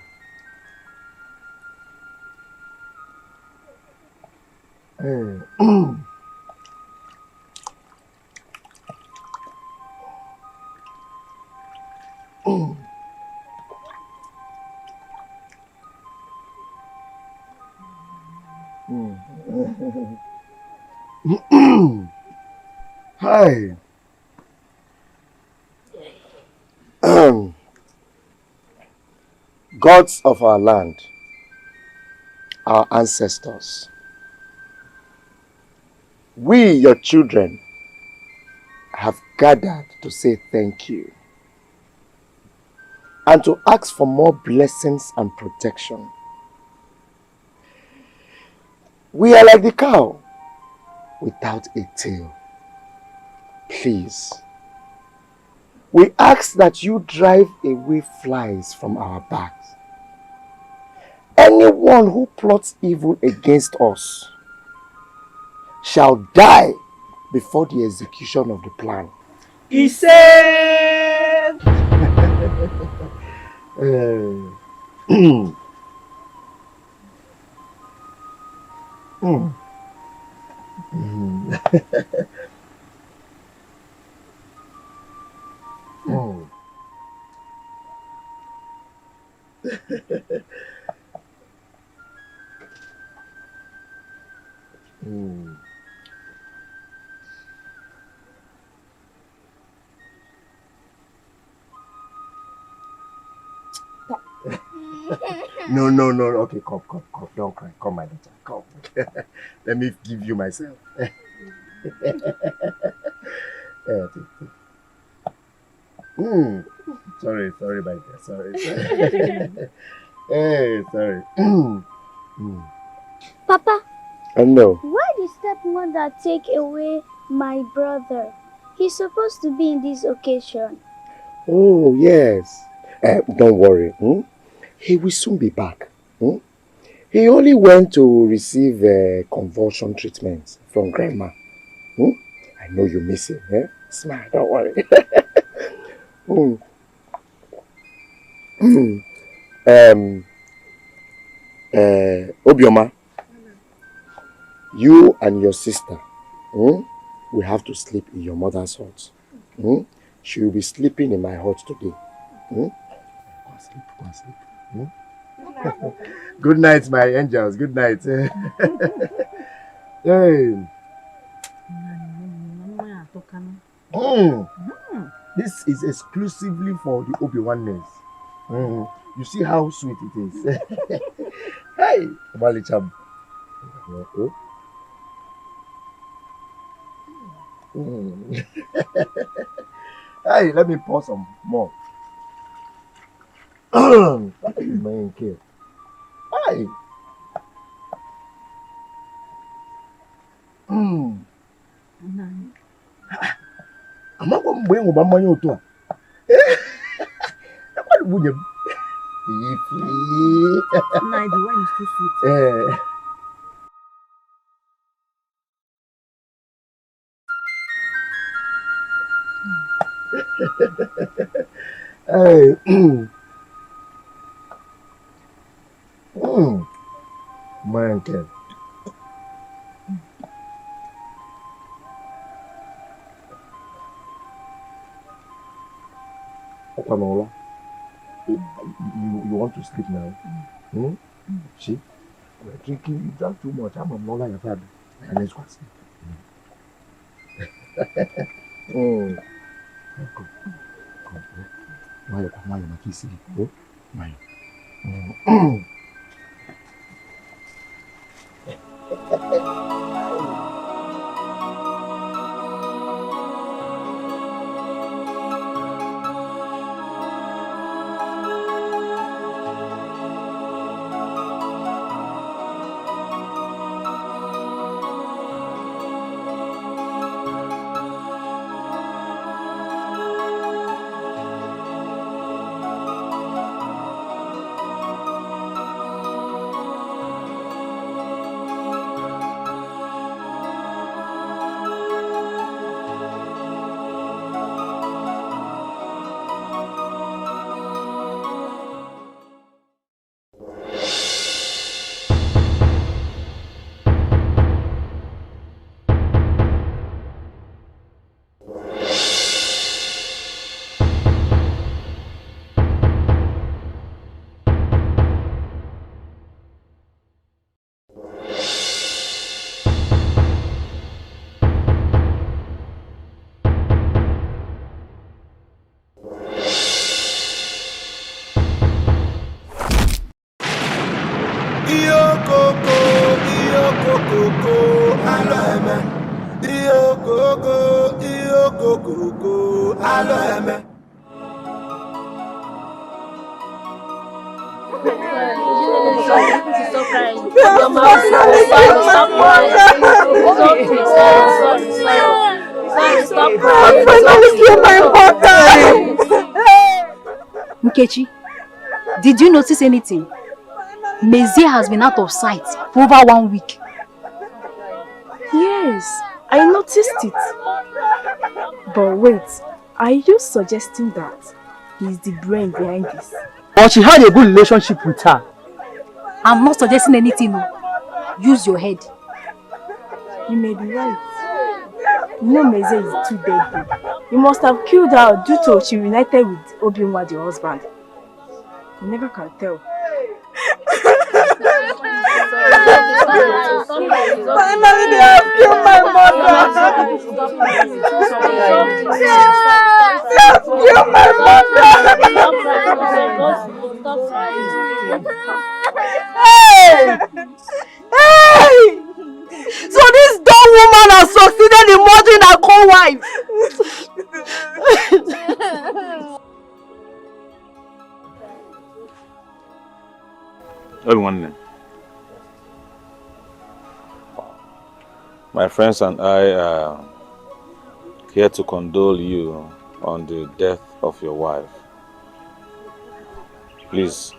Hi. Gods of our land, our ancestors, we, your children, have gathered to say thank you and to ask for more blessings and protection. We are like the cow without a tail. Please, we ask that you drive away flies from our backs. Anyone who plots evil against us shall die before the execution of the plan. He said. No. Okay, come. Don't cry. Come, my daughter. Come. Let me give you myself. Sorry, my dear. Sorry. Sorry. Papa. No. Why did stepmother take away my brother? He's supposed to be in this occasion. Oh, yes. Don't worry. He will soon be back. He only went to receive convulsion treatment from grandma. I know you miss him. Smile, don't worry. Obioma, you and your sister will have to sleep in your mother's hut. She will be sleeping in my hut today. Go and sleep. Good night, my angels. Good night. Hey. This is exclusively for the Obi-Wanness. You see how sweet it is. Hey, Malicham. Hey, let me pour some more. That is my care. Hey. I'm not going to bring my money to what Nah, the wine is too sweet. Hey. Man, Ken. Pamela, you want to sleep now? See, we're drinking, you drank too much. I'm not like your father. And let's go sleep. Come. Mayo, my kissy. Mayo. Nkechi, did you notice anything? Mezie has been out of sight for over 1 week. Yes, I noticed it. But wait, are you suggesting that he's the brain behind this? But she had a good relationship with her. I'm not suggesting anything. Use your head. You may be right. You know Mezie is too deadly. You must have killed her due to she reunited with Obiunwa, the husband. You never can tell. Finally, they have killed my mother. They have killed my mother. Hey! Hey! So this dumb woman has succeeded in murdering her co-wife. Everyone, my friends and I are here to condole you on the death of your wife. Please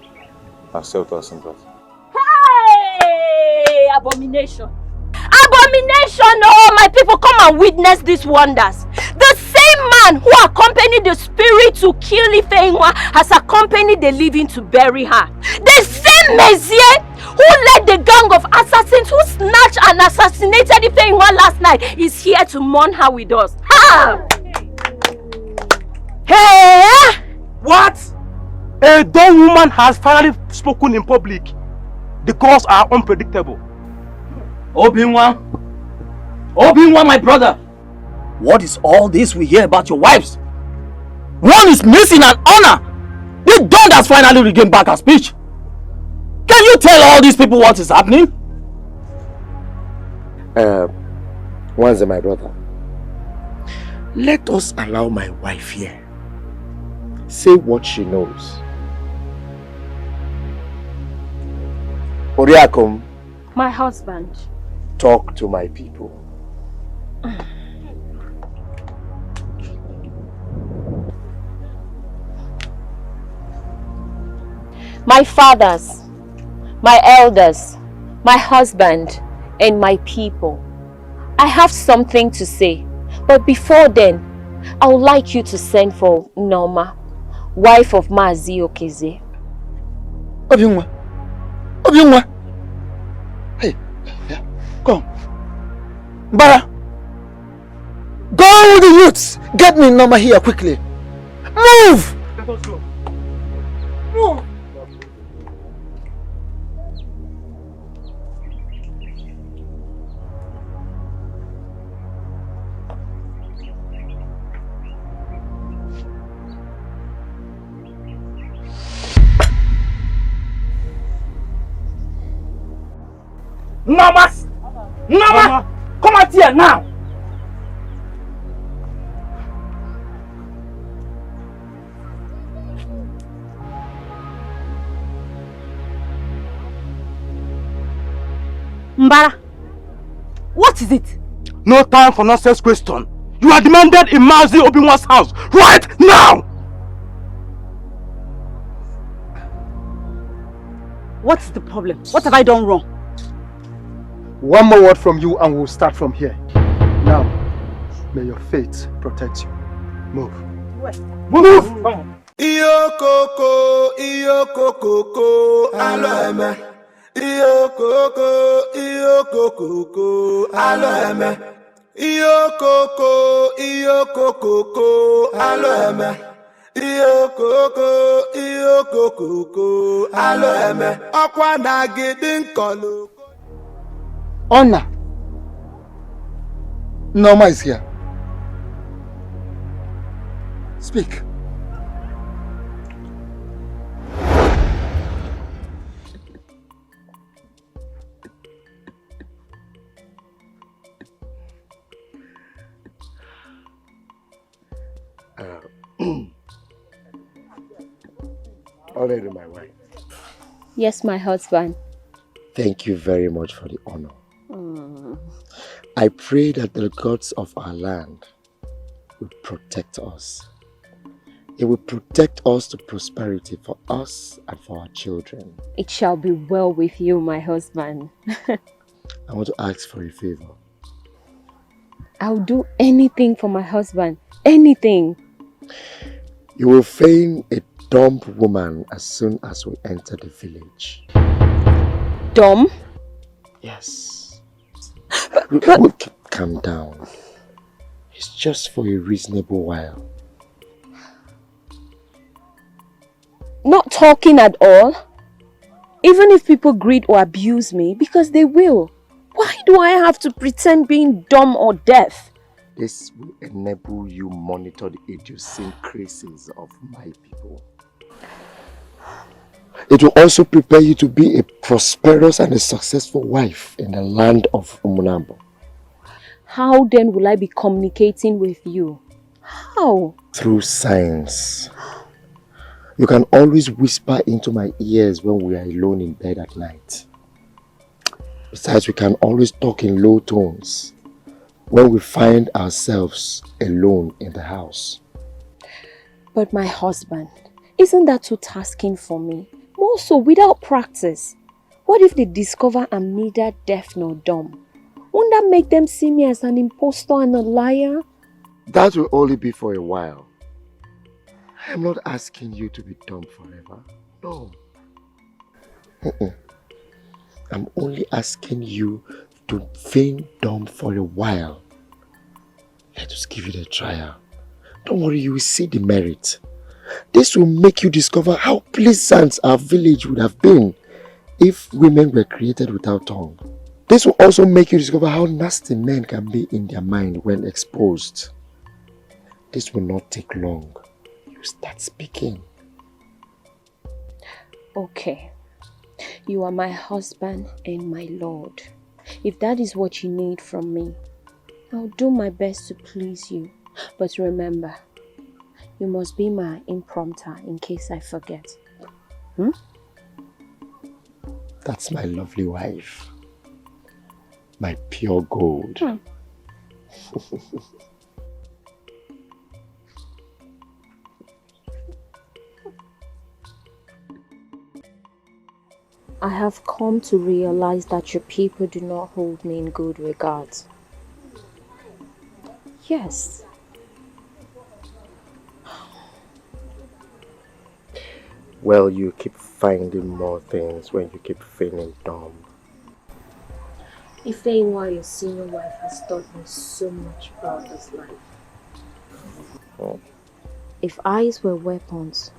accept our sympathy. Hey! Abomination! Abomination! Oh, my people, come and witness these wonders. The same man who accompanied the spirit to kill Ifeinwa has accompanied the living to bury her. The same Mezie who led the gang of assassins who snatched and assassinated Ifeinwa last night is here to mourn her with us. Ha! Hey! What? A dumb woman has finally spoken in public. The gods are unpredictable. Obiunwa, my brother. What is all this we hear about your wives? One is missing an honor. The Don has finally regained back her speech. Can you tell all these people what is happening? Once my brother, let us allow my wife here say what she knows. Oriakum, My husband. talk to my people. My fathers, my elders, my husband, and my people. I have something to say, but before then, I would like you to send for Norma, wife of Mazi Okeze. Obiunwa. Obiunwa. Hey, yeah, come. Bara. Go with the youths. Get me Norma here quickly. Move! Let us go. Move! Norma! Come out here now! Mbara, what is it? No time for nonsense question. You are demanded in Mazi Obinwa's house right now! What's the problem? What have I done wrong? One more word from you and we'll start from here. Now, may your faith protect you. Move. Move! Iyo koko, alo eme. Iyo koko, alo eme. Iyo koko, alo eme. Iyo koko, alo eme. Okwa na gidi nkolo. Honor. Norma is here. Speak. Honor, my wife. Yes, my husband. Thank you very much for the honor. I pray that the gods of our land will protect us. It will protect us to prosperity for us and for our children. It shall be well with you, my husband. I want to ask for a favor. I'll do anything for my husband. Anything. You will feign a dumb woman as soon as we enter the village. Dumb? Yes. Calm down. It's just for a reasonable while. Not talking at all. Even if people greet or abuse me, because they will. Why do I have to pretend being dumb or deaf? This will enable you monitor the idiosyncrasies of my people. It will also prepare you to be a prosperous and a successful wife in the land of Umunambo. How then will I be communicating with you? How? Through signs. You can always whisper into my ears when we are alone in bed at night. Besides, we can always talk in low tones when we find ourselves alone in the house. But my husband, isn't that too tasking for me? More so without practice. What if they discover I'm neither deaf nor dumb? Won't that make them see me as an impostor and a liar? That will only be for a while. I'm not asking you to be dumb forever. No. I'm only asking you to feign dumb for a while. Let us give it a trial. Don't worry, you will see the merit. This will make you discover how pleasant our village would have been if women were created without tongue. This will also make you discover how nasty men can be in their mind when exposed. This will not take long. You start speaking. Okay. You are my husband and my Lord. If that is what you need from me, I'll do my best to please you. But remember, you must be my impromptu in case I forget. Hmm? That's my lovely wife. My pure gold. I have come to realize that your people do not hold me in good regards. Yes. Well, you keep finding more things when you keep feeling dumb. Ifeanyi, your senior wife, has taught me so much about this life. Oh. If eyes were weapons,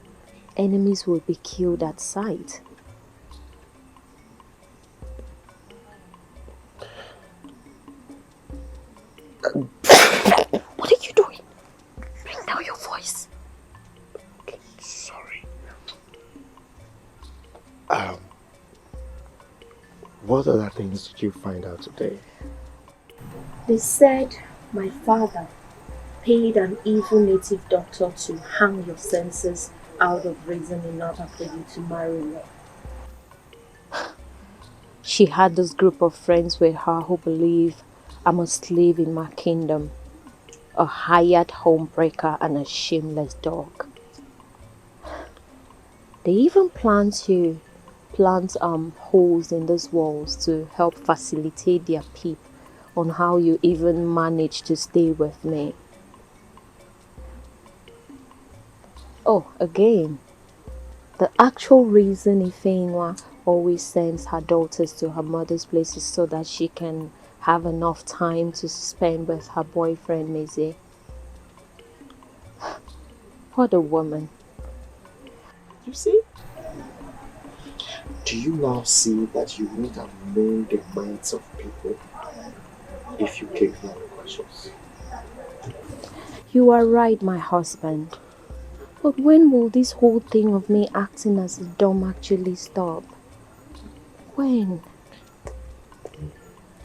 enemies would be killed at sight. What are you doing? Bring down your voice. Okay, sorry. What other things did you find out today? They said my father paid an evil native doctor to hang your senses out of reason in order for you to marry me. She had this group of friends with her who believe I'm a slave in my kingdom, a hired homebreaker and a shameless dog. They even plan to plant holes in these walls to help facilitate their peep on how you even manage to stay with me. Oh, again, the actual reason Ifeanyi always sends her daughters to her mother's place is so that she can have enough time to spend with her boyfriend, Meze. What a woman. You see? Do you now see that you wouldn't have known the minds of people if you gave them questions? You are right, my husband. But when will this whole thing of me acting as a dumb actually stop? When?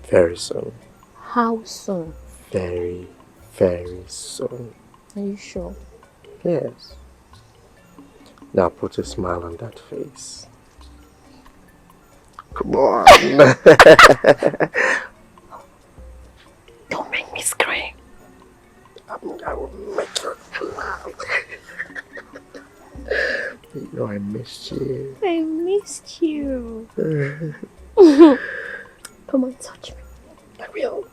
Very soon. How soon? Very, very soon. Are you sure? Yes. Now put a smile on that face. Come on. Don't make me scream. I will make you laugh. You know I missed you. I missed you. Come on, touch me. I will.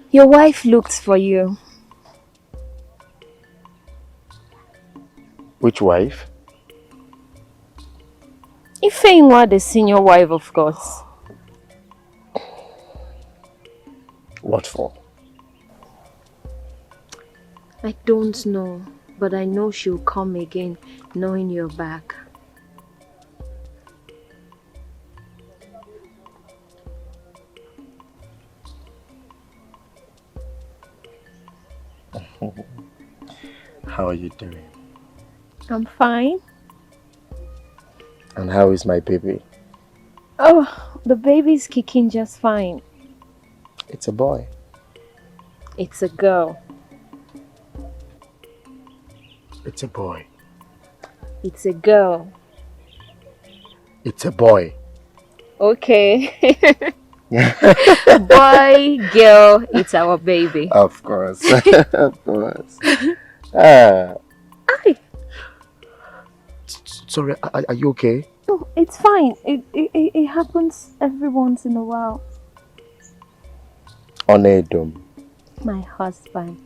Your wife looks for you. Which wife? Ifeanyi, the senior wife, of course. What for? I don't know, but I know she'll come again, knowing you're back. How are you doing? I'm fine. And how is my baby? Oh, the baby's kicking just fine. It's a boy. It's a girl. It's a boy. It's a girl. It's a boy. Okay. Boy, girl, it's our baby. Of course. Of course. Hi. Sorry, are you okay? No, it's fine. It happens every once in a while. Onedum, My husband.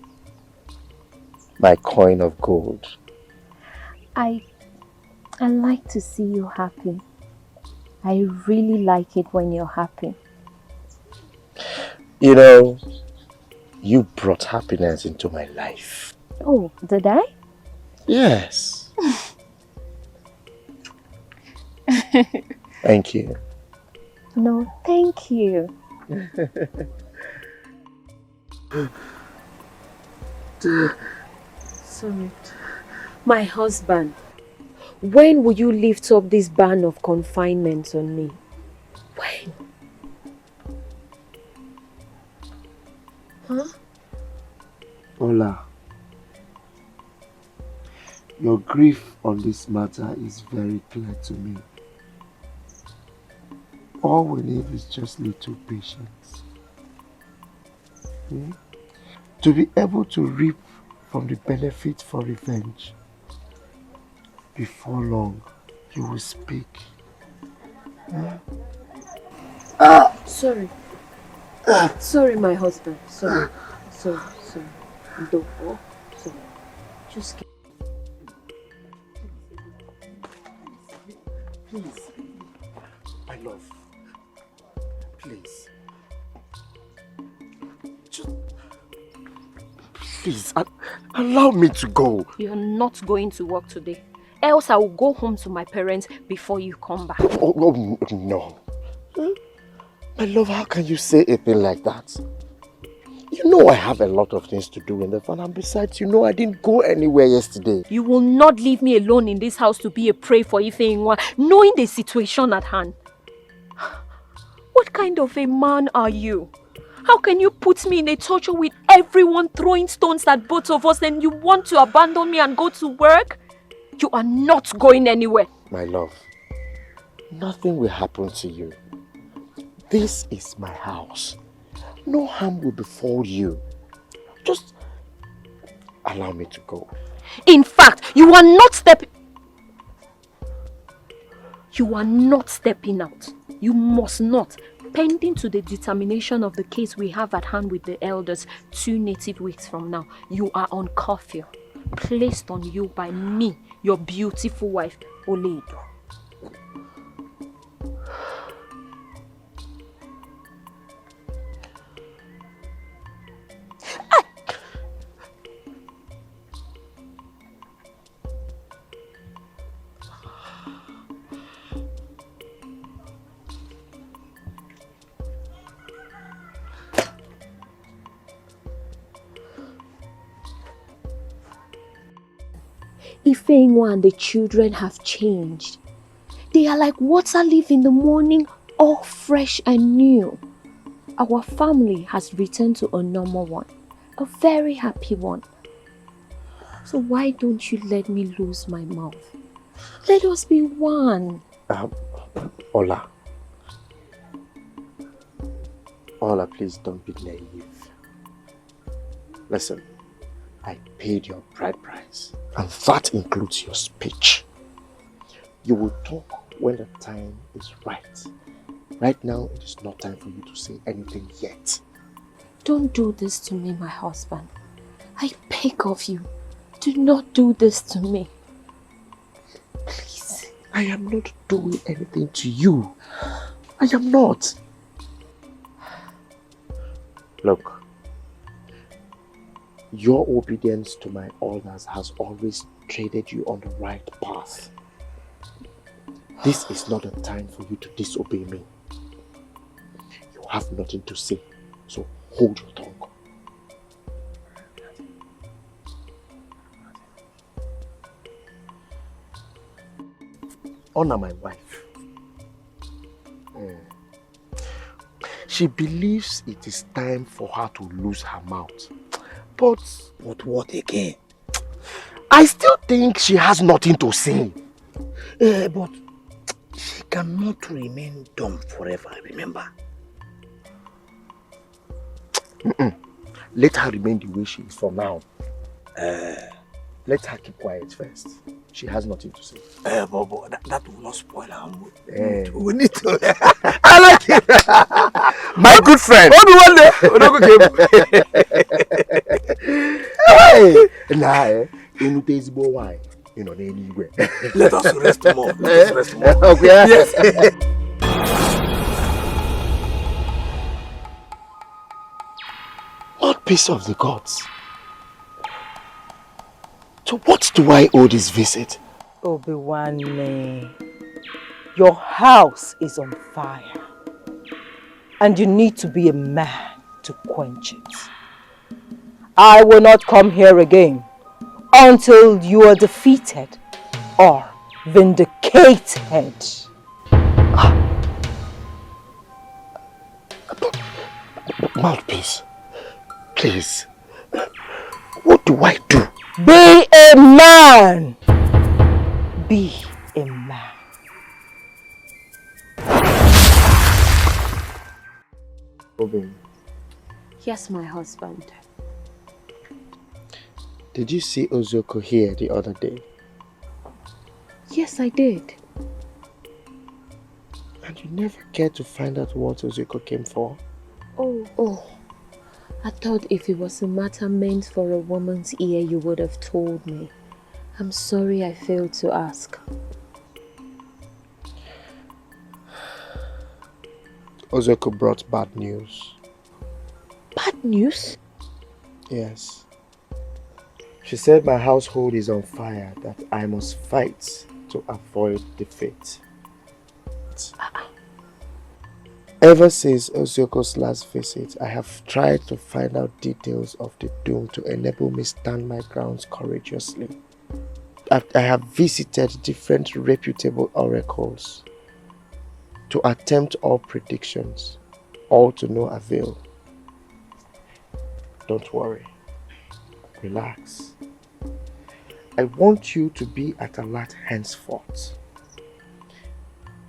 my coin of gold. I like to see you happy. I really like it when you're happy. You know, you brought happiness into my life. Oh, did I? Yes. Thank you. No, thank you. Sorry. My husband, when will you lift up this ban of confinement on me? When? Huh? Ola, your grief on this matter is very clear to me. All we need is just little patience. To be able to reap from the benefit for revenge. Before long, you will speak. Sorry. Sorry, my husband. Sorry. Sorry. Don't. Sorry. Just get... Please. My love. Please. Please, allow me to go. You're not going to work today. Else I will go home to my parents before you come back. Oh, no. My love, how can you say a thing like that? You know I have a lot of things to do in the farm, and besides, you know I didn't go anywhere yesterday. You will not leave me alone in this house to be a prey for Ifeinwa, knowing the situation at hand. What kind of a man are you? How can you put me in a torture with everyone throwing stones at both of us and you want to abandon me and go to work? You are not going anywhere. My love, nothing will happen to you. This is my house. No harm will befall you. Just allow me to go. In fact, you are not stepping out. You must not. Pending to the determination of the case we have at hand with the elders 2 native weeks from now, you are on curfew, placed on you by me, your beautiful wife, Oledo. Ifeinwa and the children have changed. They are like water leaf in the morning, all fresh and new. Our family has returned to a normal one, a very happy one. So why don't you let me lose my mouth? Let us be one. Ola, please don't be naive. Listen, I paid your bride price, and that includes your speech. You will talk when the time is right. Right now, it is not time for you to say anything yet. Don't do this to me, my husband. I beg of you, do not do this to me. Please. I am not doing anything to you. I am not. Look, your obedience to my orders has always traded you on the right path. This is not a time for you to disobey me. You have nothing to say, so hold your tongue. Honor my wife. She believes it is time for her to lose her mouth. But what again? I still think she has nothing to say. But she cannot remain dumb forever, remember? Let her remain the way she is for now. Let her keep quiet first. She has nothing to say. But that will not spoil her mood. We need to. I like it. My good friend. Let us rest more. Let us rest more. Okay. Yes. What peace of the gods? So what do I owe this visit? Obi-Wan, your house is on fire. And you need to be a man to quench it. I will not come here again until you are defeated or vindicated. Mouthpiece, please. What do I do? Be a man. Be a man. Obi, Yes, my husband. did you see Ozoko here the other day? Yes, I did. And you never cared to find out what Ozoko came for? Oh. I thought if it was a matter meant for a woman's ear, you would have told me. I'm sorry I failed to ask. Ozoko brought bad news. Bad news? Yes. She said my household is on fire, that I must fight to avoid defeat. Ever since Ozoko's last visit, I have tried to find out details of the doom to enable me stand my grounds courageously. I have visited different reputable oracles to attempt all predictions, all to no avail. Don't worry. Relax. I want you to be at alert henceforth.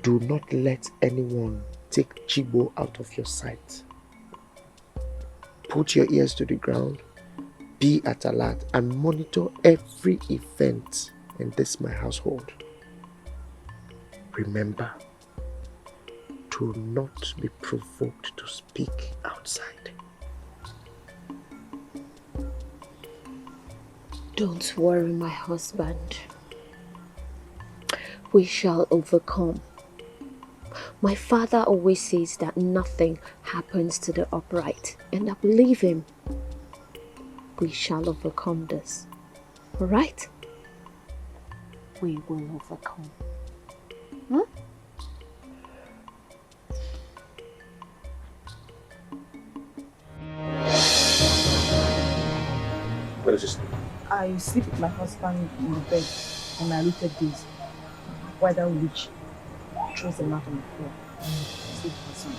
Do not let anyone take Chibo out of your sight. Put your ears to the ground, be at alert, and monitor every event in this my household. Remember, do not be provoked to speak outside. Don't worry, my husband. We shall overcome. My father always says that nothing happens to the upright, and I believe him. We shall overcome this. Alright? We will overcome. Huh? Where is this? I sleep with my husband in the bed on my looted days. While that witch throws them out on the floor. Sleep with my son.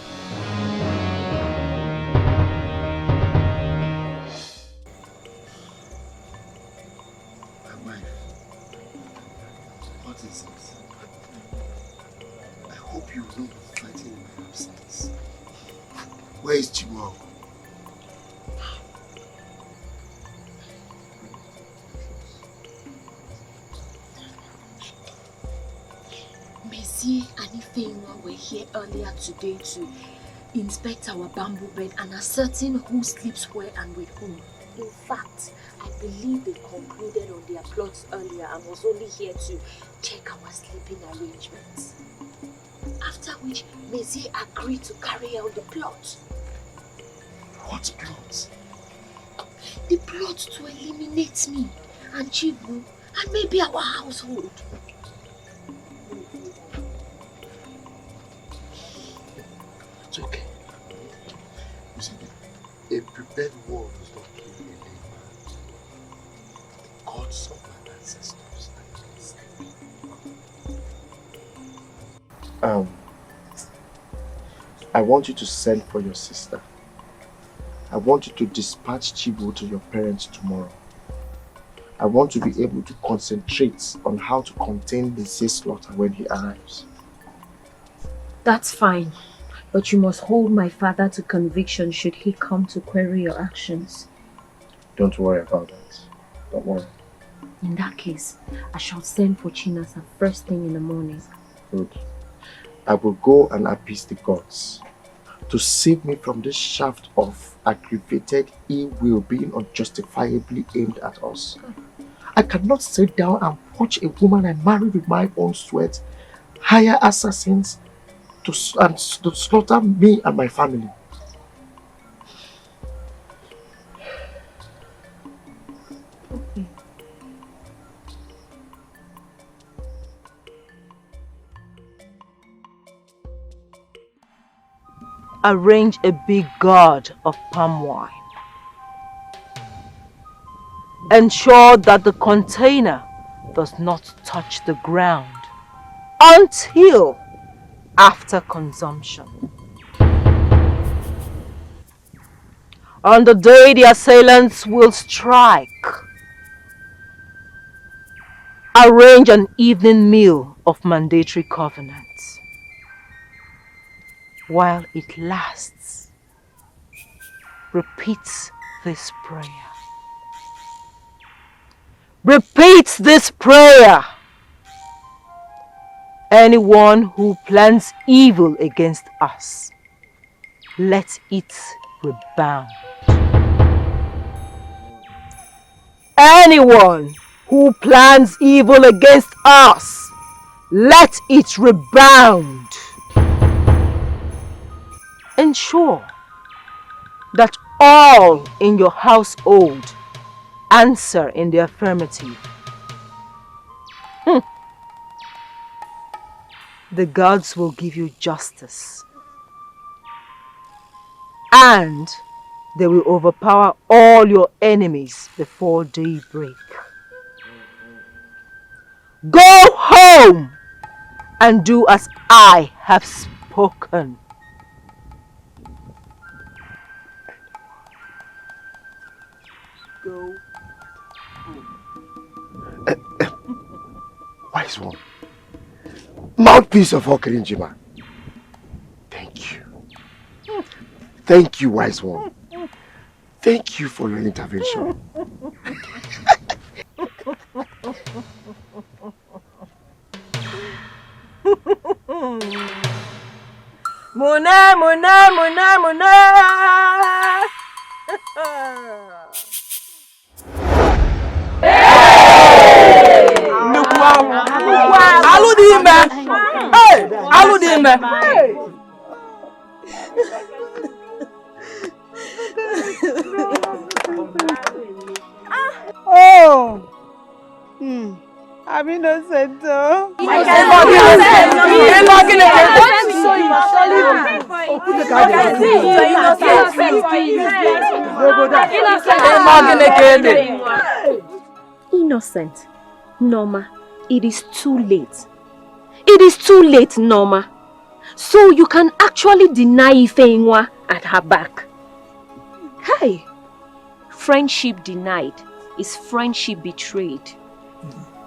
My wife, what is it? I hope you will not be fighting in my absence. Where is Chihuahua? Messi and Ifeanyi were here earlier today to inspect our bamboo bed and ascertain who sleeps where and with whom. In fact, I believe they concluded on their plots earlier and was only here to check our sleeping arrangements. After which, Messi agreed to carry out the plot. What plot? The plot to eliminate me and Chibu and maybe our household. It's okay. You see, a prepared war does not kill a lame man. The gods of my ancestors are against me. I want you to send for your sister. I want you to dispatch Chibu to your parents tomorrow. I want to be able to concentrate on how to contain the slaughter when he arrives. That's fine, but you must hold my father to conviction should he come to query your actions. Don't worry about that. Don't worry. In that case, I shall send for Chinasa first thing in the morning. Good. I will go and appease the gods to save me from this shaft of aggravated ill will being unjustifiably aimed at us. I cannot sit down and watch a woman I married with my own sweat hire assassins to slaughter me and my family. Okay. arrange a big gourd of palm wine. Ensure that the container does not touch the ground until after consumption. On the day the assailants will strike, arrange an evening meal of mandatory covenants. While it lasts, repeat this prayer. Repeat this prayer. Anyone who plans evil against us, let it rebound. Anyone who plans evil against us, let it rebound. Ensure that all in your household answer in the affirmative. The gods will give you justice, and they will overpower all your enemies before daybreak. Go home and do as I have spoken. Go home. Wise one. Mouthpiece of Okirinjima. Thank you. Thank you, wise one. Thank you for your intervention. Muna, muna, muna, muna. Aludime! Hey! Aludime! Oh! I'm innocent. Innocent. Norma, it is too late. It is too late, Norma. So you can actually deny Ifeinwa at her back. Hey! Friendship denied is friendship betrayed.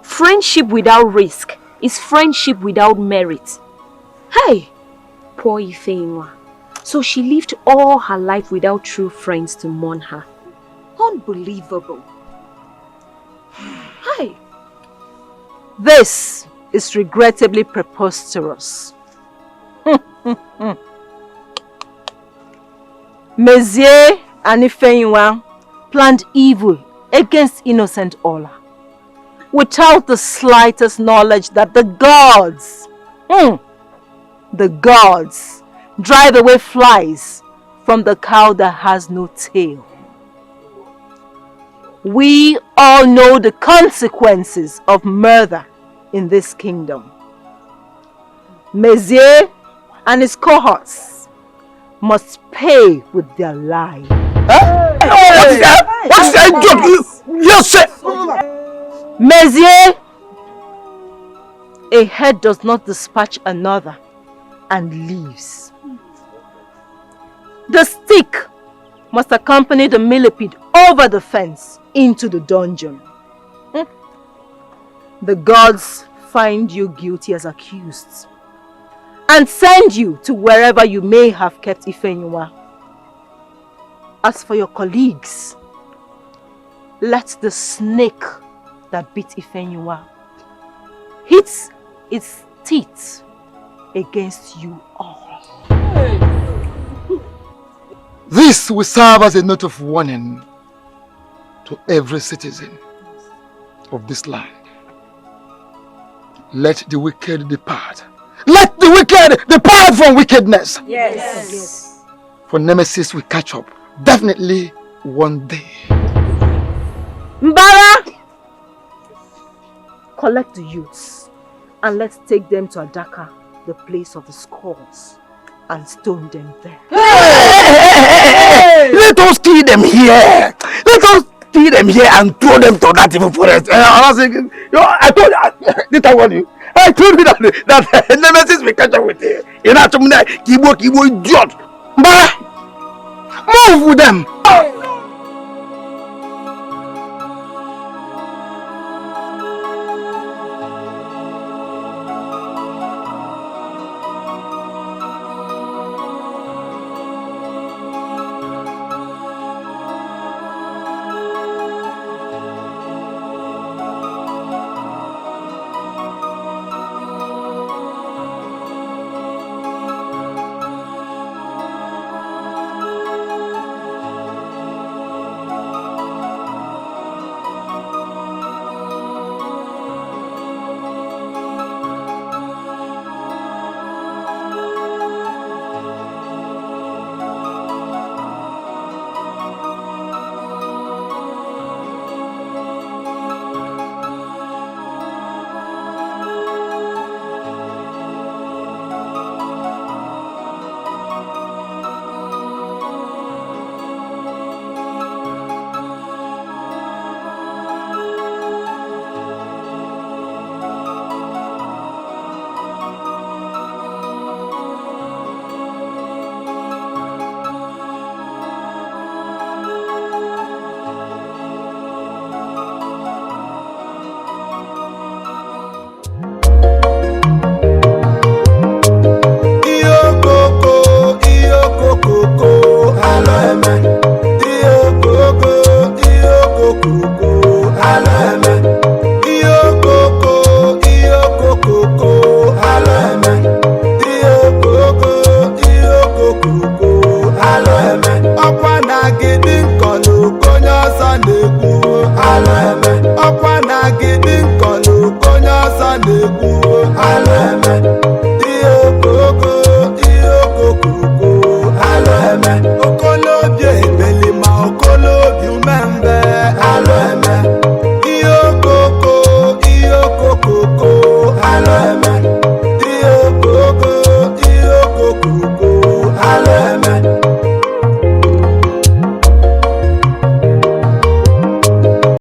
Friendship without risk is friendship without merit. Hey! Poor Ifeinwa. So she lived all her life without true friends to mourn her. Unbelievable. Hey! This is regrettably preposterous. Mezie and Ifeinwa planned evil against innocent Ola without the slightest knowledge that the gods drive away flies from the cow that has no tail. We all know the consequences of murder in this kingdom. Mezie and his cohorts must pay with their lives. What's that joke? Yes, sir. Mezie, a head does not dispatch another and leaves. The stick must accompany the millipede over the fence into the dungeon. The gods find you guilty as accused and send you to wherever you may have kept Ifeinwa. As for your colleagues, let the snake that bit Ifeinwa hit its teeth against you all. This will serve as a note of warning to every citizen of this land. Let the wicked depart. Let the wicked depart from wickedness. Yes. For Nemesis will catch up. Definitely one day. Mbara! Collect the youths and let's take them to Adaka, the place of the skulls. and stone them there. Hey! Let us kill them here. Let us kill them here and throw them to that evil forest. I told you, did I warn you? I told you that nemesis will catch up with you. You're not something that Kibo idiot. But move with them.